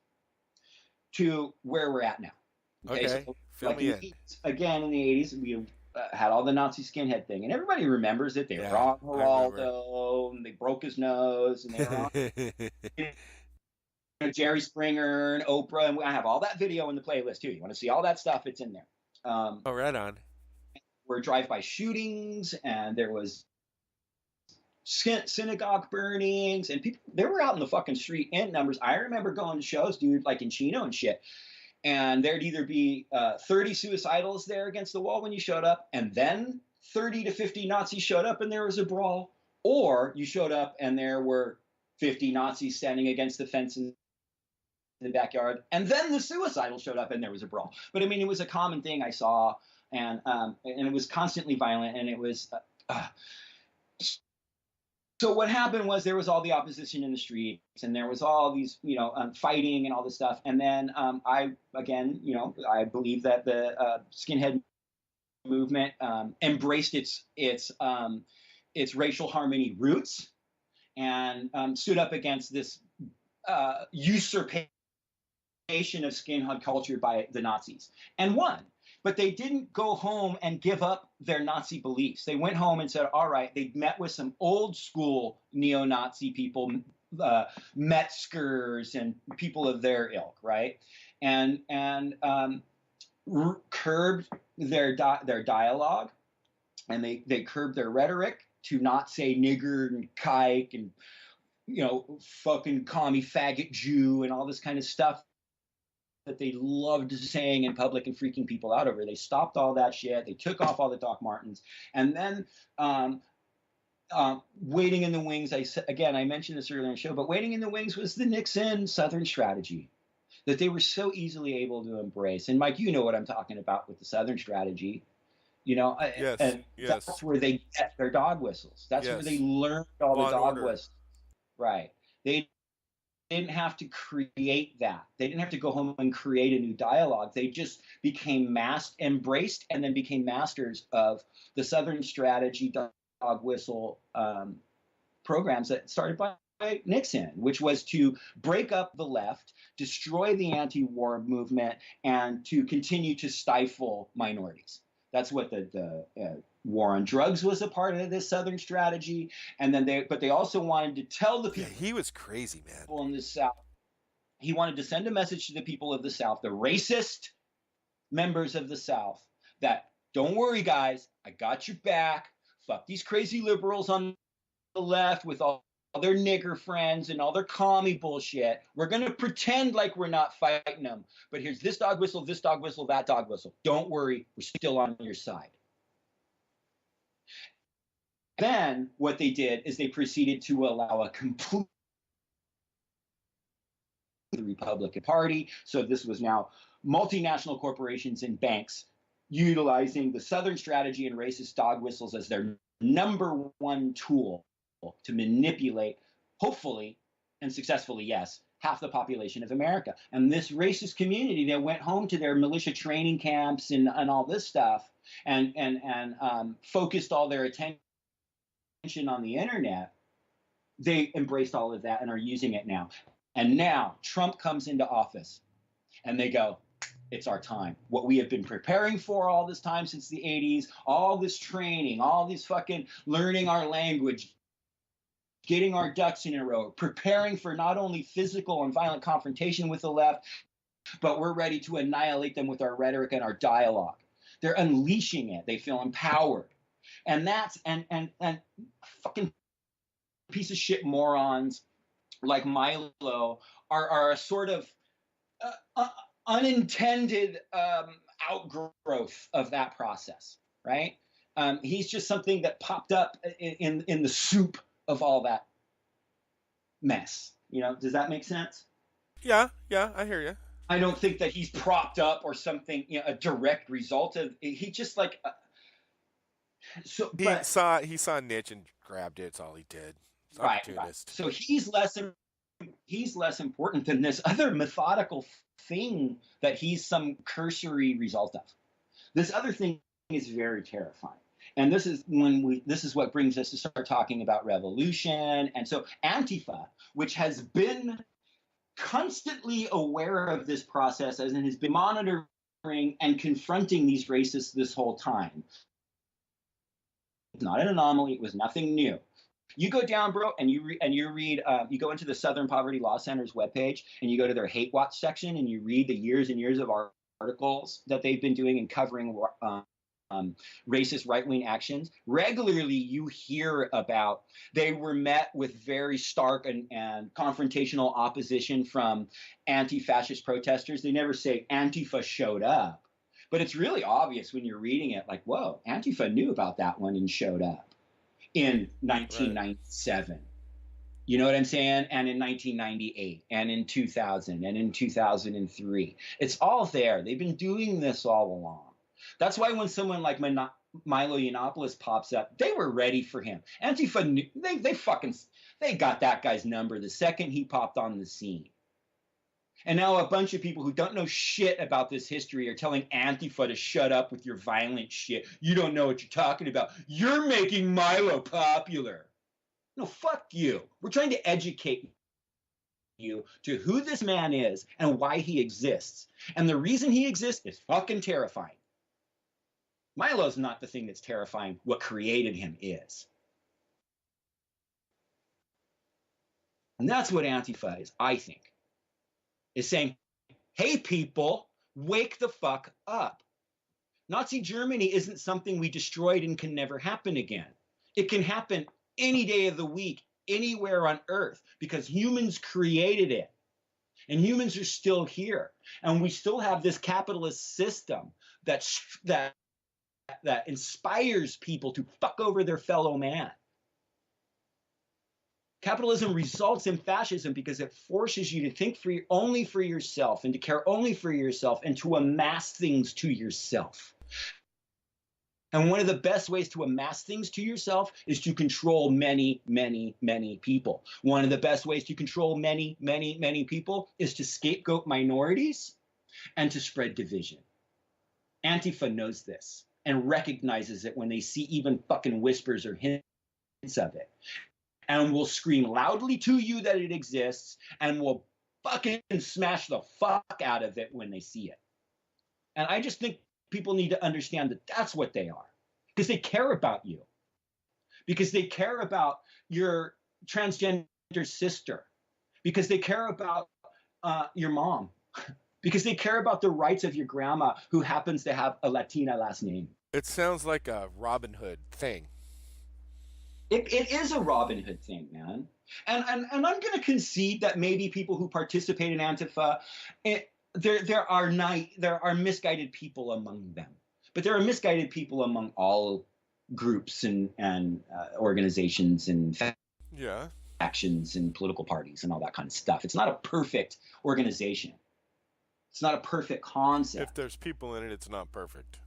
to where we're at now. Okay, so, fill me in. Again, in the 80s, we had all the Nazi skinhead thing, and everybody remembers it. They were on Geraldo, and they broke his nose, and they were on Jerry Springer and Oprah, and I have all that video in the playlist too. You want to see all that stuff? It's in there. Right on. Were drive-by shootings, and there was synagogue burnings, and people, they were out in the fucking street in numbers. I remember going to shows, dude, like in Chino and shit. And there'd either be 30 suicidals there against the wall when you showed up, and then 30 to 50 Nazis showed up and there was a brawl, or you showed up and there were 50 Nazis standing against the fence in the backyard, and then the suicidal showed up and there was a brawl. But I mean, it was a common thing I saw, and it was constantly violent, and it was. So what happened was there was all the opposition in the streets, and there was all these, fighting and all this stuff. And then I believe that the skinhead movement embraced its racial harmony roots and stood up against this usurpation of skinhead culture by the Nazis and won. But they didn't go home and give up their Nazi beliefs. They went home and said, all right, they met with some old school neo-Nazi people, Metzgers and people of their ilk, right? And curbed their dialogue, and they curbed their rhetoric to not say nigger and kike and, fucking commie faggot Jew and all this kind of stuff that they loved saying in public and freaking people out over. They stopped all that shit. They took off all the Doc Martens. And then waiting in the wings, I mentioned this earlier in the show, but waiting in the wings was the Nixon Southern strategy that they were so easily able to embrace. And Mike, you know what I'm talking about with the Southern strategy. You know, Yes, and yes. that's where they get their dog whistles. That's where they learned all the dog whistles. Right. They didn't have to create that. They didn't have to go home and create a new dialogue. They just became embraced and then became masters of the Southern strategy dog whistle programs that started by Nixon, which was to break up the left, destroy the anti-war movement, and to continue to stifle minorities. That's what the war on drugs was a part of this Southern strategy. And then they also wanted to tell the people. Yeah, he was crazy, man. In the South, he wanted to send a message to the people of the South, the racist members of the South, that don't worry, guys, I got your back. Fuck these crazy liberals on the left with all their nigger friends and all their commie bullshit. We're going to pretend like we're not fighting them. But here's this dog whistle, that dog whistle. Don't worry, we're still on your side. Then what they did is they proceeded to allow a complete the Republican Party. So this was now multinational corporations and banks utilizing the Southern strategy and racist dog whistles as their number one tool to manipulate, hopefully and successfully, yes, half the population of America. And this racist community that went home to their militia training camps and all this stuff and focused all their attention on the internet, they embraced all of that and are using it now. And now Trump comes into office and they go, it's our time. What we have been preparing for all this time since the 80s, all this training, all this fucking learning our language, getting our ducks in a row, preparing for not only physical and violent confrontation with the left, but we're ready to annihilate them with our rhetoric and our dialogue. They're unleashing it. They feel empowered. And that's, and fucking piece of shit morons like Milo are a sort of unintended outgrowth of that process, right? He's just something that popped up in the soup of all that mess. You know, does that make sense? Yeah, I hear you. I don't think that he's propped up or something, you know, a direct result of. He just like. He saw a niche and grabbed it. It's all he did. Right. So he's less important than this other methodical thing that he's some cursory result of. This other thing is very terrifying. And this is what brings us to start talking about revolution. And so Antifa, which has been constantly aware of this process and has been monitoring and confronting these racists this whole time. It's not an anomaly. It was nothing new. You go down, bro, and you read. You go into the Southern Poverty Law Center's webpage, and you go to their hate watch section, and you read the years and years of articles that they've been doing and covering racist right-wing actions. Regularly, you hear about they were met with very stark and confrontational opposition from anti-fascist protesters. They never say Antifa showed up, but it's really obvious when you're reading it. Like, whoa, Antifa knew about that one and showed up in 1997. Right. You know what I'm saying? And in 1998 and in 2000 and in 2003. It's all there. They've been doing this all along. That's why when someone like Milo Yiannopoulos pops up, they were ready for him. Antifa knew, they got that guy's number the second he popped on the scene. And now a bunch of people who don't know shit about this history are telling Antifa to shut up with your violent shit. You don't know what you're talking about. You're making Milo popular. No, fuck you. We're trying to educate you to who this man is and why he exists. And the reason he exists is fucking terrifying. Milo's not the thing that's terrifying. What created him is. And that's what Antifa is, I think. Is saying, hey, people, wake the fuck up. Nazi Germany isn't something we destroyed and can never happen again. It can happen any day of the week, anywhere on Earth, because humans created it. And humans are still here. And we still have this capitalist system that inspires people to fuck over their fellow man. Capitalism results in fascism because it forces you to think only for yourself and to care only for yourself and to amass things to yourself. And one of the best ways to amass things to yourself is to control many, many, many people. One of the best ways to control many, many, many people is to scapegoat minorities and to spread division. Antifa knows this and recognizes it when they see even fucking whispers or hints of it. And will scream loudly to you that it exists and will fucking smash the fuck out of it when they see it. And I just think people need to understand that that's what they are, because they care about you, because they care about your transgender sister, because they care about your mom, because they care about the rights of your grandma who happens to have a Latina last name. It sounds like a Robin Hood thing. It is a Robin Hood thing, man. And I'm going to concede that maybe people who participate in Antifa, there are misguided people among them, but there are misguided people among all groups and organizations and factions and political parties and all that kind of stuff. It's not a perfect organization. It's not a perfect concept. If there's people in it, it's not perfect.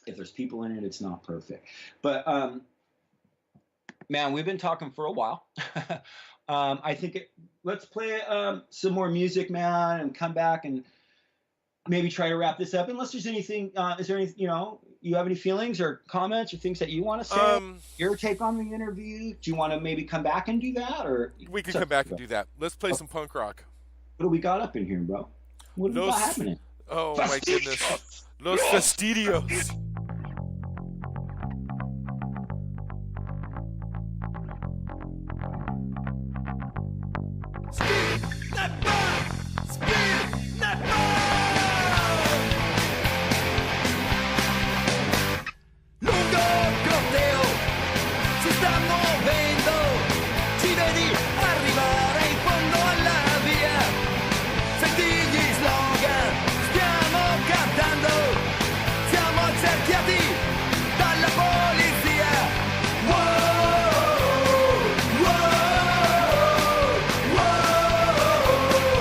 If there's people in it, it's not perfect. But man, we've been talking for a while. I think let's play some more music, man, and come back and maybe try to wrap this up. Unless there's anything, is there any, you have any feelings or comments or things that you want to say? Your take on the interview? Do you want to maybe come back and do that, or we can come back and do that? Let's play some punk rock. What do we got up in here, bro? What do we got happening? Oh my goodness, Los Fastidios. Whoa, whoa, whoa.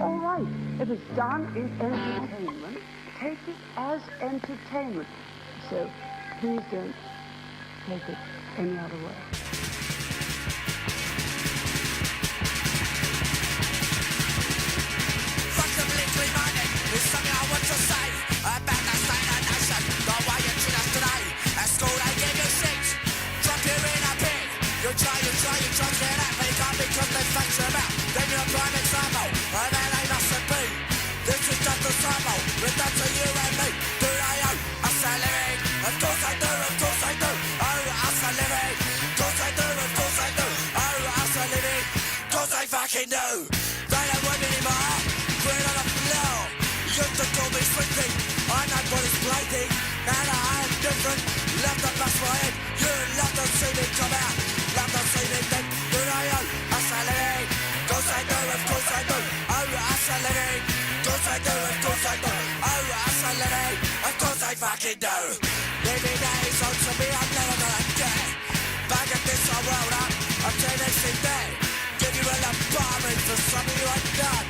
all right. If it's done in entertainment, take it as entertainment. So please don't take it any other way. Fuck the politically minded. There's something I want to say about that state of nation. The way you treat us today. At school they give you seats. Drop you in a pit. You try to get at me. Can't because they face you out. Then you're a prime example. And then they mustn't be. This is just a sample. But that's to you and me. Do they owe us a living? Of course they do, of course they do. Oh, us a living. Of course they do, of course they do. Oh, us a living. Of course they fucking do. They don't want anymore. Quit on the floor. You used to call me sweetie. I know what it's blading. And I am different. Love to bust my head. You love to see me come out. Love to see me think. Do they owe us a living? Of course they do, of course they do. Oh, us a living. Of course they do, of course they do. Oh, us a living. Of course they fucking do. Living days on to me, I'm never gonna get. Back at this, I roll up. I'm TNC day. Give you a love bombing for something you ain't done.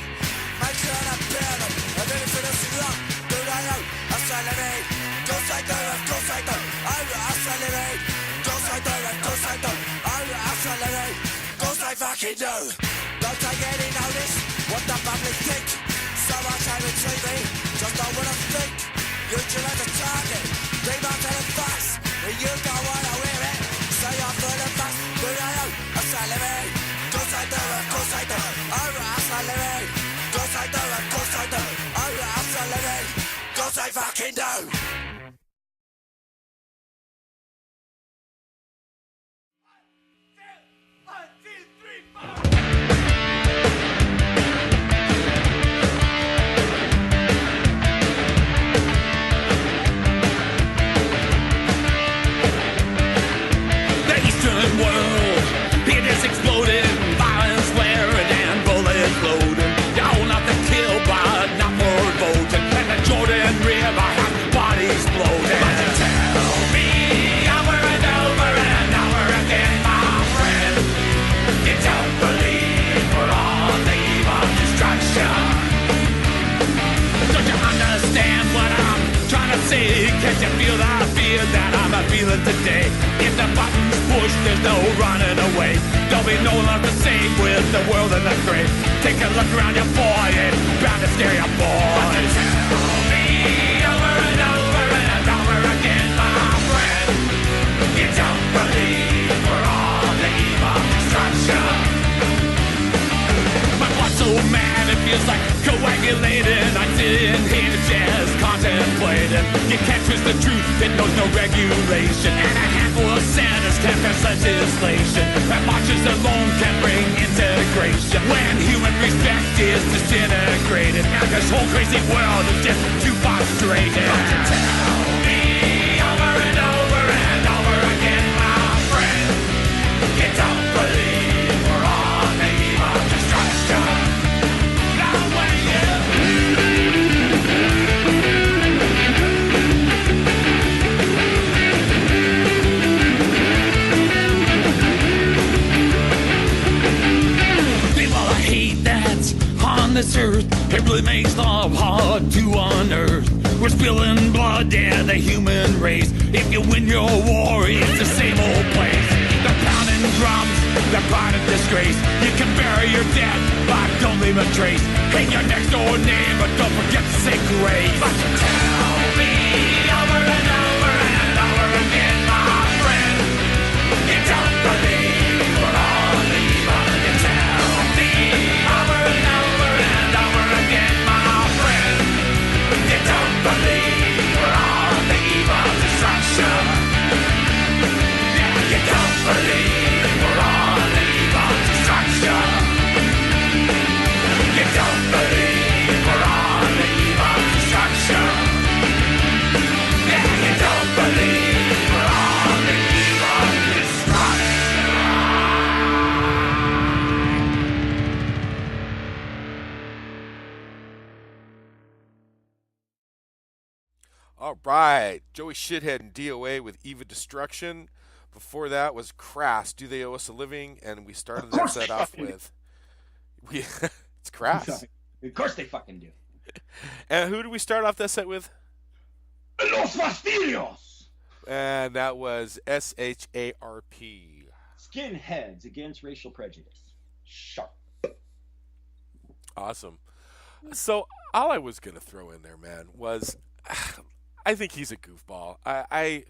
Make sure I bear them. And then if it isn't wrong, do they owe us a living? Of course they do, of course they do. Oh, us a living. Of course they do, of course they do. Oh, us a living. Of course they fucking do. Don't take any notice what the public think. So much on TV, just don't wanna think. You chill as a target, dream out to the face. When you don't wanna wear it, say you're full of fuss. Do they owe us a living? Of course they do, of course they do. Oh, us a living. Of course they do, of course they do. Oh, us a living. Of course they fucking do. World, it is exploding, violence flaring and bullets loading. Y'all not the kill, but not for voting. And the Jordan River has bodies floating. But you tell me over and over again, my friend, you don't believe we're on the eve of destruction. Don't you understand what I'm trying to say? Can't you feel the fear that I'm feeling today? If the button's pushed, there's no running away. There'll be no love to save with the world in the grave. Take a look around you, boy, it's bound to scare you, boy. But you tell me over and over again, my friend, you don't believe we're on the eve of destruction. My blood's so mad, it feels like coagulating. I'm sitting here just contemplating. You can't twist the truth, it knows no regulation. And a handful of senators can't pass legislation. And marches alone can't bring integration. When human respect is disintegrated, and this whole crazy world is just too frustrated. Don't you tell me over and over again, my friend, you don't believe we're on the eve of destruction. On this earth, it really makes love hard to unearth. We're spilling blood, yeah, the human race. If you win your war, it's the same old place. The pounding drums, the pride and disgrace. You can bury your dead, but don't leave a trace. Hate your next door neighbor, don't forget to say grace. But you tell me over and over again, my friend, you don't believe we're on the eve of. You tell me over and over again, my friend, you don't believe we're on the eve of destruction. Yeah, you don't believe we're on the eve of destruction. You don't believe we're on the eve of destruction. Yeah, you don't believe we're on the eve of destruction. All right, Joey Shithead and D.O.A. with Eve of Destruction. Before that was Crass, Do They Owe Us a Living? And we started that set off with... it's Crass. Of course they fucking do. And who do we start off that set with? Los Fastidios! And that was SHARP. Skinheads Against Racial Prejudice. Sharp. Awesome. So all I was going to throw in there, man, was I think he's a goofball. I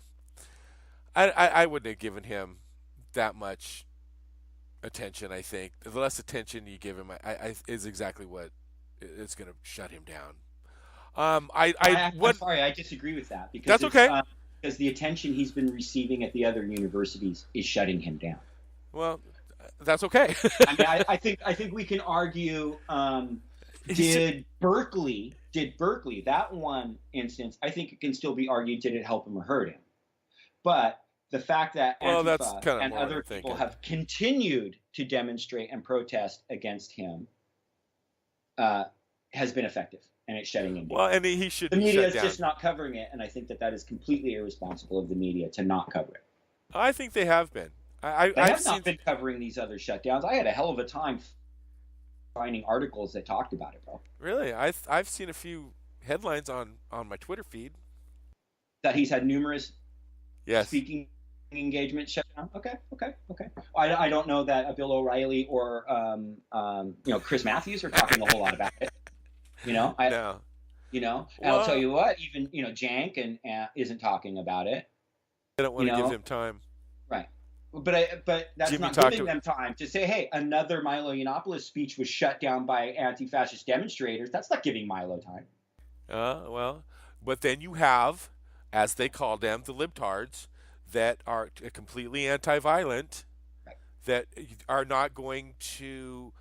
wouldn't have given him that much attention. I think the less attention you give him is exactly what is going to shut him down. I'm sorry, I disagree with that. That's okay. Because the attention he's been receiving at the other universities is shutting him down. Well, that's okay. I mean, I think we can argue. Did Berkeley, that one instance, I think it can still be argued, did it help him or hurt him? But the fact that Antifa and other people have continued to demonstrate and protest against him has been effective, and it's shutting him down. Well, and he should. The media is just not covering it, and I think that is completely irresponsible of the media to not cover it. I think they have been. They have not been covering these other shutdowns. I had a hell of a time finding articles that talked about it, bro. Really? I've seen a few headlines on my Twitter feed that he's had numerous yes. speaking engagements shut down. Okay. I don't know that Bill O'Reilly or Chris Matthews are talking a whole lot about it. No. And I'll tell you what, even Jank and isn't talking about it. They don't want to give him time. Right. But that's Jimmy not giving them time to say, hey, another Milo Yiannopoulos speech was shut down by anti-fascist demonstrators. That's not giving Milo time. Well, but then you have, as they call them, the libtards that are completely anti-violent, right. that are not going to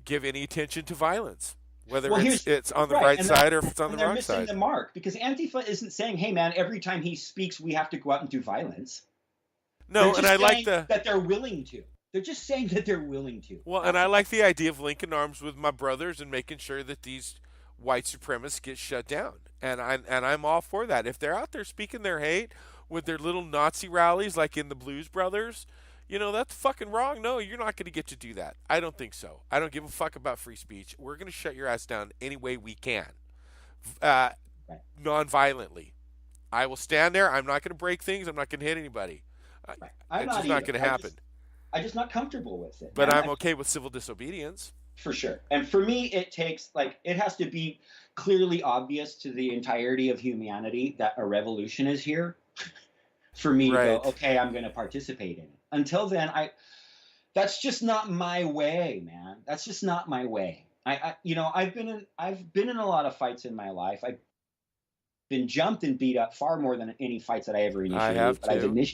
give any attention to violence, whether it's on the right side or if it's on the wrong side. They're missing the mark, because Antifa isn't saying, hey, man, every time he speaks, we have to go out and do violence. No, and I like that they're willing to. They're just saying that they're willing to. Well, and I like the idea of linking arms with my brothers and making sure that these white supremacists get shut down. And I'm all for that. If they're out there speaking their hate with their little Nazi rallies like in the Blues Brothers, that's fucking wrong. No, you're not going to get to do that. I don't think so. I don't give a fuck about free speech. We're going to shut your ass down any way we can, non-violently. I will stand there. I'm not going to break things. I'm not going to hit anybody. Right. It's just not going to happen. I'm just not comfortable with it. But I'm okay with civil disobedience. For sure. And for me, it has to be clearly obvious to the entirety of humanity that a revolution is here for me to go, okay, I'm going to participate in it. Until then, that's just not my way, man. That's just not my way. I've been in a lot of fights in my life. I've been jumped and beat up far more than any fights that I ever initiated. I have too.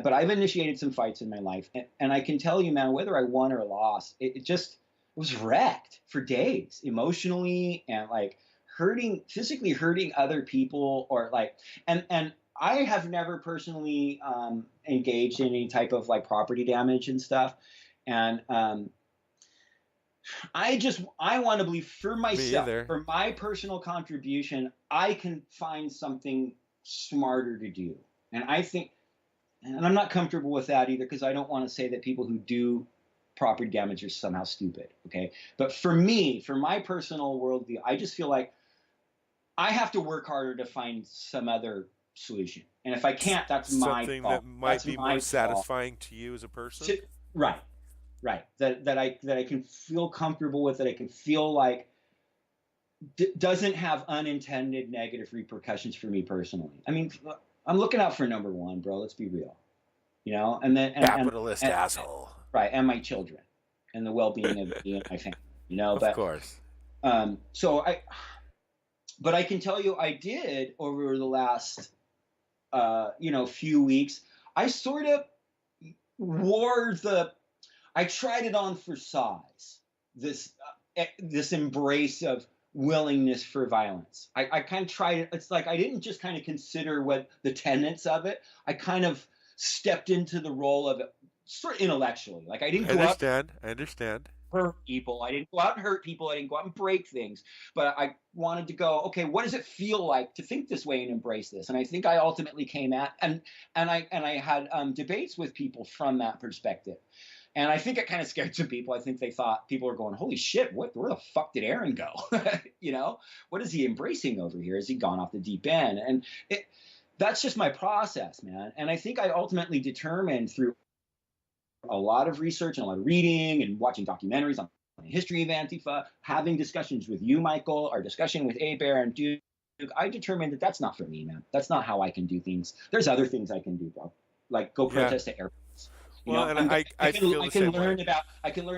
But I've initiated some fights in my life, and I can tell you, man, whether I won or lost, it was wrecked for days, emotionally and physically hurting other people, and I have never personally engaged in any type of property damage and stuff, and I want to believe for myself, for my personal contribution, I can find something smarter to do, and I think. And I'm not comfortable with that either, because I don't want to say that people who do property damage are somehow stupid, okay? But for me, for my personal worldview, I just feel like I have to work harder to find some other solution. And if I can't, that's my fault. Something that might be more satisfying to you as a person? Right. That I can feel comfortable with, that I can feel like doesn't have unintended negative repercussions for me personally. I mean, I'm looking out for number one, bro. Let's be real, and then capitalist asshole, right? And my children, and the well-being of me and my family, Of course. But I can tell you, I did over the last, few weeks. I sort of I tried it on for size. This embrace of willingness for violence. I kind of tried it. It's like I didn't just kind of consider what the tenets of it. I kind of stepped into the role of it sort of intellectually. I didn't go I understand. hurt people. I didn't go out and hurt people. I didn't go out and break things. But I wanted to go, okay, what does it feel like to think this way and embrace this? And I think I ultimately came at and I had debates with people from that perspective. And I think it kind of scared some people. I think they thought people were going, holy shit, where the fuck did Aaron go? You know, what is he embracing over here? Has he gone off the deep end? And that's just my process, man. And I think I ultimately determined through a lot of research and a lot of reading and watching documentaries on the history of Antifa, having discussions with you, Michael, our discussion with Abear and Duke, I determined that that's not for me, man. That's not how I can do things. There's other things I can do, bro. Like go protest at airports. Well, and I can learn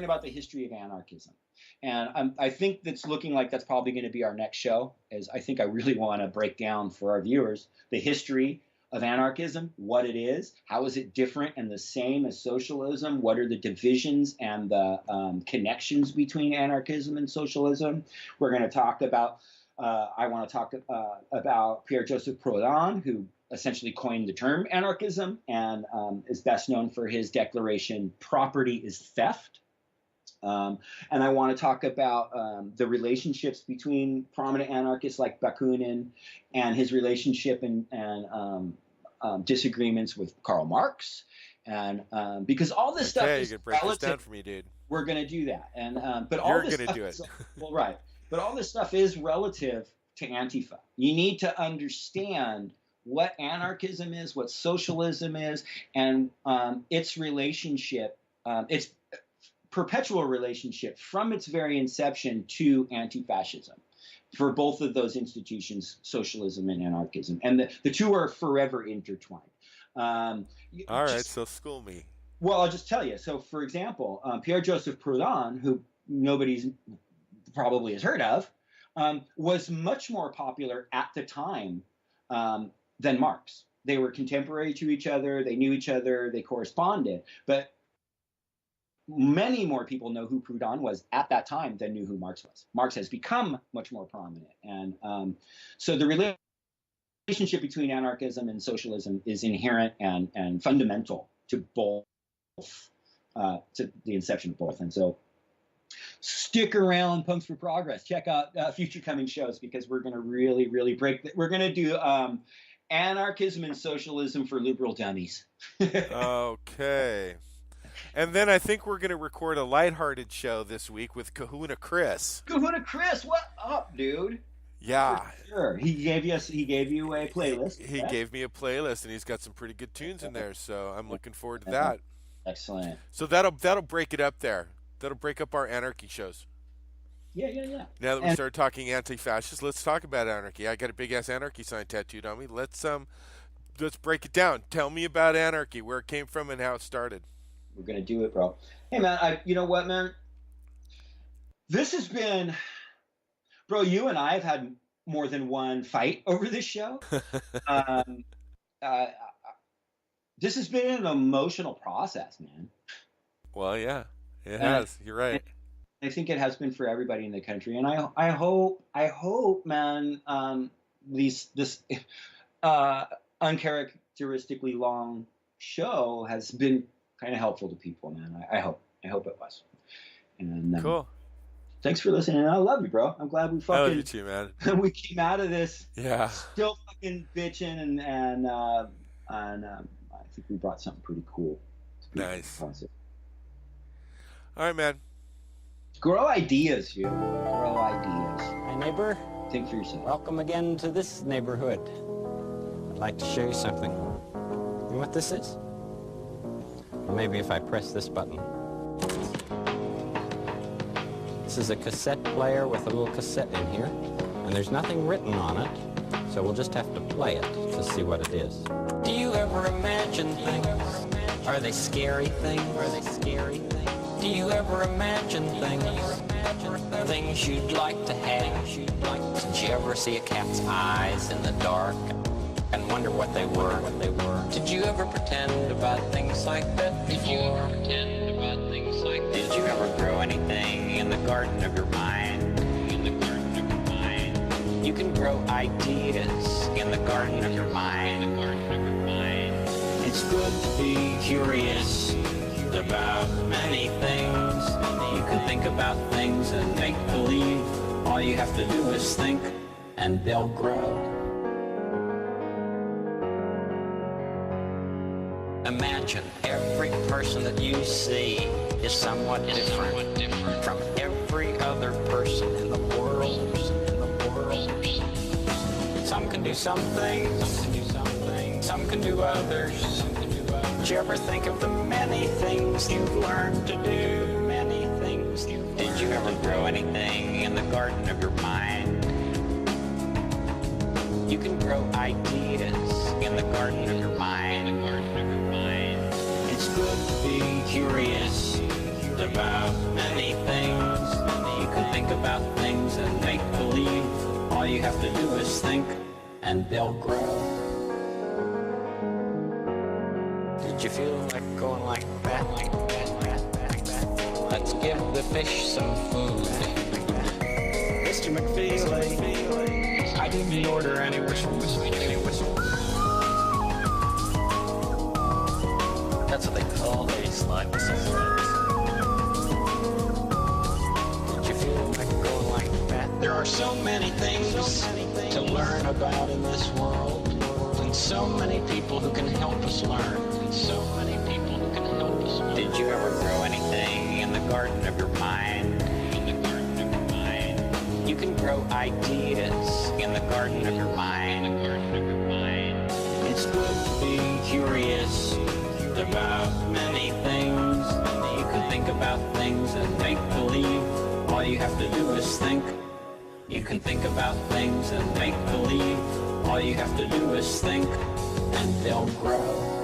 about the history of anarchism, and I think that's looking like that's probably going to be our next show. Is I think I really want to break down for our viewers the history of anarchism, what it is, how is it different and the same as socialism, what are the divisions and the connections between anarchism and socialism. We're going to talk about. I want to talk about Pierre-Joseph Proudhon, who essentially coined the term anarchism and is best known for his declaration, property is theft. And I want to talk about the relationships between prominent anarchists like Bakunin and his relationship and disagreements with Karl Marx. And because all this stuff is you can break relative, this down for me, dude. We're going to do that. And but all You're this going to do it. Well, right. But all this stuff is relative to Antifa. You need to understand what anarchism is, what socialism is, and its relationship, its perpetual relationship from its very inception to anti-fascism for both of those institutions, socialism and anarchism. And the two are forever intertwined. All right, so school me. Well, I'll just tell you. So, for example, Pierre-Joseph Proudhon, who nobody's probably has heard of, was much more popular at the time than Marx. They were contemporary to each other. They knew each other. They corresponded. But many more people know who Proudhon was at that time than knew who Marx was. Marx has become much more prominent. And so the relationship between anarchism and socialism is inherent and fundamental to both, to the inception of both. And so stick around, Punks for Progress. Check out future coming shows because we're going to really, really we're going to do anarchism and socialism for liberal dummies. Okay. And then I think we're going to record a lighthearted show this week with Kahuna Chris. Kahuna Chris, what up, dude? Yeah. For sure. He gave you a playlist. He gave me a playlist, and he's got some pretty good tunes in there, so I'm looking forward to that. Excellent. So that'll break it up there. That'll break up our anarchy shows. Yeah. Now that we started talking anti-fascist, let's talk about anarchy. I got a big-ass anarchy sign tattooed on me. Let's break it down. Tell me about anarchy, where it came from and how it started. We're going to do it, bro. Hey, man, you know what, man? This has been... Bro, you and I have had more than one fight over this show. This has been an emotional process, man. Well, yeah, it has. You're right. I think it has been for everybody in the country, and I hope, man, this uncharacteristically long show has been kind of helpful to people, man. I hope it was. And cool. Thanks for listening. I love you, bro. I'm glad we fucking. I love you too, man. We came out of this. Yeah. Still fucking bitching, and I think we brought something pretty cool. Nice. All right, man. Grow ideas, you. Grow ideas. Hi, neighbor. Think for yourself. Welcome again to this neighborhood. I'd like to show you something. You know what this is? Or maybe if I press this button. This is a cassette player with a little cassette in here, and there's nothing written on it, so we'll just have to play it to see what it is. Do you ever imagine things? Are they scary things? Do you ever imagine things? Things you'd like to have? Did you ever see a cat's eyes in the dark and wonder what they were? Did you ever pretend about things like that before? Did you ever grow anything in the garden of your mind? You can grow ideas in the garden of your mind. It's good to be curious. about many things. You can think about things and make believe. All you have to do is think, and they'll grow. Imagine every person that you see is somewhat different from every other person in the world. Some can do some things, some can do others. Did you ever think of the many things you've learned to do? Many things you Did you ever grow anything in the garden of your mind? You can grow ideas in the garden of your mind. It's good to be curious about many things. You can think about things and make believe. All you have to do is think, and they'll grow. Did you feel like going like that? Let's give the fish some food. Mr. McFeely, I didn't order any whistle. That's what they call a slide whistle. Did you feel like going like that? There are so many things to learn about in this world, and so many people who can help us learn. Did you ever grow anything in the garden of your mind? You can grow ideas in the garden of your mind. It's good to be curious about many things. You can think about things and make believe. All you have to do is think. You can think about things and make believe. All you have to do is think, and they'll grow.